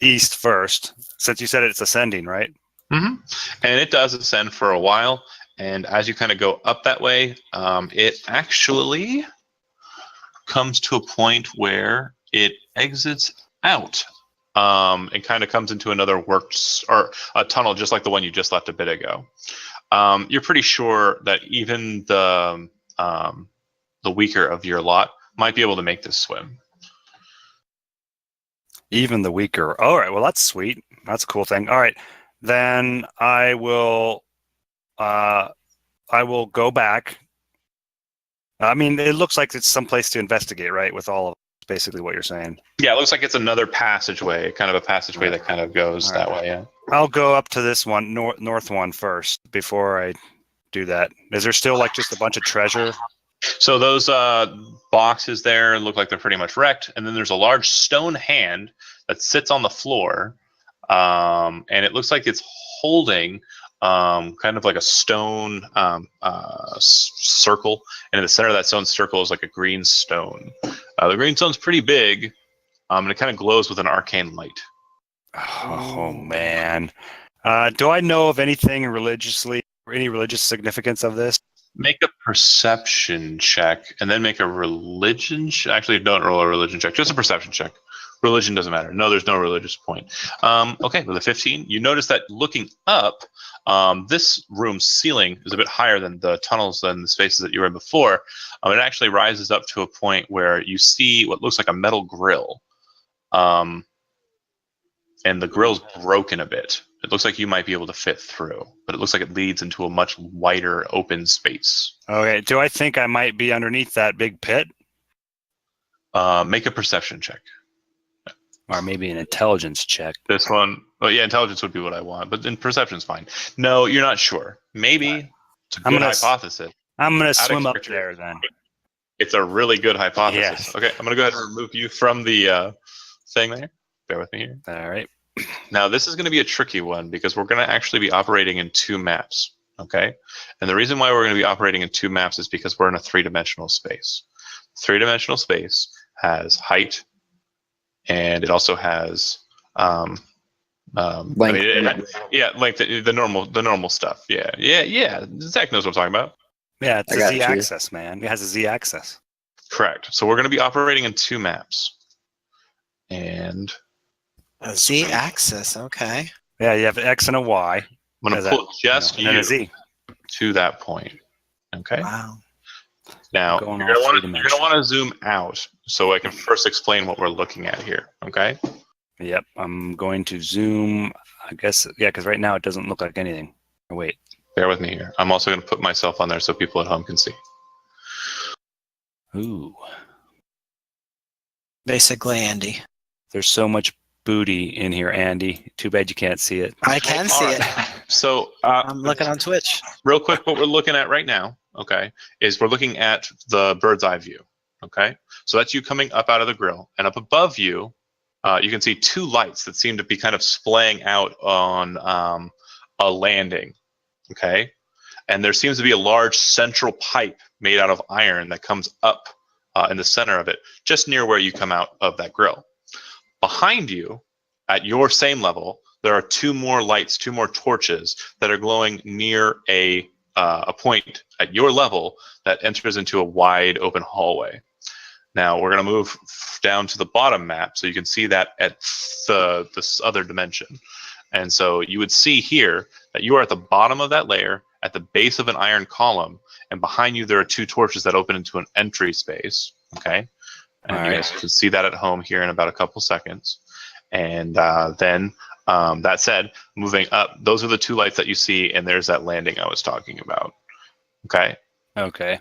east first, since you said it's ascending, right? Mm-hmm. And it does ascend for a while. And as you kind of go up that way, it actually comes to a point where it exits out. It kind of comes into another works or a tunnel, just like the one you just left a bit ago. You're pretty sure that even the weaker of your lot might be able to make this swim. Even the weaker. All right. Well, that's sweet. That's a cool thing. All right. Then I will go back. I mean, it looks like it's someplace to investigate, right? With all of basically what you're saying. Yeah, it looks like it's another passageway, kind of a passageway that kind of goes that way. Yeah. I'll go up to this one, north one first before I do that. Is there still like just a bunch of treasure? So those boxes there look like they're pretty much wrecked, and then there's a large stone hand that sits on the floor, and it looks like it's holding kind of like a stone circle, and in the center of that stone circle is like a green stone. The green stone's pretty big, and it kind of glows with an arcane light. Oh man. Do I know of anything religiously or any religious significance of this? Make a perception check, and then make a religion check. Actually, don't roll a religion check, just a perception check. Religion doesn't matter. No, there's no religious point. Okay, with a 15, you notice that looking up, this room's ceiling is a bit higher than the tunnels and the spaces that you were in before. It actually rises up to a point where you see what looks like a metal grill. And the grill's broken a bit. It looks like you might be able to fit through, but it looks like it leads into a much wider open space. Okay, do I think I might be underneath that big pit? Make a perception check. Or maybe an intelligence check. This one, well, yeah, intelligence would be what I want, but then perception's fine. No, you're not sure. Maybe it's a good hypothesis. I'm going to swim up there then. It's a really good hypothesis. Yes. Okay, I'm going to go ahead and remove you from the thing there. Bear with me here. All right. Now, this is going to be a tricky one because we're going to actually be operating in two maps, okay? And the reason why we're going to be operating in two maps is because we're in a three-dimensional space. Three-dimensional space has height, and it also has length. length, the normal stuff. Yeah. Zach knows what I'm talking about. Yeah, it's a Z-axis, man. It has a Z-axis. Correct. So we're going to be operating in two maps. And a Z-axis, okay. Yeah, you have an X and a Y. I'm going to pull just and a Z to that point. Okay. Wow. Now you're going to want to zoom out so I can first explain what we're looking at here. Okay. Yep, I'm going to zoom. I guess because right now it doesn't look like anything. Oh, wait. Bear with me here. I'm also going to put myself on there so people at home can see. Ooh. Basically, Andy. There's so much booty in here, Andy. Too bad you can't see it. I can see it. So I'm looking on Twitch. Real quick, what we're looking at right now, okay, is we're looking at the bird's eye view. Okay, so that's you coming up out of the grill, and up above you, you can see two lights that seem to be kind of splaying out on a landing. Okay, and there seems to be a large central pipe made out of iron that comes up in the center of it, just near where you come out of that grill. Behind you, at your same level, there are two more lights, two more torches that are glowing near a point at your level that enters into a wide open hallway. Now we're going to move down to the bottom map so you can see that at this other dimension. And so you would see here that you are at the bottom of that layer, at the base of an iron column, and behind you there are two torches that open into an entry space. Okay. And you guys can see that at home here in about a couple seconds. And then, that said, moving up, those are the two lights that you see, and there's that landing I was talking about. Okay? Okay.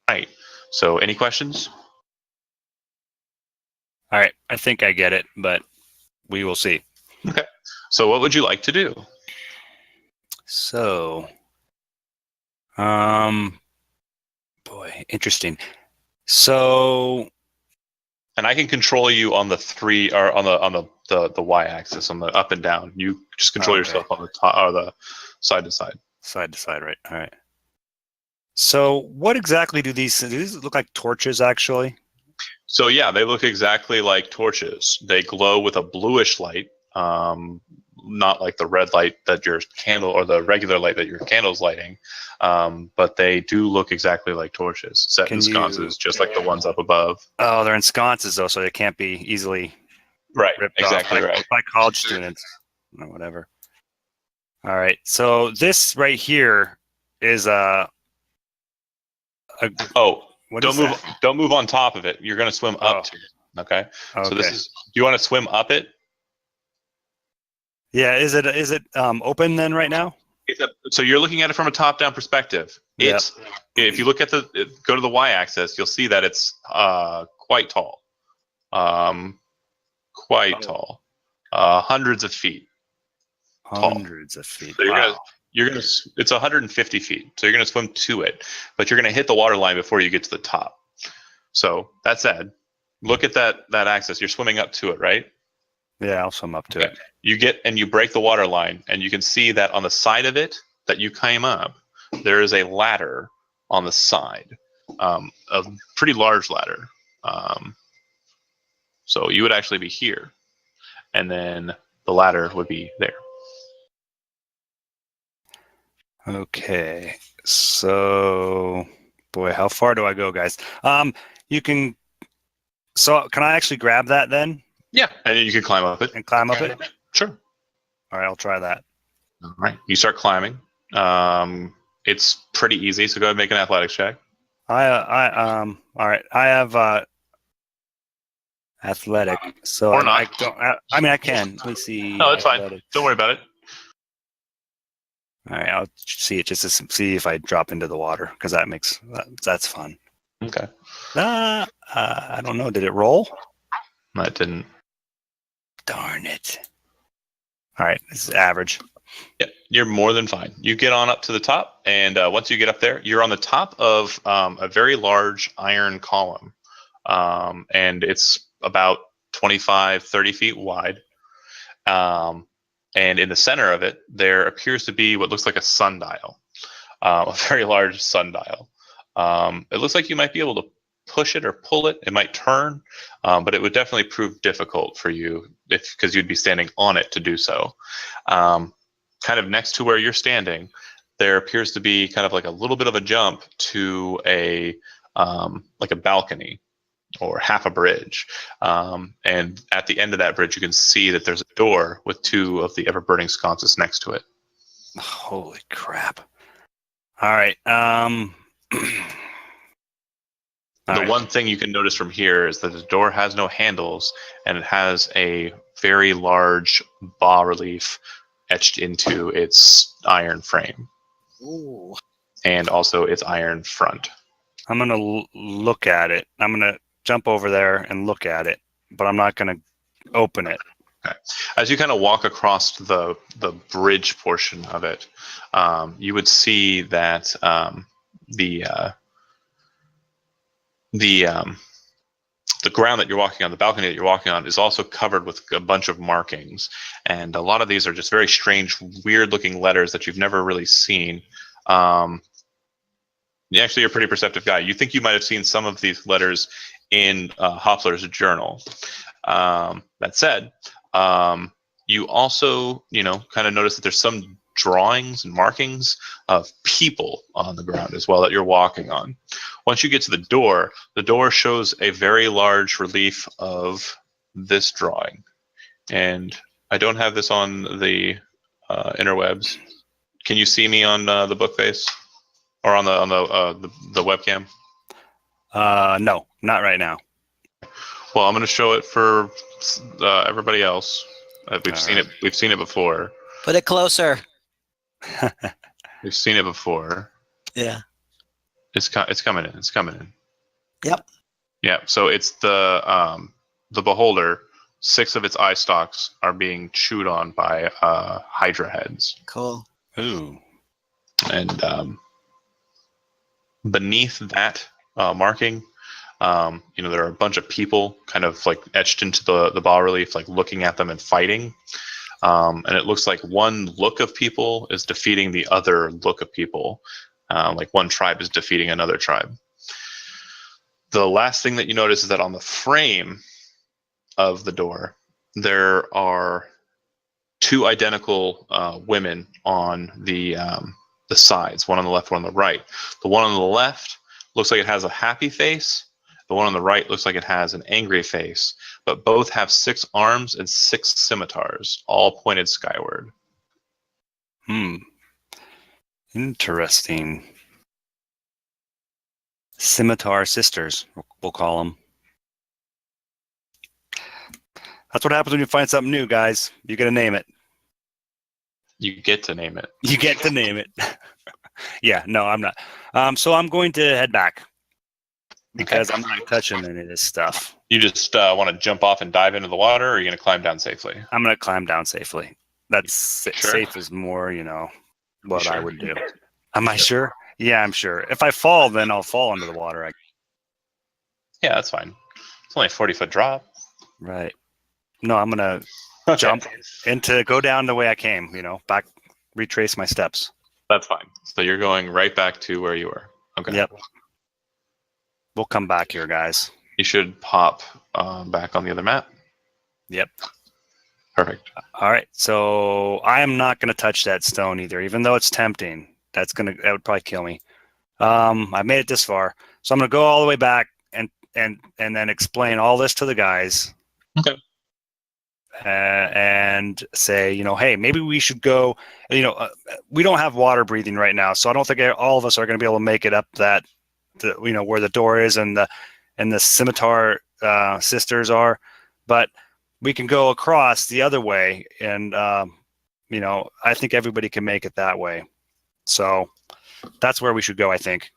Right. So, any questions? All right. I think I get it, but we will see. Okay. So, what would you like to do? So, boy, interesting. So, and I can control you on the three, or on the y-axis, on the up and down. You just control yourself on the top or the side to side. Side to side, right? All right. So, what exactly do these look like? Torches, actually? So yeah, they look exactly like torches. They glow with a bluish light, not like the red light that your candle or the regular light that your candle's lighting, but they do look exactly like torches, set in sconces, just like the ones up above. Oh, they're in sconces though, so they can't be easily ripped Exactly off by college students or whatever. All right, so this right here is don't move on top of it. You're going to swim up to it. Okay. So this is. Do you want to swim up it? Yeah. Is it open then right now? So you're looking at it from a top-down perspective. It's if you look at go to the y-axis, you'll see that it's quite tall, tall, hundreds of feet. Hundreds of feet. So it's 150 feet. So you're gonna swim to it, but you're gonna hit the water line before you get to the top. So that said, look at that axis. You're swimming up to it, right? Yeah, I'll swim up to it. You break the water line, and you can see that on the side of it that you came up, there is a ladder on the side, a pretty large ladder. So you would actually be here, and then the ladder would be there. Okay, so boy, how far do I go, guys? You can. So can I actually grab that then? Yeah, and then you can climb up it. And climb up it? Sure. All right, I'll try that. All right, you start climbing. It's pretty easy, so go ahead and make an athletics check. All right, I have athletic, so or not. I don't. I mean, I can. Let me see. No, it's fine. Don't worry about it. All right, I'll see it just to see if I drop into the water because that's fun. Okay. I don't know. Did it roll? No, it didn't. Darn it. All right, this is average. Yeah, you're more than fine. You get on up to the top, and once you get up there, you're on the top of a very large iron column, and it's about 25, 30 feet wide. And in the center of it, there appears to be what looks like a sundial, a very large sundial. It looks like you might be able to push it or pull it. It might turn, but it would definitely prove difficult for you because you'd be standing on it to do so. Kind of next to where you're standing, there appears to be kind of like a little bit of a jump to a balcony or half a bridge. And at the end of that bridge, you can see that there's a door with two of the ever-burning sconces next to it. Holy crap. All right. One thing you can notice from here is that the door has no handles, and it has a very large bas-relief etched into its iron frame. Ooh. And also its iron front. I'm going to look at it. I'm going to jump over there and look at it, but I'm not going to open it. Okay. As you kind of walk across the bridge portion of it, you would see that the ground that you're walking on, the balcony that you're walking on, is also covered with a bunch of markings. And a lot of these are just very strange, weird-looking letters that you've never really seen. Actually, you're a pretty perceptive guy. You think you might have seen some of these letters in Hopler's journal. That said, you also, kind of notice that there's some drawings and markings of people on the ground as well that you're walking on. Once you get to the door shows a very large relief of this drawing. And I don't have this on the interwebs. Can you see me on the book face or on the webcam? No, not right now. Well, I'm going to show it for everybody else. We've seen it. We've seen it before. Put it closer. We've seen it before. Yeah. It's coming in. It's coming in. Yep. Yeah. So it's the beholder. 6 of its eye stalks are being chewed on by hydra heads. Cool. Ooh. And beneath that marking, there are a bunch of people kind of like etched into the bas-relief, like looking at them and fighting. And it looks like one look of people is defeating the other look of people. Like one tribe is defeating another tribe. The last thing that you notice is that on the frame of the door, there are two identical women on the sides, one on the left, one on the right. The one on the left looks like it has a happy face. The one on the right looks like it has an angry face, but both have 6 arms and 6 scimitars, all pointed skyward. Interesting. Scimitar sisters, we'll call them. That's what happens when you find something new, guys. You get to name it. You get to name it. You get to name it. Yeah, no, I'm not. So I'm going to head back because I'm not touching any of this stuff. You just want to jump off and dive into the water, or are you going to climb down safely? I'm going to climb down safely. That's Sure. safe is more, what Sure. I would do. Am I sure? Yeah, I'm sure. If I fall, then I'll fall into the water. Yeah, that's fine. It's only a 40-foot drop. Right. No, I'm going to jump go down the way I came, back, retrace my steps. That's fine. So you're going right back to where you were. Okay. Yep. We'll come back here, guys. You should pop back on the other map. Yep. Perfect. All right. So I am not going to touch that stone either, even though it's tempting. That would probably kill me. I made it this far, so I'm going to go all the way back and then explain all this to the guys. Okay. And say, hey, maybe we should go. We don't have water breathing right now, so I don't think all of us are going to be able to make it up where the door is and the scimitar sisters are, but we can go across the other way, and I think everybody can make it that way. So that's where we should go. I think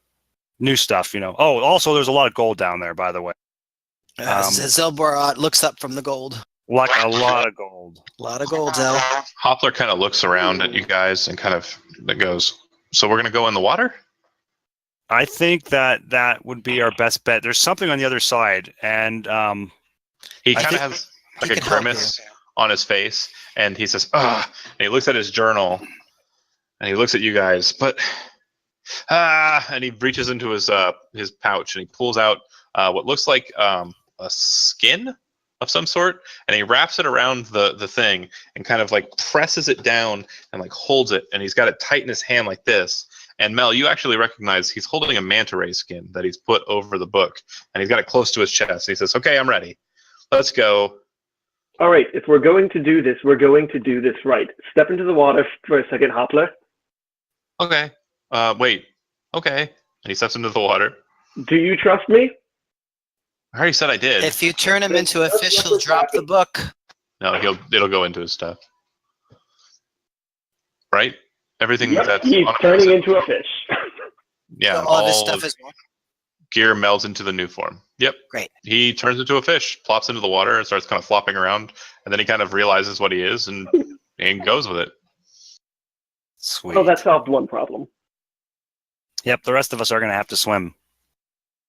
new stuff. Oh, also there's a lot of gold down there, by the way. Zelborot looks up from the gold. Like a lot of gold. A lot of gold, Zel. Hoppler kind of looks around at you guys and kind of goes, "So we're going to go in the water?" I think that would be our best bet. There's something on the other side, and he kind of has like a grimace on his face, and he says, "Ah!" And he looks at his journal, and he looks at you guys, but and he reaches into his pouch and he pulls out what looks like a skin of some sort, and he wraps it around the thing and kind of like presses it down and like holds it, and he's got it tight in his hand like this. And Mel, you actually recognize he's holding a manta ray skin that he's put over the book, and he's got it close to his chest. And he says, "Okay, I'm ready. Let's go." All right, if we're going to do this, we're going to do this right. Step into the water for a second, Hoppler. Okay. Wait. Okay. And he steps into the water. Do you trust me? I already said I did. If you turn him into a fish, he'll drop the book. No, it'll go into his stuff. Right? Everything Yep, that's he's on turning into a fish. Yeah, So all this stuff is gear melds into the new form. Yep. great. He turns into a fish, plops into the water, and starts kind of flopping around, and then he kind of realizes what he is and goes with it. Sweet. Well, that solved one problem. Yep. The rest of us are going to have to swim.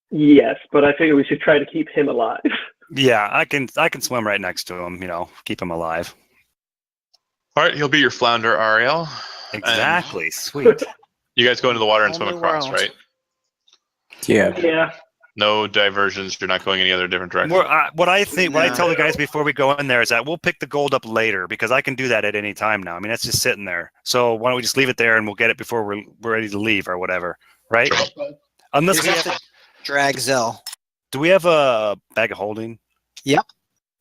Yes, but I figure we should try to keep him alive. Yeah, I can swim right next to him. Keep him alive. All right, he'll be your flounder, Ariel. Exactly. Sweet. You guys go into the water and Whole swim new across, world. right? Yeah. Yeah. No diversions. You're not going any other different direction. What I tell the guys before we go in there is that we'll pick the gold up later, because I can do that at any time now. I mean, that's just sitting there. So why don't we just leave it there and we'll get it before we're ready to leave or whatever, right? Sure. Unless You we have have, to drag Zel. do we have a bag of holding? Yep.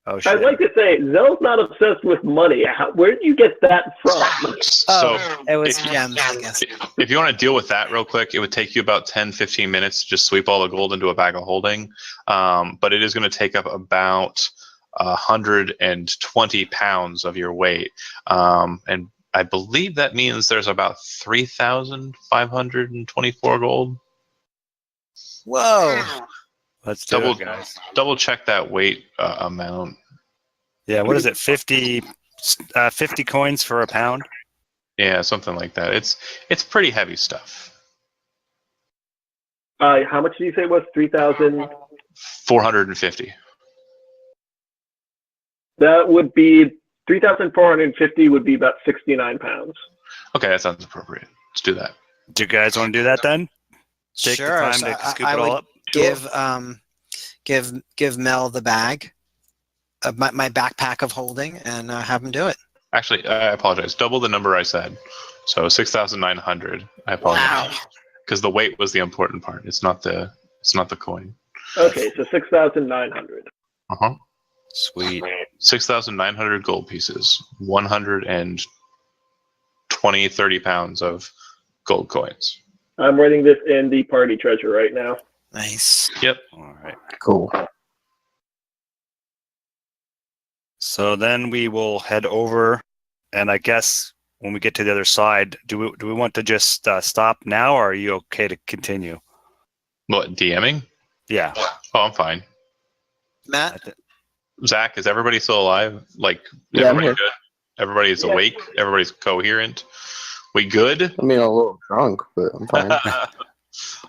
Oh shit. I'd like to say, Zell's not obsessed with money. Where did you get that from? So It was gems, I guess. if you want to deal with that real quick, it would take you about 10-15 minutes to just sweep all the gold into a bag of holding. But it is going to take up about 120 pounds of your weight. And I believe that means there's about 3,524 gold. Whoa. Let's do it, guys. Double check that weight amount. Yeah, what is it? 50 coins for a pound? Yeah, something like that. It's pretty heavy stuff. How much did you say it was? 3,000? 450. That would be 3,450 would be about 69 pounds. Okay, that sounds appropriate. Let's do that. Do you guys want to do that then? Take Sure. the time So to scoop I it all would up. give give Mel the bag, my backpack of holding, and have him do it. Actually, I apologize. Double the number I said. So 6,900. I apologize. Wow. Because the weight was the important part. It's not the coin. Okay, so 6,900. Uh-huh. Sweet. 6,900 gold pieces. 120, 30 pounds of gold coins. I'm writing this in the party treasure right now. Nice. Yep. All right. Cool. So then we will head over, and I guess when we get to the other side, do we want to just stop now, or are you okay to continue? What, DMing? Yeah. Oh, I'm fine. Matt? Zach, is everybody still alive? Like, Yeah, I'm everybody here. good? Everybody's Yeah. awake? Everybody's coherent? We good? I mean, a little drunk, but I'm fine.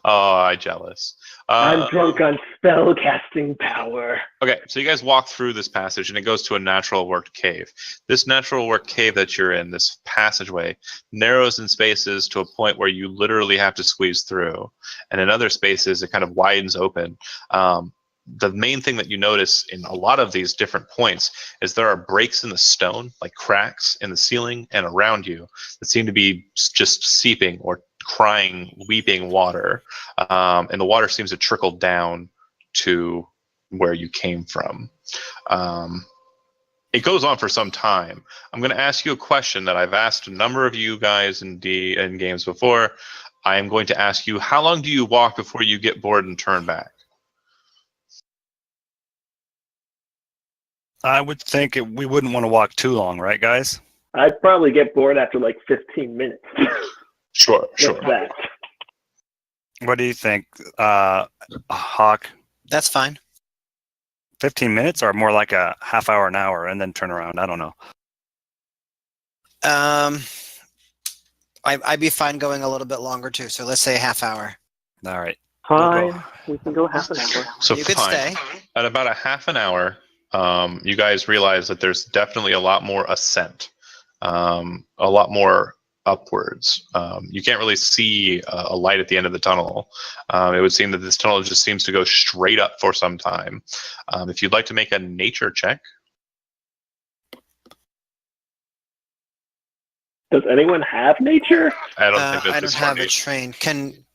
Oh, I'm jealous. I'm drunk on spell casting power. Okay, so you guys walk through this passage, and it goes to a natural worked cave. This natural worked cave that you're in, this passageway, narrows in spaces to a point where you literally have to squeeze through. And in other spaces, it kind of widens open. The main thing that you notice in a lot of these different points is there are breaks in the stone, like cracks in the ceiling and around you, that seem to be just seeping or crying, weeping water. And the water seems to trickle down to where you came from. It goes on for some time. I'm going to ask you a question that I've asked a number of you guys in games before. I am going to ask you, how long do you walk before you get bored and turn back? I would think we wouldn't want to walk too long, right, guys? I'd probably get bored after like 15 minutes. Sure. What's that? What do you think, Hawk? That's fine. 15 minutes, or more like a half hour, an hour, and then turn around? I don't know. I'd be fine going a little bit longer too. So let's say a half hour. All right. Fine. We can go half an hour. So You could fine. stay. At about a half an hour, you guys realize that there's definitely a lot more ascent, a lot more upwards. You can't really see a light at the end of the tunnel. It would seem that this tunnel just seems to go straight up for some time. If you'd like to make a nature check. Does anyone have nature? I don't think that I this don't have party- a train.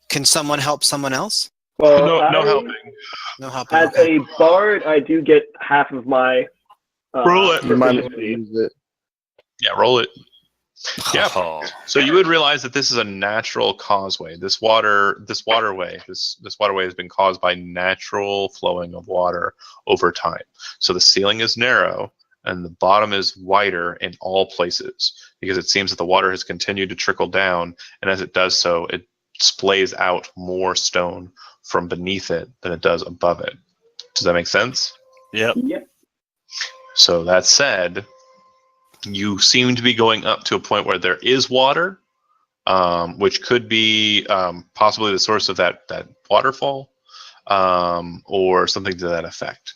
Can someone help someone else? Well, no helping. No helping. As Okay. a bard, I do get half of my Roll it. You might as well proficiency. use it. Yeah, roll it. Yeah. Oh. So you would realize that this is a natural causeway. This waterway has been caused by natural flowing of water over time. So the ceiling is narrow and the bottom is wider in all places because it seems that the water has continued to trickle down, and as it does so, it splays out more stone from beneath it than it does above it. Does that make sense? Yep. Yep. So that said, you seem to be going up to a point where there is water, which could be possibly the source of that waterfall, or something to that effect.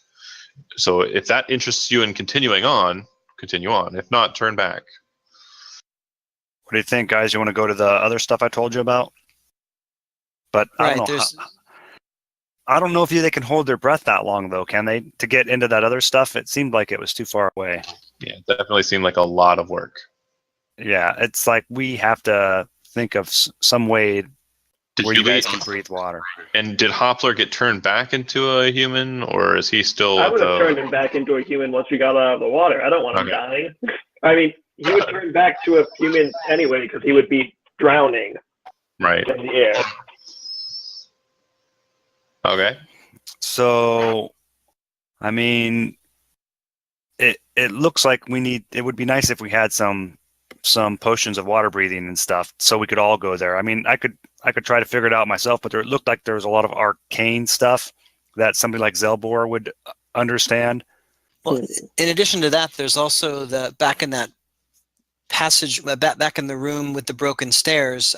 So if that interests you in continuing on, continue on. If not, turn back. What do you think, guys? You want to go to the other stuff I told you about? But I don't know. I don't know if they can hold their breath that long, though. Can they? To get into that other stuff, it seemed like it was too far away. Yeah, it definitely seemed like a lot of work. Yeah, it's like we have to think of some way where you guys can breathe water. And did Hoppler get turned back into a human, or is he still? I would have turned him back into a human once we got out of the water. I don't want him dying. I mean, he would turn back to a human anyway because he would be drowning Right. in the air. Okay. So, I mean, it looks like it would be nice if we had some potions of water breathing and stuff, so we could all go there. I mean, I could try to figure it out myself, but it looked like there was a lot of arcane stuff that somebody like Zelbor would understand. Well, in addition to that, there's also back in that passage, back in the room with the broken stairs.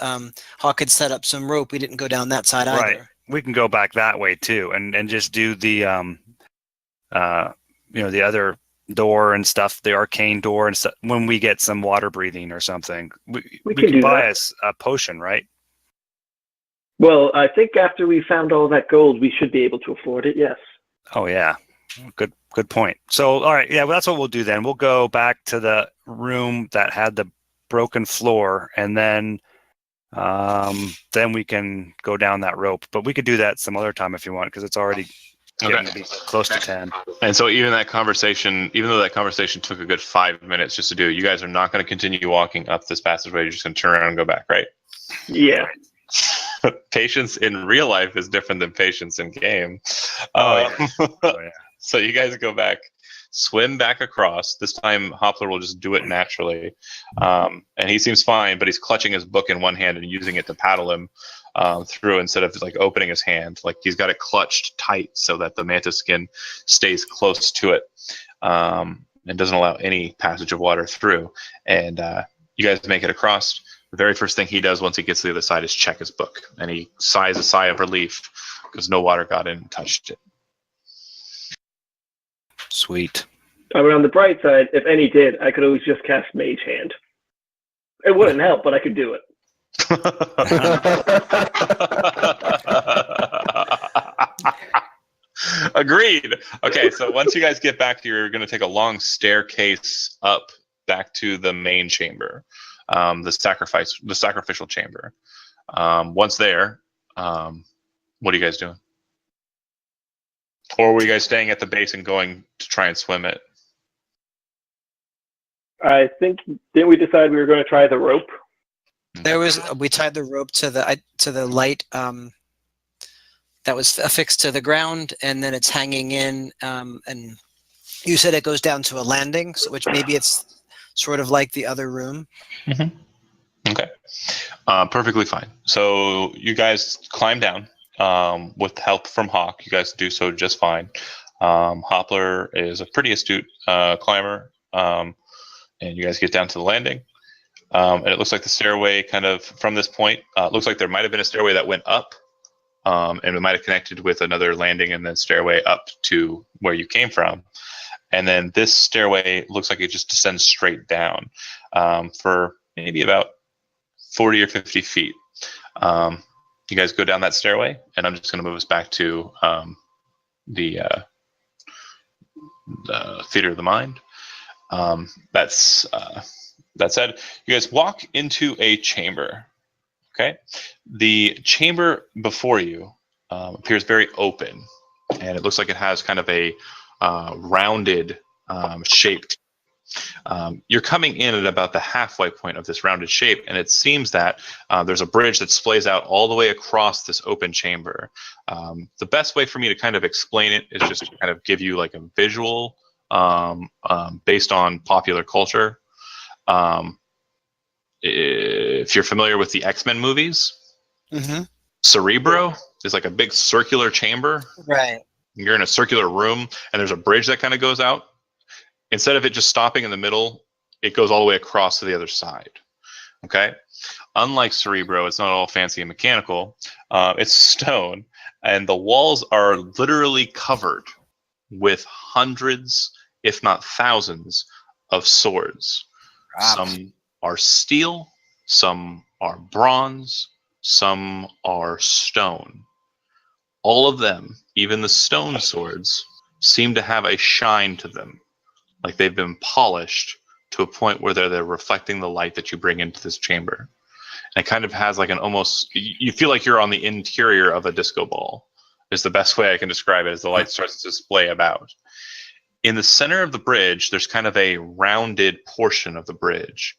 Hawk had set up some rope. We didn't go down that side either. Right. We can go back that way too, and just do the the other door and stuff, the arcane door and stuff. When we get some water breathing or something, we can buy us a potion, right? Well, I think after we found all that gold, we should be able to afford it. Yes. Oh yeah, good point. So all right, yeah, well, that's what we'll do then. We'll go back to the room that had the broken floor, and then we can go down that rope. But we could do that some other time if you want, because it's already getting to be close to 10. And so even though that conversation took a good 5 minutes just to do, you guys are not going to continue walking up this passageway. You're just going to turn around and go back, right? Yeah. Patience in real life is different than patience in game. Oh yeah. So you guys go back, swim back across. This time Hoppler will just do it naturally. And he seems fine, but he's clutching his book in one hand and using it to paddle him through instead of like opening his hand. Like he's got it clutched tight so that the mantis skin stays close to it and doesn't allow any passage of water through. And you guys make it across. The very first thing he does once he gets to the other side is check his book. And he sighs a sigh of relief because no water got in and touched it. Sweet. I mean, on the bright side, if any did, I could always just cast Mage Hand. It wouldn't help, but I could do it. Agreed. Okay, so once you guys get back, you're going to take a long staircase up back to the main chamber, the sacrificial chamber. Once there, what are you guys doing? Or were you guys staying at the base and going to try and swim it? I think, didn't we decide we were going to try the rope? We tied the rope to the light that was affixed to the ground, and then it's hanging in. And you said it goes down to a landing, which maybe it's sort of like the other room. Mm-hmm. Okay, perfectly fine. So you guys climb down with help from Hawk. You guys do so just fine. Hoppler is a pretty astute climber, and you guys get down to the landing. And it looks like the stairway kind of from this point, looks like there might have been a stairway that went up, and it might have connected with another landing and then stairway up to where you came from. And then this stairway looks like it just descends straight down for maybe about 40 or 50 feet. You guys go down that stairway, and I'm just going to move us back to the Theater of the Mind. That said, you guys walk into a chamber. Okay, the chamber before you appears very open, and it looks like it has kind of a rounded shaped. You're coming in at about the halfway point of this rounded shape, and it seems that there's a bridge that splays out all the way across this open chamber. The best way for me to kind of explain it is just to kind of give you like a visual based on popular culture. If you're familiar with the X-Men movies, Cerebro is like a big circular chamber. Right. You're in a circular room, and there's a bridge that kind of goes out. Instead of it just stopping in the middle, it goes all the way across to the other side. Okay? Unlike Cerebro, it's not all fancy and mechanical. It's stone, and the walls are literally covered with hundreds, if not thousands, of swords. Wow. Some are steel, some are bronze, some are stone. All of them, even the stone swords, seem to have a shine to them, like they've been polished to a point where they're reflecting the light that you bring into this chamber. And it kind of has like an almost, you feel like you're on the interior of a disco ball, is the best way I can describe it, as the light starts to display about. In the center of the bridge, there's kind of a rounded portion of the bridge.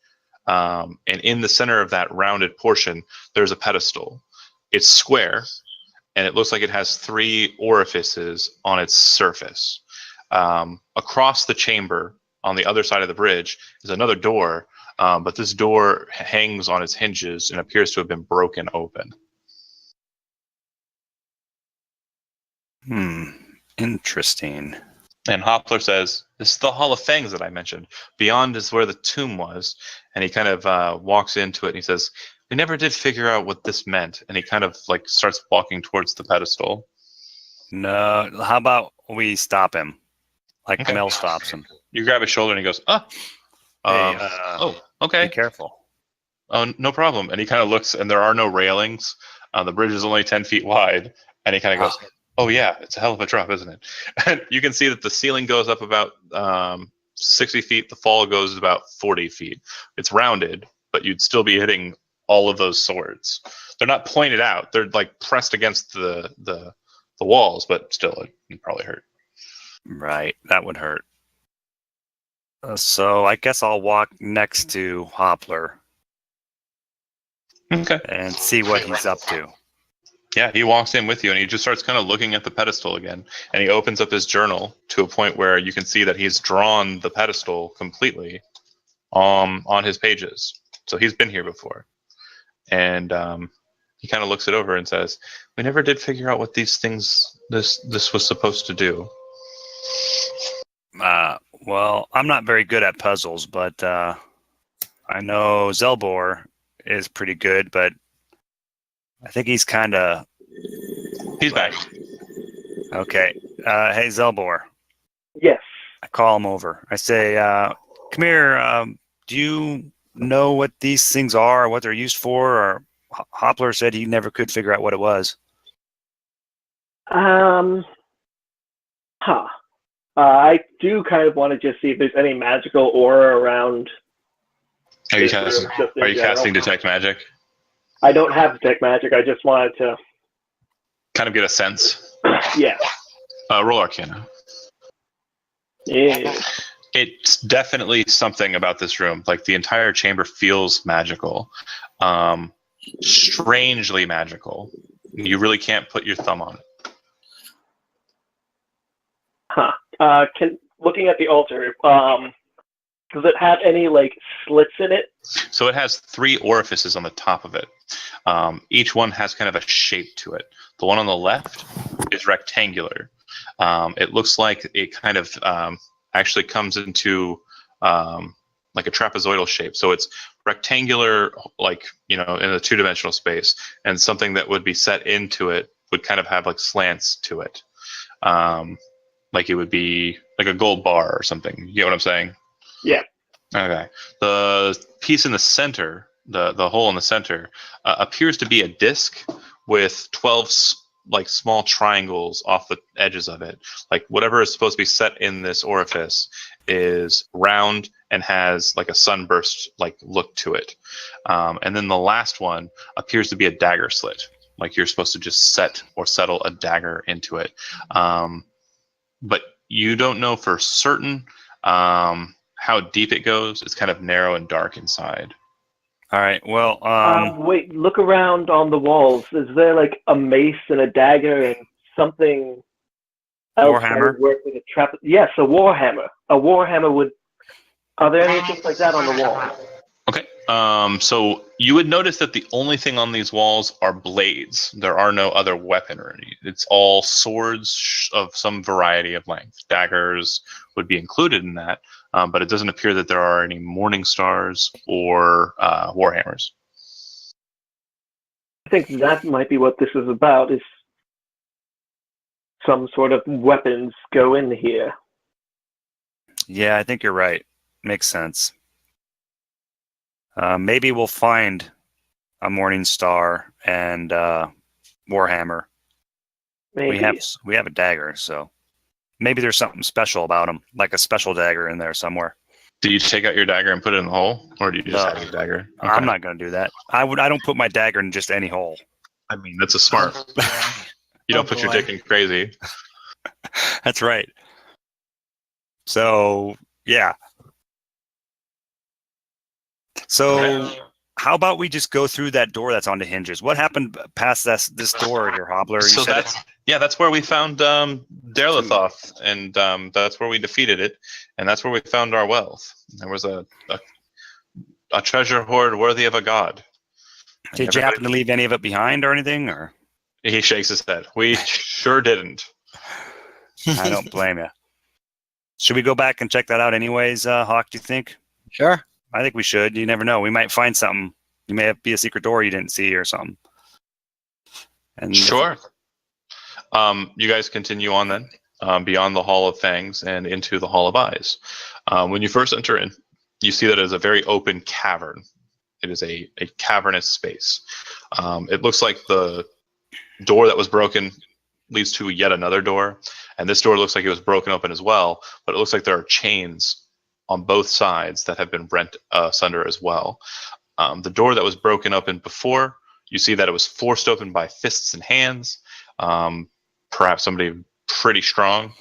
And in the center of that rounded portion, there's a pedestal. It's square, and it looks like it has 3 orifices on its surface. Across the chamber, on the other side of the bridge, is another door, but this door hangs on its hinges and appears to have been broken open. Interesting. And Hoppler says, "This is the Hall of Fangs that I mentioned. Beyond is where the tomb was." And he kind of walks into it, and he says, "We never did figure out what this meant." And he kind of like starts walking towards the pedestal. No, how about we stop him? Like Okay. Mel stops him. You grab his shoulder, and he goes, okay. Be careful. Oh, no problem." And he kind of looks, and there are no railings. The bridge is only 10 feet wide. And he kind of goes, Oh yeah, it's a hell of a drop, isn't it? And you can see that the ceiling goes up about 60 feet. The fall goes about 40 feet. It's rounded, but you'd still be hitting all of those swords. They're not pointed out. They're like pressed against the walls, but still, it'd probably hurt. Right, that would hurt. So I guess I'll walk next to Hopler Okay. and see what he's up to. Yeah, he walks in with you, and he just starts kind of looking at the pedestal again. And he opens up his journal to a point where you can see that he's drawn the pedestal completely on his pages. So he's been here before. And he kind of looks it over and says, "We never did figure out what these things this was supposed to do." Well, I'm not very good at puzzles, but I know Zelbor is pretty good, but I think he's kind of... He's back. Okay. Hey, Zelbor. Yes. I call him over. I say, come here. Do you know what these things are, or what they're used for? Or Hopler said he never could figure out what it was. I do kind of want to just see if there's any magical aura around. Are you casting Detect Magic? I don't have Detect Magic. I just wanted to kind of get a sense. Yeah. Roll Arcana. Yeah. It's definitely something about this room. Like the entire chamber feels magical, strangely magical. You really can't put your thumb on it. Huh. Looking at the altar, does it have any like slits in it? So it has 3 orifices on the top of it. Each one has kind of a shape to it. The one on the left is rectangular. It looks like it kind of actually comes into like a trapezoidal shape. So it's rectangular, like, in a 2-dimensional space, and something that would be set into it would kind of have like slants to it. Like it would be like a gold bar or something. You get what I'm saying? Yeah. Okay. The piece in the center, the hole in the center, appears to be a disc with 12 like small triangles off the edges of it. Like whatever is supposed to be set in this orifice is round and has like a sunburst like look to it. And then the last one appears to be a dagger slit. Like you're supposed to just set or settle a dagger into it. But you don't know for certain how deep it goes. It's kind of narrow and dark inside. All right. Well, wait. Look around on the walls. Is there like a mace and a dagger and something else that would work with a trap? Yes, a warhammer. A warhammer would. Are there anything like that on the wall? Okay. So you would notice that the only thing on these walls are blades. There are no other weaponry. It's all swords of some variety of length. Daggers would be included in that, but it doesn't appear that there are any morning stars or warhammers. I think that might be what this is about, is some sort of weapons go in here. Yeah, I think you're right. Makes sense. Maybe we'll find a Morning Star and Warhammer. Maybe. We have a dagger, so maybe there's something special about them, like a special dagger in there somewhere. Do you take out your dagger and put it in the hole, or do you just have your dagger? Okay. I'm not going to do that. I don't put my dagger in just any hole. I mean, that's a smart. You don't put your dick in crazy. That's right. So yeah. So how about we just go through that door that's on the hinges? What happened past this door here, Hobbler? So that's where we found Daerlethoth, and that's where we defeated it, and that's where we found our wealth. There was a treasure hoard worthy of a god. Did you happen to leave any of it behind or anything? Or he shakes his head. We sure didn't. I don't blame you. Should we go back and check that out anyways, Hawk, do you think? Sure. I think we should. You never know. We might find something. You may be a secret door you didn't see or something. And sure. You guys continue on then, beyond the Hall of Fangs and into the Hall of Eyes. When you first enter in, you see that it is a very open cavern. It is a cavernous space. It looks like the door that was broken leads to yet another door, and this door looks like it was broken open as well, but it looks like there are chains on both sides that have been rent asunder as well. The door that was broken open before, you see that it was forced open by fists and hands, perhaps somebody pretty strong.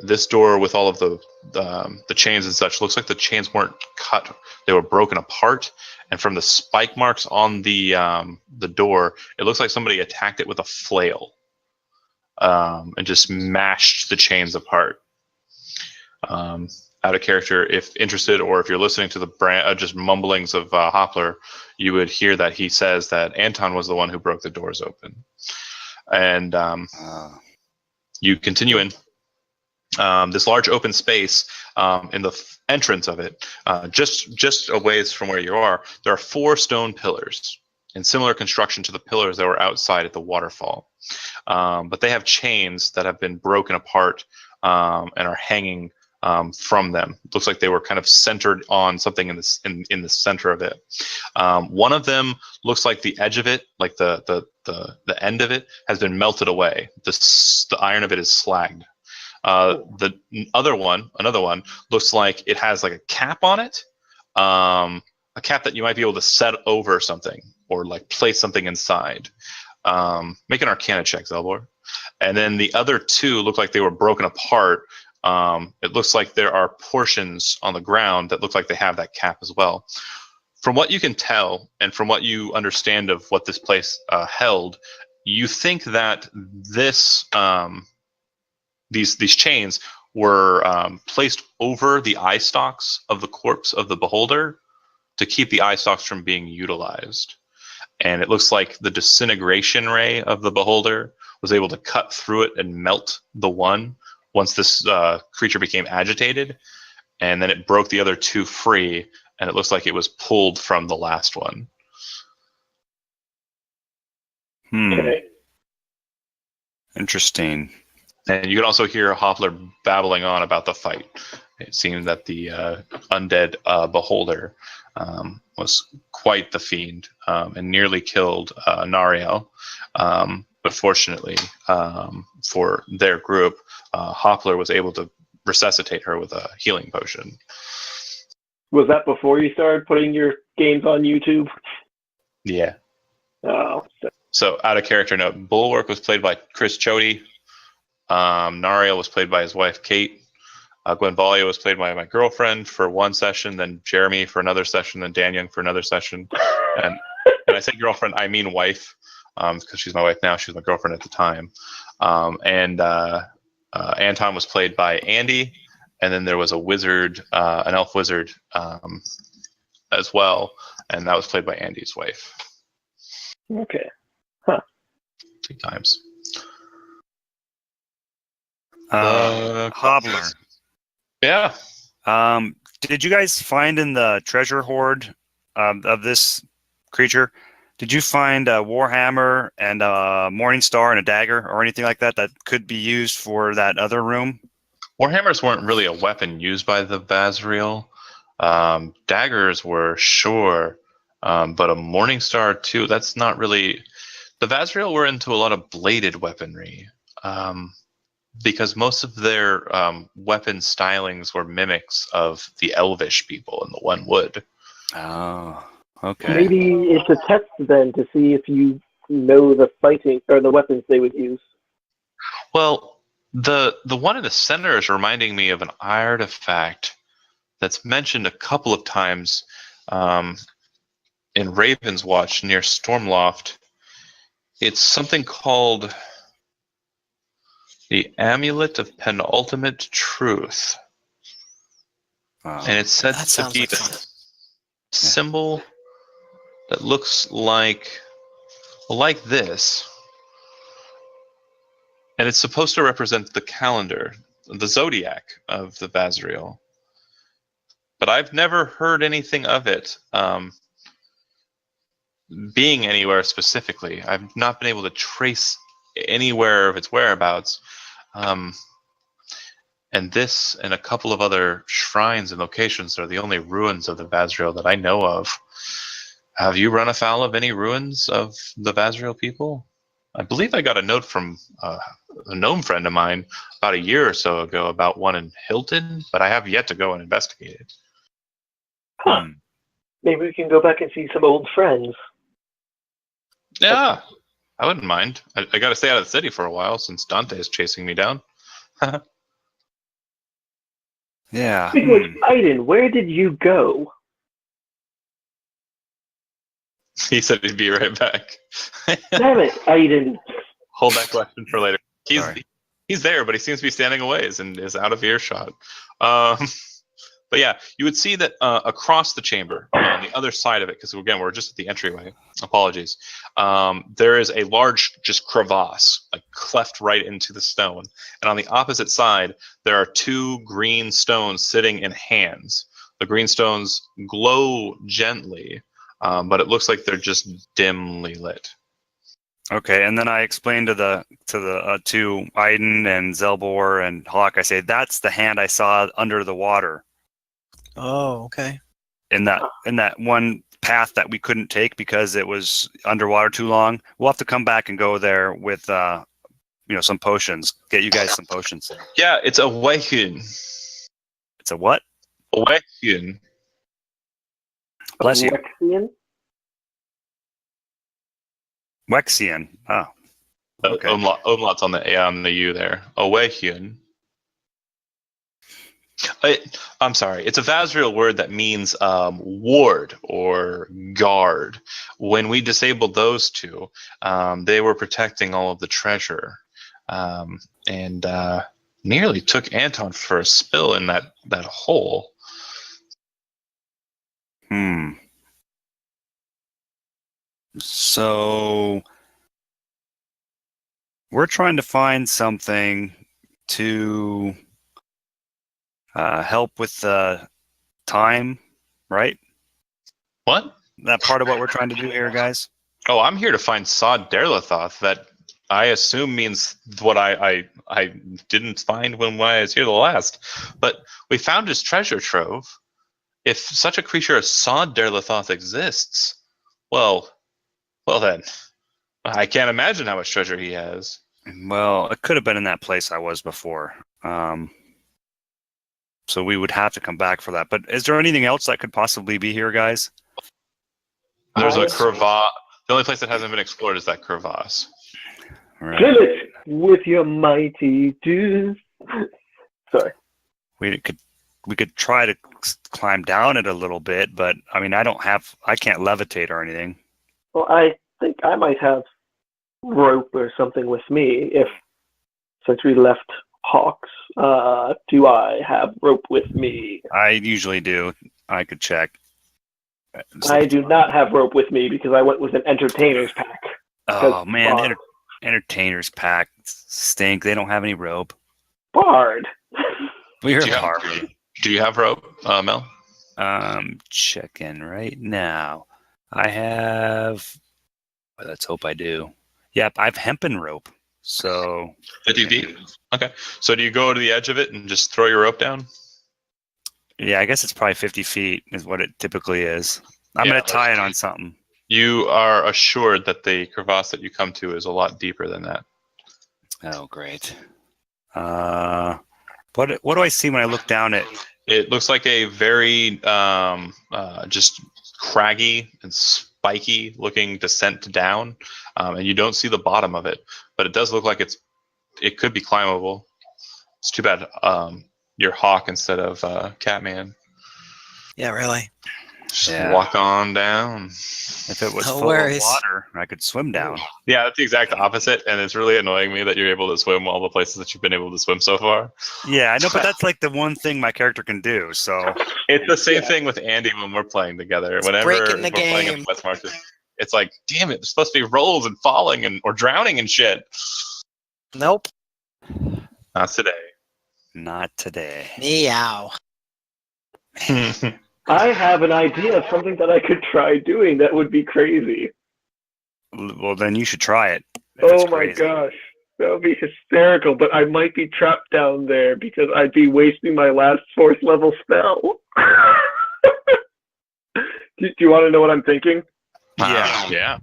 This door with all of the chains and such looks like the chains weren't cut; they were broken apart. And from the spike marks on the door, it looks like somebody attacked it with a flail and just mashed the chains apart. Out of character, if interested, or if you're listening to the just mumblings of Hoppler, you would hear that he says that Anton was the one who broke the doors open. And you continue in. This large open space in the entrance of it, just a ways from where you are, there are 4 stone pillars in similar construction to the pillars that were outside at the waterfall. But they have chains that have been broken apart and are hanging from them. It looks like they were kind of centered on something in the center of it. One of them looks like the edge of it, like the end of it, has been melted away. The iron of it is slagged. The another one looks like it has like a cap on it, a cap that you might be able to set over something or like place something inside. Make an Arcana check, Zelbor. And then the other 2 look like they were broken apart. It looks like there are portions on the ground that look like they have that cap as well. From what you can tell, and from what you understand of what this place held, you think that these chains were placed over the eye stalks of the corpse of the beholder to keep the eye stalks from being utilized. And it looks like the disintegration ray of the beholder was able to cut through it and melt the one once this creature became agitated, and then it broke the other 2 free, and it looks like it was pulled from the last one. Okay. Interesting. And you can also hear Hoppler babbling on about the fight. It seemed that the undead beholder was quite the fiend and nearly killed Nariel. But fortunately for their group, Hoppler was able to resuscitate her with a healing potion. Was that before you started putting your games on YouTube? Yeah. Oh. So out of character note, Bulwark was played by Chris Chody. Nariel was played by his wife, Kate. Gwenvalia was played by my girlfriend for one session, then Jeremy for another session, then Dan Young for another session. And I say girlfriend, I mean wife, because she's my wife now. She was my girlfriend at the time. Anton was played by Andy, and then there was a wizard, an elf wizard as well, and that was played by Andy's wife. Okay. Huh. 2 times. Hobbler. Yeah. Did you guys find in the treasure hoard of this creature, did you find a Warhammer and a Morning Star and a dagger or anything like that that could be used for that other room? Warhammers weren't really a weapon used by the Basriel. Daggers were, sure, but a Morning Star too, that's not really... The Basriel were into a lot of bladed weaponry. Because most of their weapon stylings were mimics of the Elvish people in the One Wood. Oh, okay. Maybe it's a test then to see if you know the fighting or the weapons they would use. Well, the one in the center is reminding me of an artifact that's mentioned a couple of times in Raven's Watch near Stormloft. It's something called the Amulet of Penultimate Truth. And it's said to be a symbol that looks like this. And it's supposed to represent the calendar, the zodiac of the Basriel. But I've never heard anything of it being anywhere specifically. I've not been able to trace anywhere of its whereabouts. And this and a couple of other shrines and locations are the only ruins of the Basriel that I know of. Have you run afoul of any ruins of the Basriel people? I believe I got a note from a gnome friend of mine about a year or so ago about one in Hilton, but I have yet to go and investigate it. Huh. Maybe we can go back and see some old friends. Yeah, I wouldn't mind. I got to stay out of the city for a while since Dante is chasing me down. Yeah. Speaking of which, Aiden, where did you go? He said he'd be right back. Damn it, Aiden. Hold that question for later. Sorry. He's there, but he seems to be standing away and is out of earshot. But yeah, you would see that across the chamber, on the other side of it, because again, we're just at the entryway. Apologies. There is a large, just crevasse, like cleft right into the stone, and on the opposite side, there are two green stones sitting in hands. The green stones glow gently, but it looks like they're just dimly lit. Okay, and then I explained to the to Aiden and Zelbor and Hawk. I say that's the hand I saw under the water. Oh, okay. In that one path that we couldn't take because it was underwater too long. We'll have to come back and go there with some potions. Get you guys some potions. Yeah, it's a Weihun. It's a what? A Weihun. Bless you. Lexian? Wexian. Oh. Okay. Umlaut's on the U there. A Weihun. I'm sorry. It's a Vazriel word that means ward or guard. When we disabled those two, they were protecting all of the treasure, and nearly took Anton for a spill in that hole. So we're trying to find something to help with the time, right? What? That part of what we're trying to do here, guys? Oh, I'm here to find Sod Daerlethoth. That I assume means what I didn't find when I was here the last. But we found his treasure trove. If such a creature as Sod Daerlethoth exists, well then, I can't imagine how much treasure he has. Well, it could have been in that place I was before. So we would have to come back for that. But is there anything else that could possibly be here, guys? There's a crevasse. The only place that hasn't been explored is that crevasse. Right. Fill it with your mighty dews. Sorry. We could try to climb down it a little bit, but I mean, I can't levitate or anything. Well, I think I might have rope or something with me since we left Hawks. Do I have rope with me? I usually do. I could check. I do not have rope with me because I went with an entertainer's pack. Oh man, entertainers pack stink. They don't have any rope. Bard. We're Do you have rope, Mel? Checking right now. I have. Well, let's hope I do. Yep, I have hempen rope. So. Okay. So do you go to the edge of it and just throw your rope down? Yeah, I guess it's probably 50 feet is what it typically is. I'm going to tie it on something. You are assured that the crevasse that you come to is a lot deeper than that. Oh, great. What do I see when I look down at? It looks like a very just craggy and spiky looking descent down, and you don't see the bottom of it, but it does look like it could be climbable. It's too bad you're Hawk instead of Catman. Yeah, really. Just walk on down. If it was full of water, I could swim down. Yeah, that's the exact opposite, and it's really annoying me that you're able to swim all the places that you've been able to swim so far. Yeah, I know, but that's like the one thing my character can do. So it's the same thing with Andy when we're playing together. Whenever we're playing in West Marches, it's like, damn it, there's supposed to be rolls and falling or drowning and shit. Nope. Not today. Not today. Meow. I have an idea of something that I could try doing that would be crazy. Well, then you should try it. Oh my gosh. That would be hysterical, but I might be trapped down there because I'd be wasting my last 4th level spell. Do you want to know what I'm thinking? Yeah.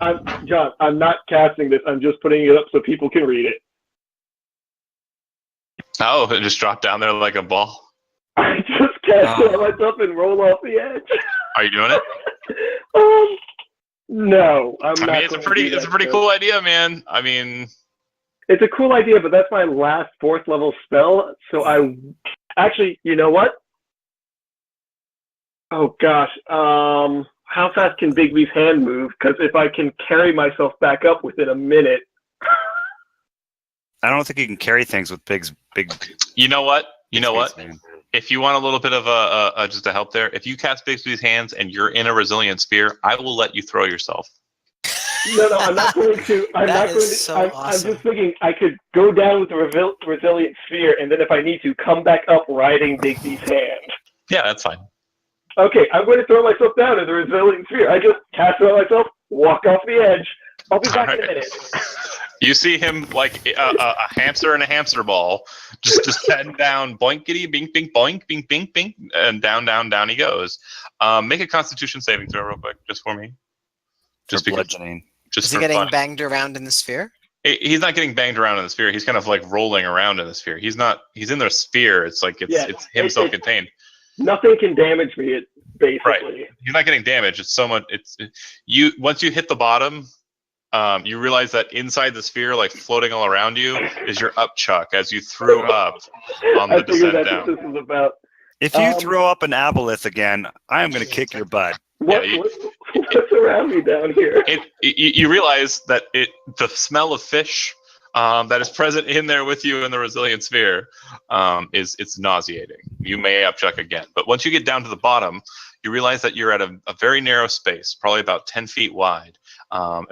John, I'm not casting this. I'm just putting it up so people can read it. Oh, it just dropped down there like a ball. I just cast it on myself and roll off the edge. Are you doing it? No, I'm not. I mean, it's a pretty cool idea, man. I mean, it's a cool idea, but that's my last 4th level spell. So I actually, you know what? Oh gosh, how fast can Bigby's hand move? Because if I can carry myself back up within a minute. I don't think you can carry things with big. You know what? Man. If you want a little bit of just a help there, if you cast Bixby's hands and you're in a resilient sphere, I will let you throw yourself. No, I'm not going to. I'm just thinking I could go down with the resilient sphere, and then if I need to, come back up riding Bigby's hand. Yeah, that's fine. Okay, I'm going to throw myself down in the resilient sphere. I just cast it on myself, walk off the edge. I'll be back in a minute. You see him like a hamster in a hamster ball, just heading down, boinkity, bing, bing, boink, bing, bing, bing, and down he goes. Make a Constitution saving throw real quick, just for me. Just bludgeoning. Is he getting banged around in the sphere? He's not getting banged around in the sphere. He's kind of like rolling around in the sphere. He's in the sphere. It's like it's him self-contained. Nothing can damage me. Basically, right. He's not getting damaged. It's so much. Once you hit the bottom. You realize that inside the sphere, like floating all around you, is your up chuck as you threw up on the descent down. What this is about. If you throw up an aboleth again, I am going to kick your butt. What's around me down here? You realize that the smell of fish that is present in there with you in the resilient sphere it's nauseating. You may up chuck again, but once you get down to the bottom, you realize that you're at a very narrow space, probably about 10 feet wide.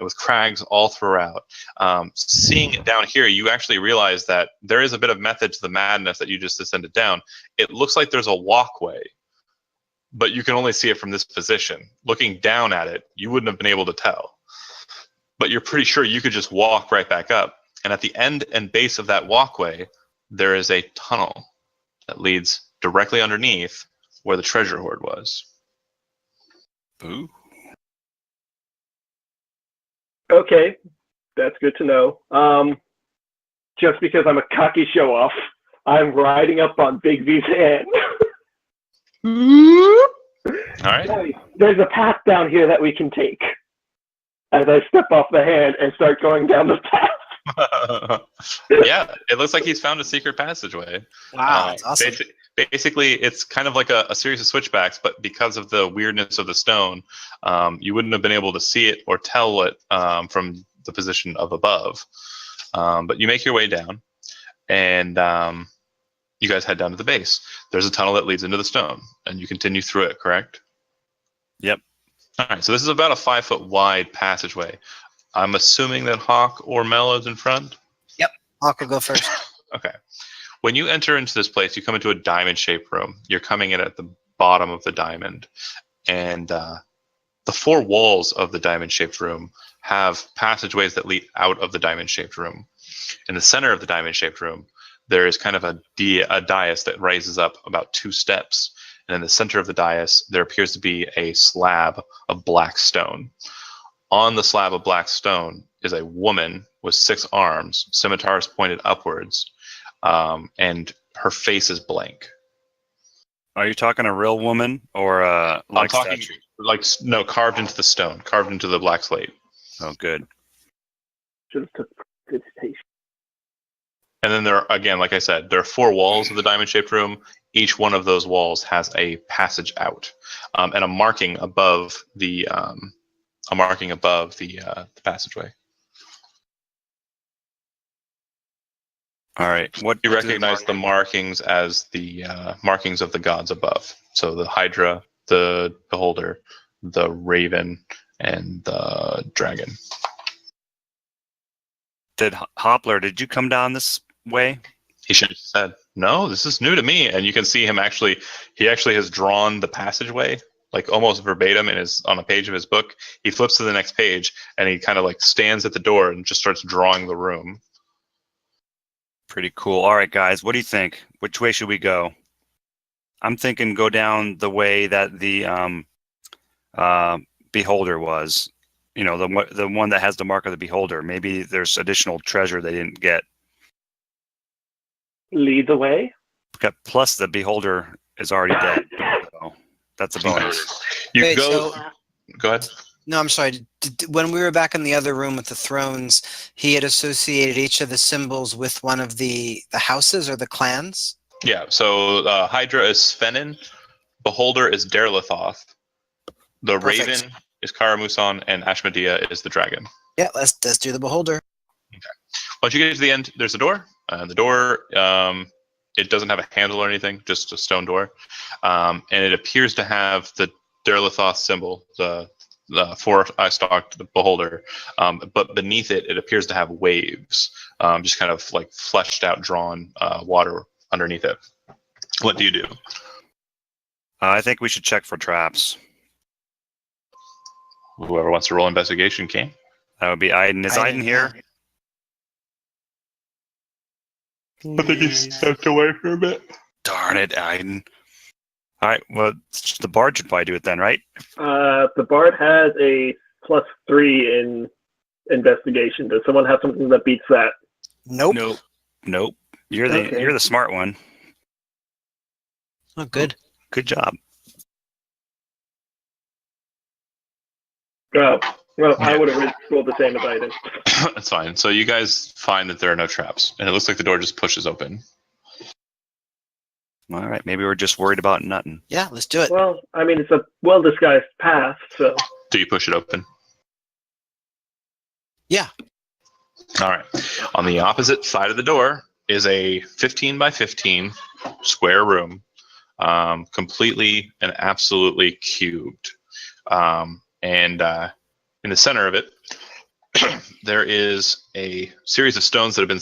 With crags all throughout. Seeing it down here, you actually realize that there is a bit of method to the madness that you just descended down. It looks like there's a walkway, but you can only see it from this position. Looking down at it, you wouldn't have been able to tell. But you're pretty sure you could just walk right back up. And at the end and base of that walkway, there is a tunnel that leads directly underneath where the treasure hoard was. Ooh. Okay, that's good to know. Just because I'm a cocky show-off, I'm riding up on Big V's hand. All right. There's a path down here that we can take. As I step off the hand and start going down the path. Yeah, it looks like he's found a secret passageway. Wow, that's awesome. Basically, it's kind of like a series of switchbacks, but because of the weirdness of the stone, you wouldn't have been able to see it or tell it from the position of above. But you make your way down, and you guys head down to the base. There's a tunnel that leads into the stone, and you continue through it, correct? Yep. All right, so this is about a 5-foot wide passageway. I'm assuming that Hawk or Mel is in front? Yep, Hawk will go first. Okay. When you enter into this place, you come into a diamond-shaped room. You're coming in at the bottom of the diamond. And the 4 walls of the diamond-shaped room have passageways that lead out of the diamond-shaped room. In the center of the diamond-shaped room, there is kind of a dais that rises up about 2 steps. And in the center of the dais, there appears to be a slab of black stone. On the slab of black stone is a woman with 6 arms, scimitars pointed upwards, and her face is blank. Are you talking a real woman or a statue? No, carved into the stone, carved into the black slate. Oh, good. Should have took good taste. And then there, again, like I said, there are 4 walls of the diamond-shaped room. Each one of those walls has a passage out, and a marking above the passageway. All right. What you recognize the markings as the markings of the gods above? So the Hydra, the Beholder, the Raven, and the Dragon. Hoppler, did you come down this way? He should have said, "No, this is new to me." And you can see him he actually has drawn the passageway, like almost verbatim on a page of his book. He flips to the next page and he kind of like stands at the door and just starts drawing the room. Pretty cool. All right, guys, what do you think? Which way should we go? I'm thinking go down the way that the Beholder was. the one that has the mark of the beholder. Maybe there's additional treasure they didn't get. Lead the way. Plus, the beholder is already dead. So that's a bonus. You Wait, go. so- Go ahead. No, I'm sorry. When we were back in the other room with the thrones, he had associated each of the symbols with one of the houses or the clans. Yeah. So Hydra is Svenin. Beholder is Daerlethoth. The Perfect. Raven is Karamusan, and Ashmedea is the dragon. Yeah, let's do the beholder. Once you get to the end, there's a door. The door, it doesn't have a handle or anything, just a stone door. And it appears to have the Daerlethoth symbol, the four-eye-stalked beholder. But beneath it, it appears to have waves, just kind of like fleshed out, drawn water underneath it. What do you do? I think we should check for traps. Whoever wants to roll investigation can. That would be Aiden. Is Aiden here? I think he's stepped away for a bit. Darn it, Aiden. All right, well, the bard should probably do it then, right? The bard has a +3 in investigation. Does someone have something that beats that? Nope. Nope. You're Okay. the smart one. Oh, good. Good job. Oh, well, I would have rolled the same as I did. That's fine. So you guys find that there are no traps, and it looks like the door just pushes open. All right, maybe we're just worried about nothing. Yeah, let's do it. Well, I mean, it's a well-disguised path, so... Do you push it open? Yeah. All right. On the opposite side of the door is a 15 by 15 square room, completely and absolutely cubed. And in the center of it, there is a series of stones that have been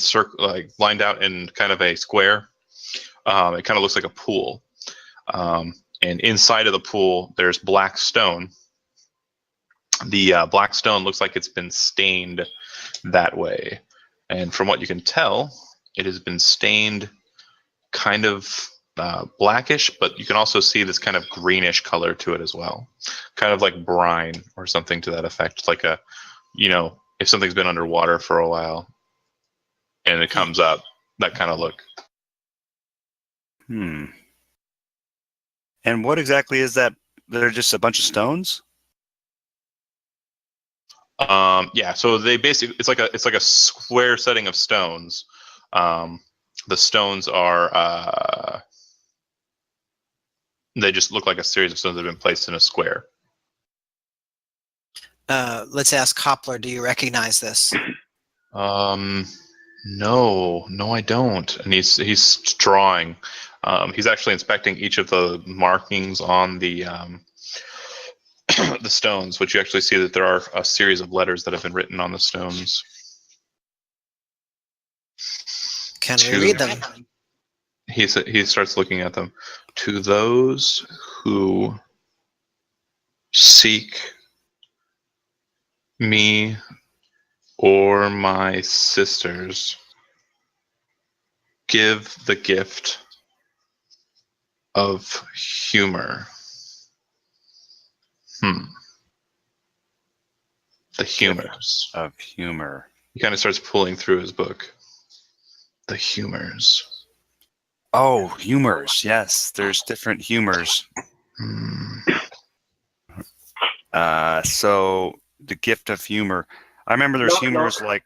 lined out in kind of a square. It kind of looks like a pool. And inside of the pool, there's black stone. The black stone looks like it's been stained that way. And from what you can tell, it has been stained kind of blackish, but you can also see this kind of greenish color to it as well. Kind of like brine or something to that effect. Like if something's been underwater for a while and it comes up, that kind of look. And what exactly is that? They're just a bunch of stones? Yeah, so they basically it's like a square setting of stones. The stones are they just look like a series of stones that have been placed in a square. Let's ask Hoppler, do you recognize this? No, I don't. And he's drawing. He's actually inspecting each of the markings on the the stones, which you actually see that there are a series of letters that have been written on the stones. Can we read them? He starts looking at them. To those who seek me or my sisters, give the gift of humor. The humors. Of humor. He kind of starts pulling through his book. The humors. Oh, humors. Yes, there's different humors. So the gift of humor. I remember there's humors like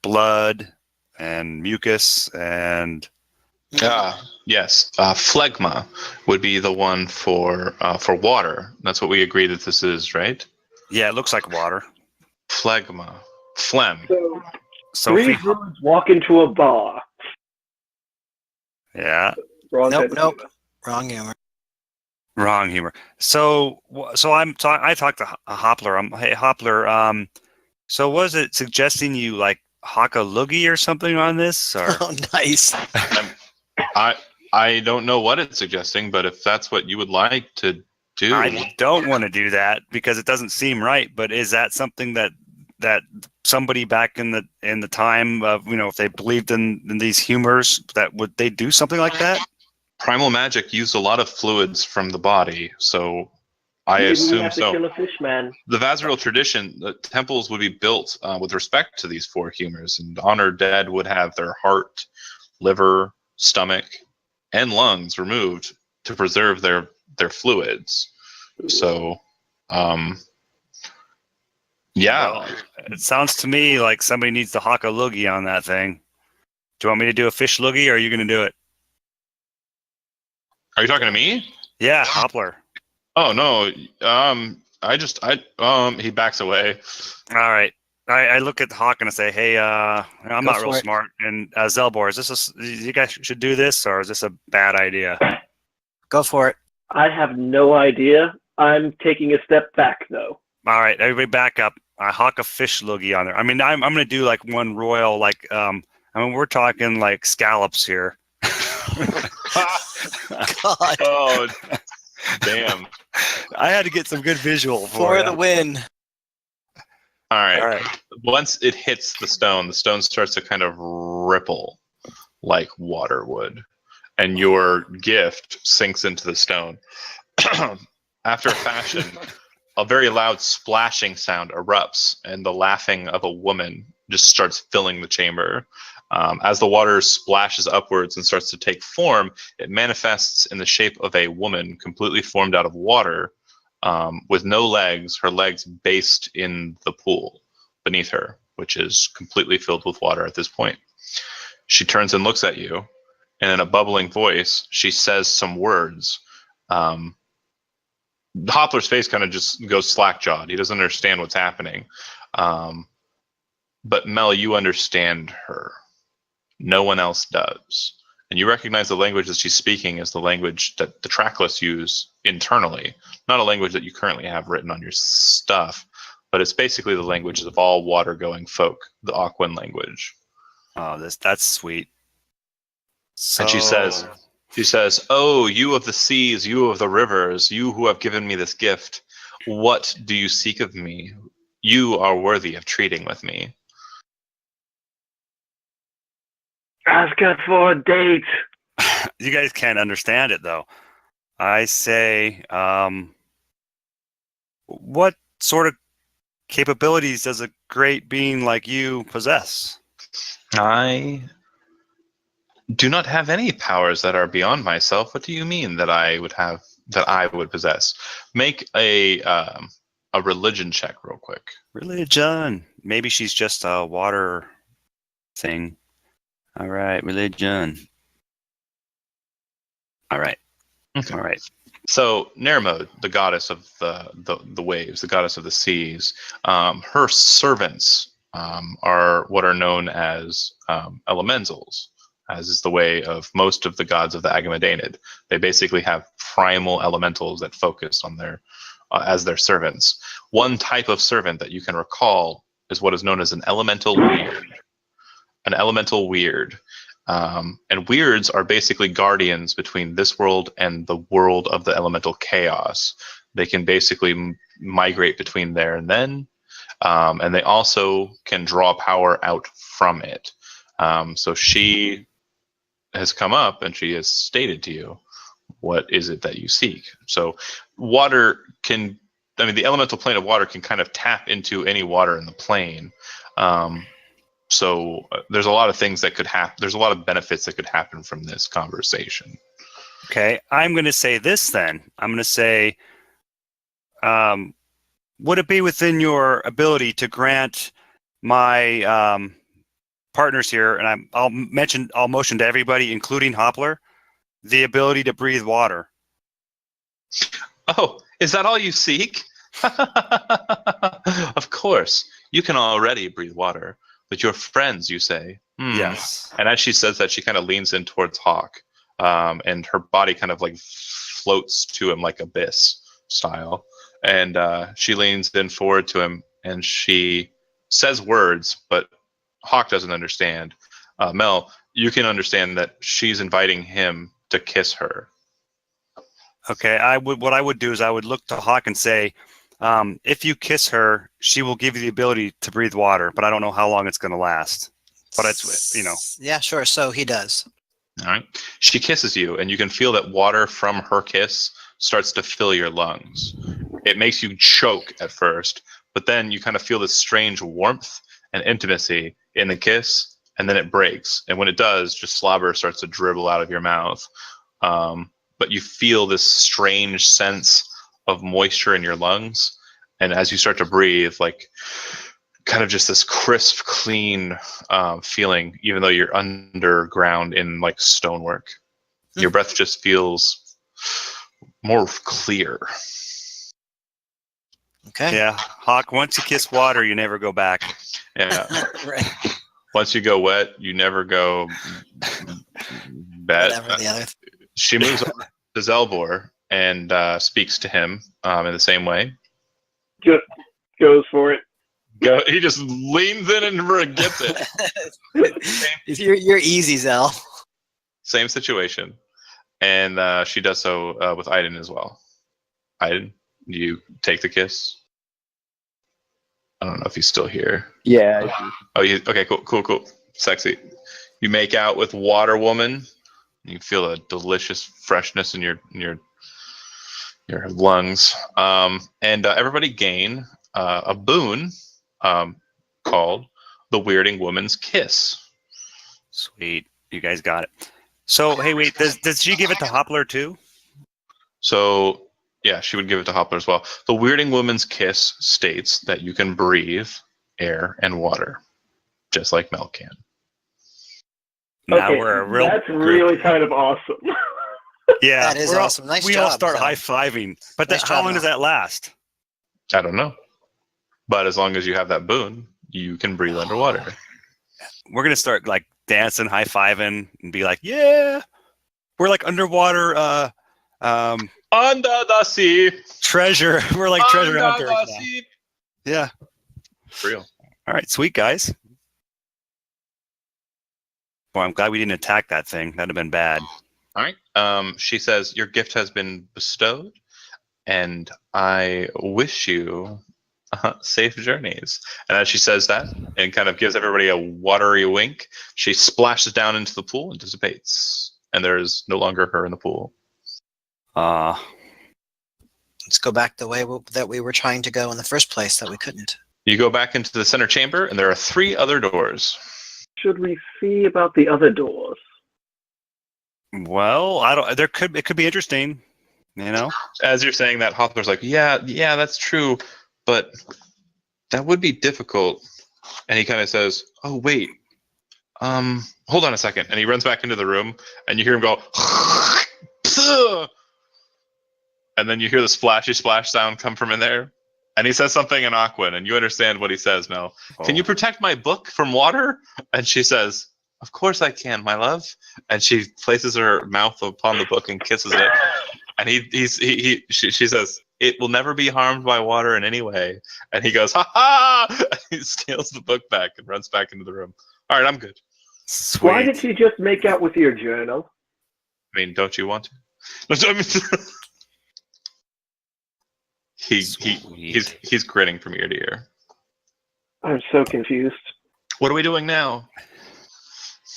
blood and mucus and yes. Phlegma would be the one for water. That's what we agree that this is, right? yeah, it looks like water. Phlegma. Phlegm. So Three druids walk into a bar. yeah, Wrong Nope. type of Wrong humor. wrong humor. So I talked to Hoppler. Hey Hoppler, so was it suggesting you like hock a loogie or something on this? Or Oh, nice. I don't know what it's suggesting, but if that's what you would like to do, I don't want to do that because it doesn't seem right. But is that something that somebody back in the time of if they believed in these humors, that would they do something like that? primal magic used a lot of fluids from the body, so I Maybe we assume have to so. kill a fish man. The Vazriel tradition, the temples would be built with respect to these four humors, and honored dead would have their heart, liver, stomach, and lungs removed to preserve their fluids. So, yeah. Well, it sounds to me like somebody needs to hawk a loogie on that thing. Do you want me to do a fish loogie, or are you going to do it? Are you talking to me? Yeah, Hoppler. Oh no. He backs away. All right. I look at Hawk and I say, "Hey, I'm Go not real for it. smart." And Zelbor, is this you guys should do this, or is this a bad idea? Go for it. I have no idea. I'm taking a step back, though. All right, everybody, back up. I hawk a fish loogie on there. I mean, I'm going to do like one royal, like I mean, we're talking like scallops here. God. Oh, damn. I had to get some good visual For for the you. win. All right. All right. Once it hits the stone starts to kind of ripple like water would, and your gift sinks into the stone. After a fashion, a very loud splashing sound erupts, and the laughing of a woman just starts filling the chamber. As the water splashes upwards and starts to take form, it manifests in the shape of a woman completely formed out of water, with no legs, her legs based in the pool beneath her, which is completely filled with water at this point. She turns and looks at you, and in a bubbling voice, she says some words. Hoppler's face kind of just goes slack-jawed. He doesn't understand what's happening. But Mel, you understand her. No one else does. And you recognize the language that she's speaking as the language that the trackless use internally, not a language that you currently have written on your stuff, but it's basically the language of all water-going folk, the Aquan language. Oh, that's sweet. So, And she says, "Oh, you of the seas, you of the rivers, you who have given me this gift, what do you seek of me? You are worthy of treating with me." Ask her for a date. you guys can't understand it though. I say, what sort of capabilities does a great being like you possess? I do not have any powers that are beyond myself. What do you mean that I would possess? Make a religion check real quick. Religion. Maybe she's just a water thing. All right, religion. All right. Okay. All right. So Nermod, the goddess of the waves, the goddess of the seas, her servants are what are known as elementals, as is the way of most of the gods of the Agamemnonid. They basically have primal elementals that focus on their as their servants. One type of servant that you can recall is what is known as an elemental weird. An elemental weird. And weirds are basically guardians between this world and the world of the elemental chaos. They can basically migrate between there and then, and they also can draw power out from it. So she has come up and she has stated to you, what is it that you seek? So water can, I mean, the elemental plane of water can kind of tap into any water in the plane. So there's a lot of things that could happen. There's a lot of benefits that could happen from this conversation. Okay, I'm going to say this then. I'm going to say, would it be within your ability to grant my partners here, and I'll motion to everybody, including Hoppler, the ability to breathe water? Oh, is that all you seek? Of course, you can already breathe water. But your friends, you say? Yes. And as she says that, she kind of leans in towards Hawk, and her body kind of like floats to him like abyss style. And she leans in forward to him, and she says words, but Hawk doesn't understand. Mel, you can understand that she's inviting him to kiss her. Okay, what I would do is I would look to Hawk and say, if you kiss her, she will give you the ability to breathe water, but I don't know how long it's going to last. But it's, you know. Yeah, sure. So he does. All right. She kisses you, and you can feel that water from her kiss starts to fill your lungs. it makes you choke at first, but then you kind of feel this strange warmth and intimacy in the kiss, and then it breaks. And when it does, just slobber starts to dribble out of your mouth. But you feel this strange sense of moisture in your lungs. And as you start to breathe, like kind of just this crisp, clean feeling, even though you're underground in like stonework. Your breath just feels more clear. Okay. Yeah, Hawk. Once you kiss water, you never go back. Yeah. Right. Once you go wet, you never go bad. Whatever the other. She moves over to Zelbor and speaks to him in the same way. Just goes for it. He just leans in and gets it. You're easy, Zell. Same situation. And she does so with Aiden as well. Aiden, do you take the kiss? I don't know if he's still here. Yeah. Oh, okay, cool. Sexy. You make out with Water Woman. You feel a delicious freshness in your lungs. And everybody gain a boon called the Weirding Woman's Kiss. Sweet, you guys got it. So, hey, wait, does she give it to Hoppler too? So, yeah, she would give it to Hoppler as well. The Weirding Woman's Kiss states that you can breathe air and water, just like Mel can. Now Okay, we're a real that's group. really kind of awesome. Yeah, That is awesome. Nice we job, all start Zell. high-fiving. But Nice how job, long does that last? I don't know. But as long as you have that boon, you can breathe underwater. We're going to start like dancing, high-fiving, and be like, yeah. We're like underwater Under the sea. treasure. We're like treasure Under hunters the now. sea. Yeah. Real. All right, sweet, guys. Boy, I'm glad we didn't attack that thing. That'd have been bad. All right. She says, your gift has been bestowed, and I wish you safe journeys. And as she says that and kind of gives everybody a watery wink, she splashes down into the pool and dissipates. And there is no longer her in the pool. Let's go back the way that we were trying to go in the first place that we couldn't. You go back into the center chamber, and there are 3 other doors. Should we see about the other doors? Well, it could be interesting, you know? As you're saying that, Hawthorne's like, yeah, that's true, but that would be difficult. And he kind of says, oh, wait, hold on a second. And he runs back into the room, and you hear him go, and then you hear the splashy splash sound come from in there. And he says something in Aquan, and you understand what he says, Mel. Oh. Can you protect my book from water? And she says, of course I can, my love. And she places her mouth upon the book and kisses it. And she says, it will never be harmed by water in any way. And he goes, ha ha! And he steals the book back and runs back into the room. All right, I'm good. Sweet. Why did you just make out with your journal? I mean, don't you want to? He's grinning from ear to ear. I'm so confused. What are we doing now?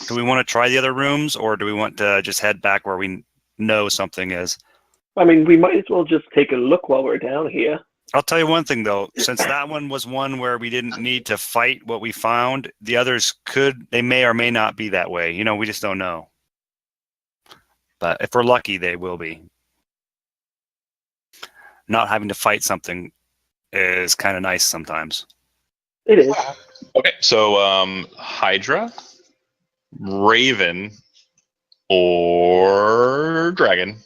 Do we want to try the other rooms, or do we want to just head back where we know something is? I mean, we might as well just take a look while we're down here. I'll tell you one thing, though. Since that one was one where we didn't need to fight what we found, the others they may or may not be that way. You know, we just don't know. But if we're lucky, they will be. Not having to fight something is kind of nice sometimes. It is. Okay, so Hydra, Raven, or Dragon.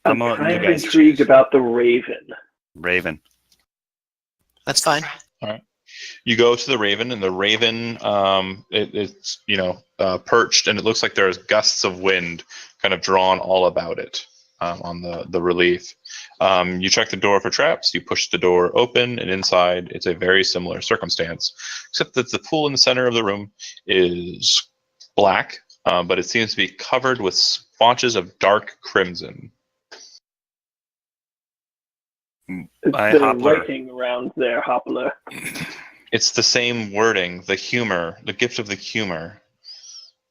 I'm gonna let kind you of guys intrigued choose. about the Raven. Raven. That's fine. All right. You go to the Raven, and the Raven, it's perched, and it looks like there's gusts of wind kind of drawn all about it on the relief. You check the door for traps. You push the door open, and inside, it's a very similar circumstance, except that the pool in the center of the room is black, but it seems to be covered with splotches of dark crimson. It's By the Hoppler. writing around there, Hoppler. It's the same wording, the humor, the gift of the humor.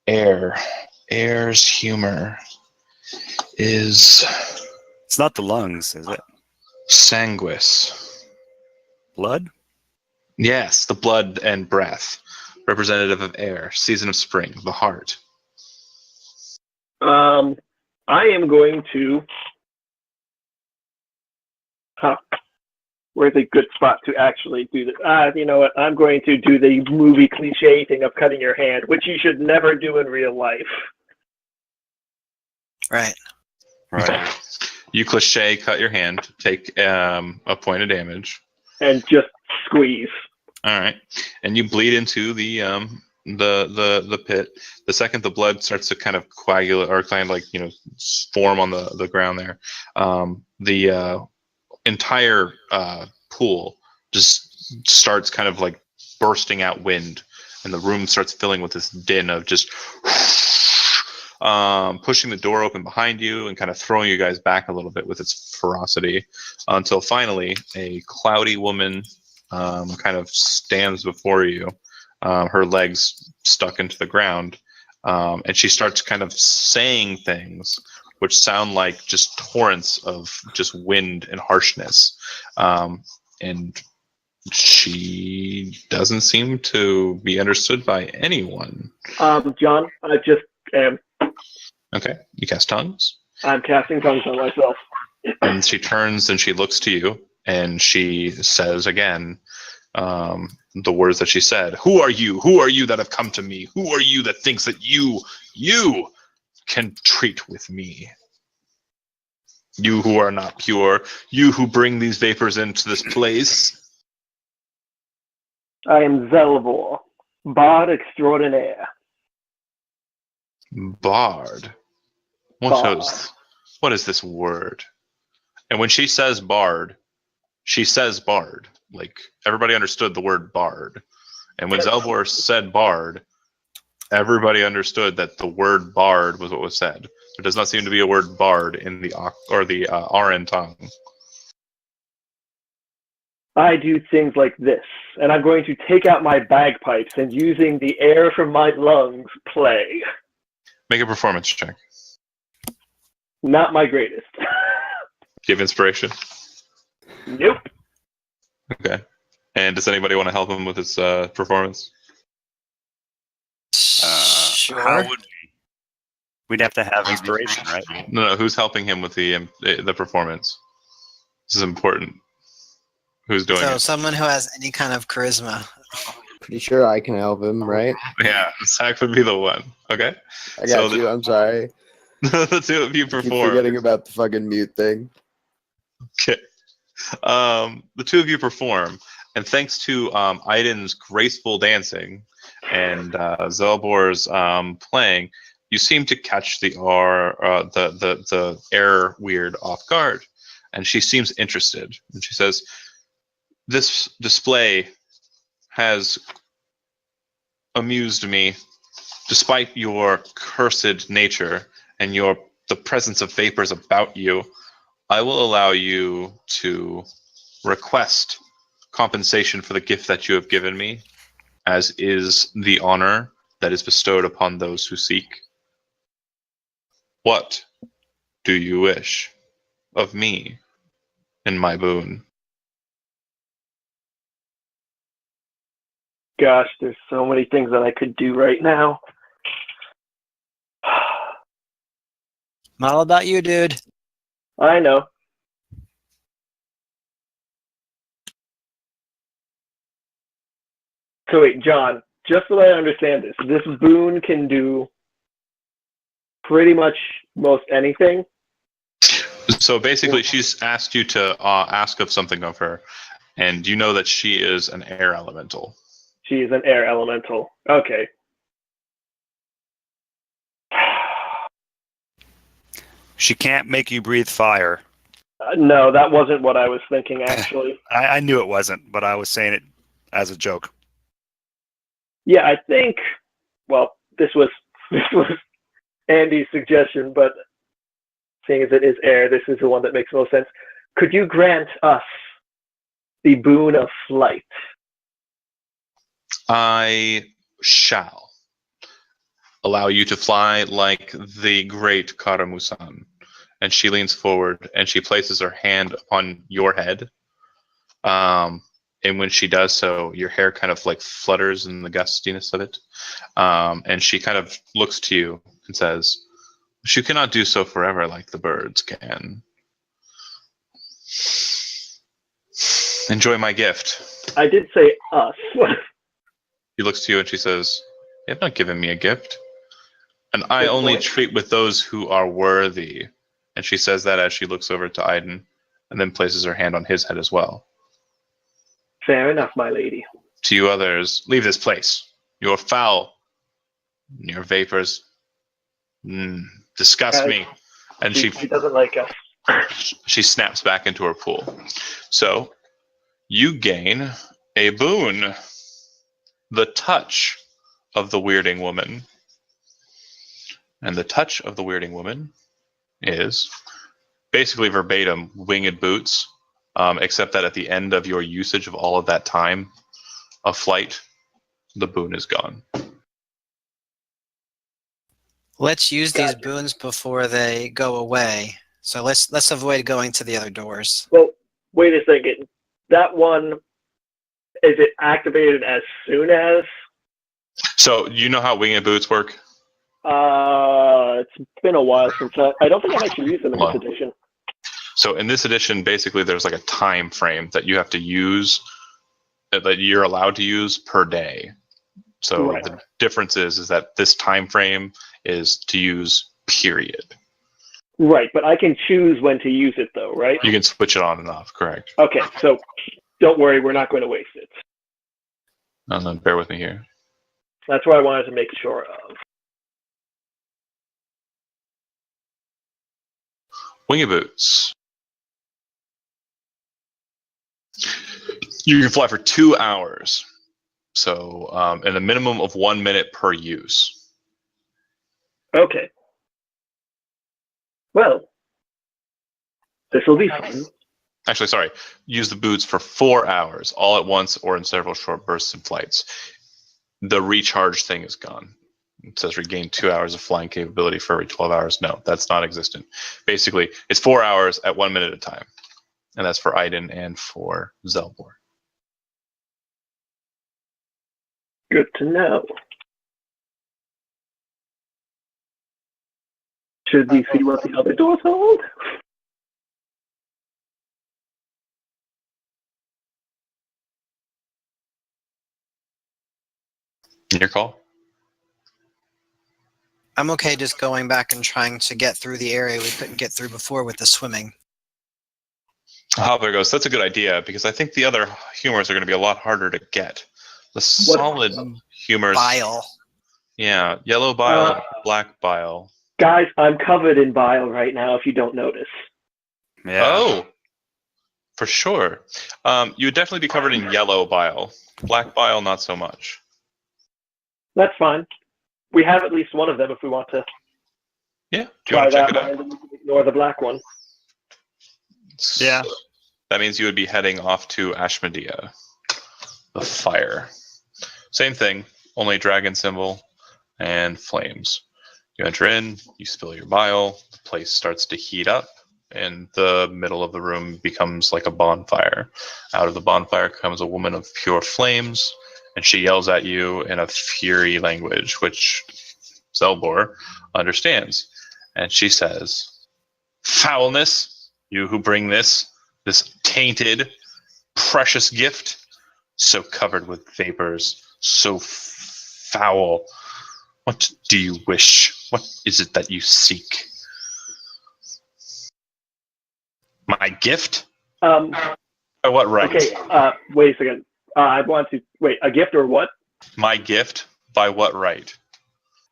Air's humor is It's not the lungs, is it? Sanguis. Blood? Yes, the blood and breath. Representative of air, season of spring, the heart. I am going to. Where's a good spot to actually do this? You know what? I'm going to do the movie cliche thing of cutting your hand, which you should never do in real life. Right. Right. You cliche cut your hand, take a point of damage. And just squeeze. All right, and you bleed into the pit. The second the blood starts to kind of coagulate or kind of like form on the ground there, the entire pool just starts kind of like bursting out wind, and the room starts filling with this din of just pushing the door open behind you and kind of throwing you guys back a little bit with its ferocity, until finally a cloudy woman kind of stands before you, her legs stuck into the ground, and she starts kind of saying things which sound like just torrents of just wind and harshness, and she doesn't seem to be understood by anyone. John, I just am. Okay, you cast tongues. I'm casting tongues on myself. And she turns and she looks to you and she says again the words that she said. Who are you? Who are you that have come to me? Who are you that thinks that you can treat with me? You who are not pure, you who bring these vapors into this place. I am Zelvor, Bard Extraordinaire. Bard. What is this word? And when she says bard, she says bard. Like, everybody understood the word bard. And when Zelvor said bard, everybody understood that the word bard was what was said. There does not seem to be a word bard in the Aran tongue. I do things like this, and I'm going to take out my bagpipes and using the air from my lungs play. Make a performance check. Not my greatest. Give inspiration. Nope. Okay. And does anybody want to help him with his performance? Sure. How would we? We'd have to have inspiration, right? No. Who's helping him with the performance? This is important. Who's doing So it? someone who has any kind of charisma. Pretty sure I can help him, right? Yeah, Zach would be the one. Okay. I got you. I'm sorry. The two of you Keep perform. forgetting about the fucking mute thing. Okay. The two of you perform, and thanks to Aiden's graceful dancing and Zelbor's playing, you seem to catch the air weird off guard, and she seems interested. And she says, "This display has amused me, despite your cursed nature and the presence of vapors about you. I will allow you to request compensation for the gift that you have given me, as is the honor that is bestowed upon those who seek. What do you wish of me and my boon?" Gosh, there's so many things that I could do right now. I'm all about you, dude. I know. So wait, John, just so I understand this boon can do pretty much most anything? So basically, she's asked you to ask of something of her, and you know that she is an air elemental. She is an air elemental. Okay. She can't make you breathe fire. No, that wasn't what I was thinking, actually. I knew it wasn't, but I was saying it as a joke. Yeah, I think, well, this was Andy's suggestion, but seeing as it is air, this is the one that makes most sense. Could you grant us the boon of flight? I shall allow you to fly like the great Karamusan, and she leans forward and she places her hand upon your head. And when she does so, your hair kind of like flutters in the gustiness of it. And she kind of looks to you and says, "She cannot do so forever like the birds can. Enjoy my gift." I did say us. She looks to you and she says, "You have not given me a gift. And I Good only point. treat with those who are worthy." And she says that as she looks over to Aiden and then places her hand on his head as well. Fair enough, my lady. To you others, leave this place. You are foul. Your vapors disgust me. And She doesn't like us. she snaps back into her pool. So you gain a boon. The touch of the weirding woman. And the touch of the weirding woman is basically verbatim winged boots, except that at the end of your usage of all of that time of flight, the boon is gone. Let's use these boons before they go away. So let's avoid going to the other doors. Well, wait a second. That one, is it activated as soon as? So you know how winged boots work? It's been a while since I don't think I've actually used them in this edition. So in this edition, basically, there's like a time frame that you have to use, that you're allowed to use per day. So Right. the difference is that this time frame is to use, period. Right, but I can choose when to use it, though, right? You can switch it on and off, correct? Okay, so don't worry, we're not going to waste it. And then bear with me here. That's what I wanted to make sure of. Winged boots. You can fly for 2 hours. So, and a minimum of 1 minute per use. Okay. Well, this will be fun. Actually, sorry. Use the boots for 4 hours, all at once or in several short bursts and flights. The recharge thing is gone. It says regain 2 hours of flying capability for every 12 hours. No, that's not existent. Basically, it's 4 hours at 1 minute at a time. And that's for Aiden and for Zelbor. Good to know. Should we see what the other doors hold? Your call? I'm okay just going back and trying to get through the area we couldn't get through before with the swimming. Hopper goes, that's a good idea, because I think the other humors are going to be a lot harder to get. The solid humors. Bile. Yeah, yellow bile, black bile. Guys, I'm covered in bile right now, if you don't notice. Yeah. Oh, for sure. You would definitely be covered in yellow bile. Black bile, not so much. That's fine. We have at least one of them if we want to Yeah, do you try want to check that it one out? and then we can ignore the black one. Yeah. That means you would be heading off to Ashmedea, the fire. Same thing, only dragon symbol and flames. You enter in, you spill your bile, the place starts to heat up, and the middle of the room becomes like a bonfire. Out of the bonfire comes a woman of pure flames, and she yells at you in a fury language, which Zelbor understands. And she says, "Foulness, you who bring this tainted, precious gift, so covered with vapors, so foul. What do you wish? What is it that you seek? My gift? By what right? Okay, wait a second. I want to, wait, a gift or what? My gift? By what right?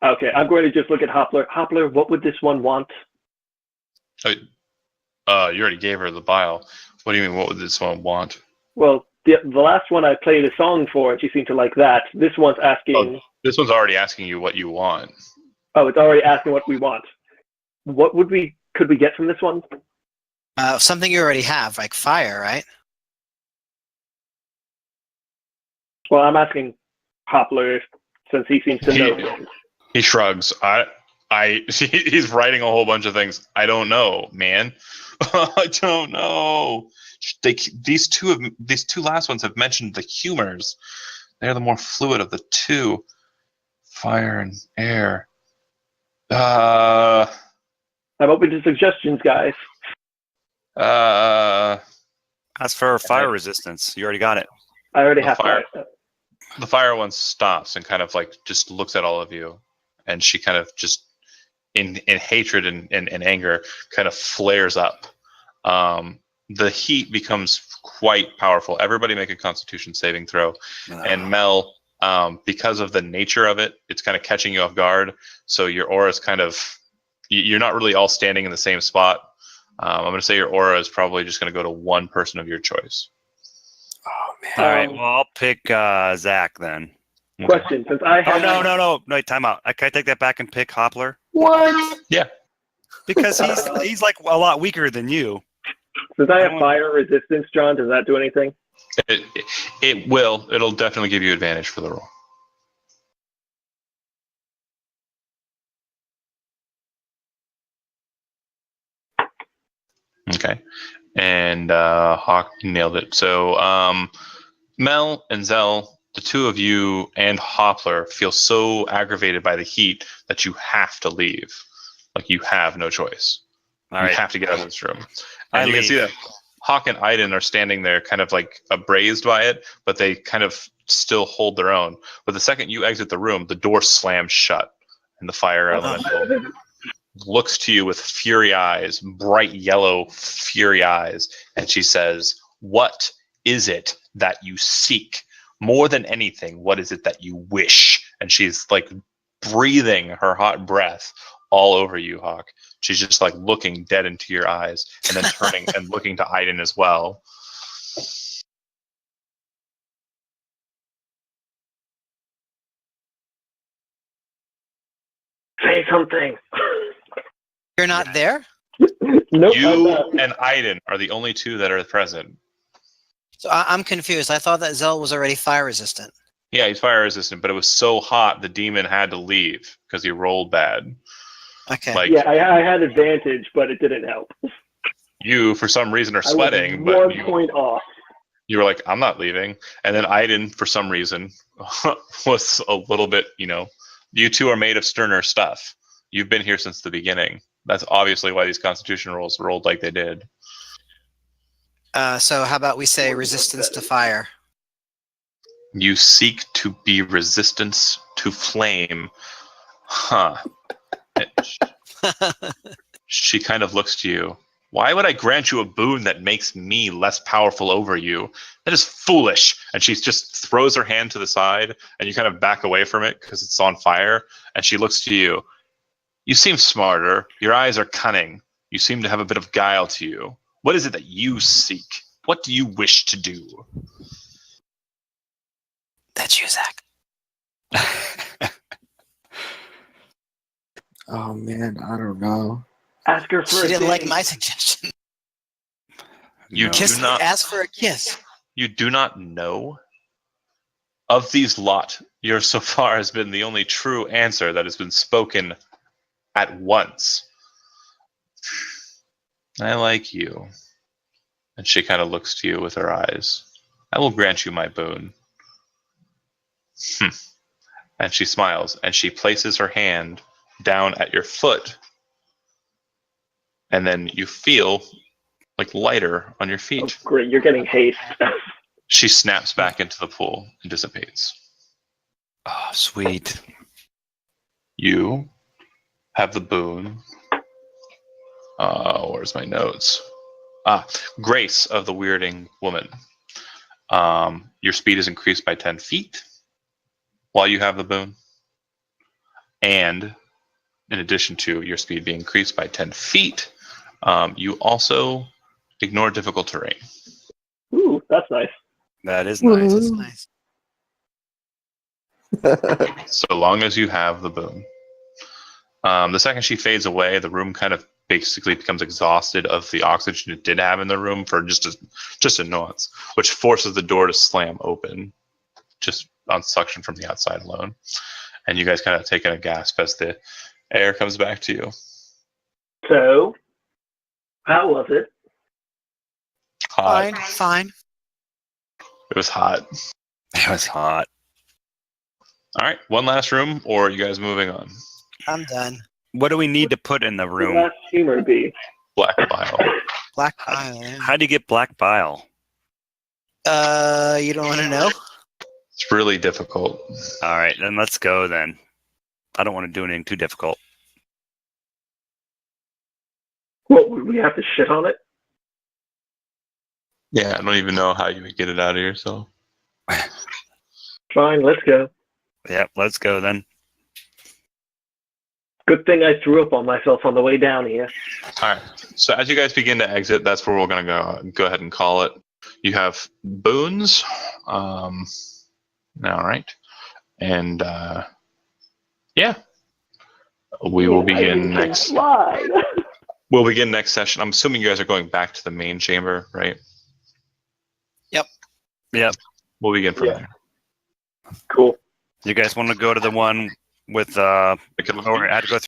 Okay, I'm going to just look at Hoppler. Hoppler, what would this one want? You already gave her the bile. What do you mean, what would this one want? Well, the last one I played a song for, and she seemed to like that. This one's asking... This one's already asking you what you want. Oh, it's already asking what we want. What could we get from this one? Something you already have, like fire, right? Well, I'm asking Hoppler since he seems to know. He shrugs. I He's writing a whole bunch of things. I don't know, man. I don't know. These two last ones have mentioned the humors. They're the more fluid of the two. Fire and air. I'm open to suggestions, guys. As for fire resistance, you already got it. I already The have fire. fire. The fire one stops and kind of like just looks at all of you, and she kind of just in hatred and anger kind of flares up. The heat becomes quite powerful. Everybody make a Constitution saving throw, and Mel, because of the nature of it, it's kind of catching you off guard. So your aura is kind of, you're not really all standing in the same spot. I'm going to say your aura is probably just going to go to one person of your choice. Oh man. All right. Well, I'll pick Zach then. Question: Since I have No, time out. Can I take that back and pick Hoppler? What? Yeah. Because he's like a lot weaker than you. Since I have fire resistance, John, does that do anything? It will. It'll definitely give you advantage for the roll. Okay. And Hawk nailed it. So Mel and Zell, the two of you and Hoppler feel so aggravated by the heat that you have to leave. Like you have no choice. All you right. have to get out of this room. I And you can leave. see that Hawk and Iden are standing there kind of like abrased by it, but they kind of still hold their own. But the second you exit the room, the door slams shut, and the fire elemental looks to you with fury eyes, bright yellow fury eyes, and she says, "What is it that you seek? More than anything, what is it that you wish?" And she's like breathing her hot breath all over you, Hawk. She's just like looking dead into your eyes and then turning and looking to Iden as well. Say something. You're not there? Nope. You and Iden are the only two that are present. So I'm confused. I thought that Zell was already fire resistant. Yeah, he's fire resistant, but it was so hot the demon had to leave because he rolled bad. Okay. Like Yeah, I had advantage, but it didn't help. you, for some reason, are sweating, I was but 1 point off. you were like, "I'm not leaving." And then Iden, for some reason, was a little bit, you two are made of sterner stuff. You've been here since the beginning. That's obviously why these Constitution rolls rolled like they did. So how about we say resistance to fire? You seek to be resistance to flame. Huh. She kind of looks to you. Why would I grant you a boon that makes me less powerful over you? That is foolish. And she just throws her hand to the side, and you kind of back away from it because it's on fire. And she looks to you. You seem smarter. Your eyes are cunning. You seem to have a bit of guile to you. What is it that you seek? What do you wish to do? That's you, Zach. Oh man, I don't know. Ask her She for a didn't like date. my suggestion. You Kiss, do not. ask for a kiss. You do not know? Of these lot, yours so far has been the only true answer that has been spoken at once. I like you. And she kind of looks to you with her eyes. I will grant you my boon. And she smiles, and she places her hand down at your foot. And then you feel like lighter on your Oh, feet. great, you're getting haste. She snaps back into the pool and dissipates. Oh, sweet. You have the boon. Where's my notes? Grace of the Weirding Woman. Your speed is increased by 10 feet while you have the boon. And in addition to your speed being increased by 10 feet, you also ignore difficult terrain. Ooh, that's nice. That is nice. That's nice. So long as you have the boon. The second she fades away, the room kind of basically becomes exhausted of the oxygen it did have in the room for just a nuance, which forces the door to slam open, just on suction from the outside alone. And you guys kind of take in a gasp as the Air comes back to you. So, how was it? Hot. Fine. It was hot. It was hot. All right, one last room, or are you guys moving on? I'm done. What do we need to put in the room? Last humor be. Black bile. Black pile. Yeah. How do you get black bile? You don't want to know? It's really difficult. All right, then let's go then. I don't want to do anything too difficult. What, would we have to shit on it? Yeah, I don't even know how you would get it out of yourself. Fine, let's go. Yep, let's go then. Good thing I threw up on myself on the way down here. All right. So as you guys begin to exit, that's where we're going to go ahead and call it. You have boons. All right. And yeah, we will begin next. Slide. We'll begin next session. I'm assuming you guys are going back to the main chamber, right? Yep. We'll begin from there. Cool. You guys want to go to the one with or I had to go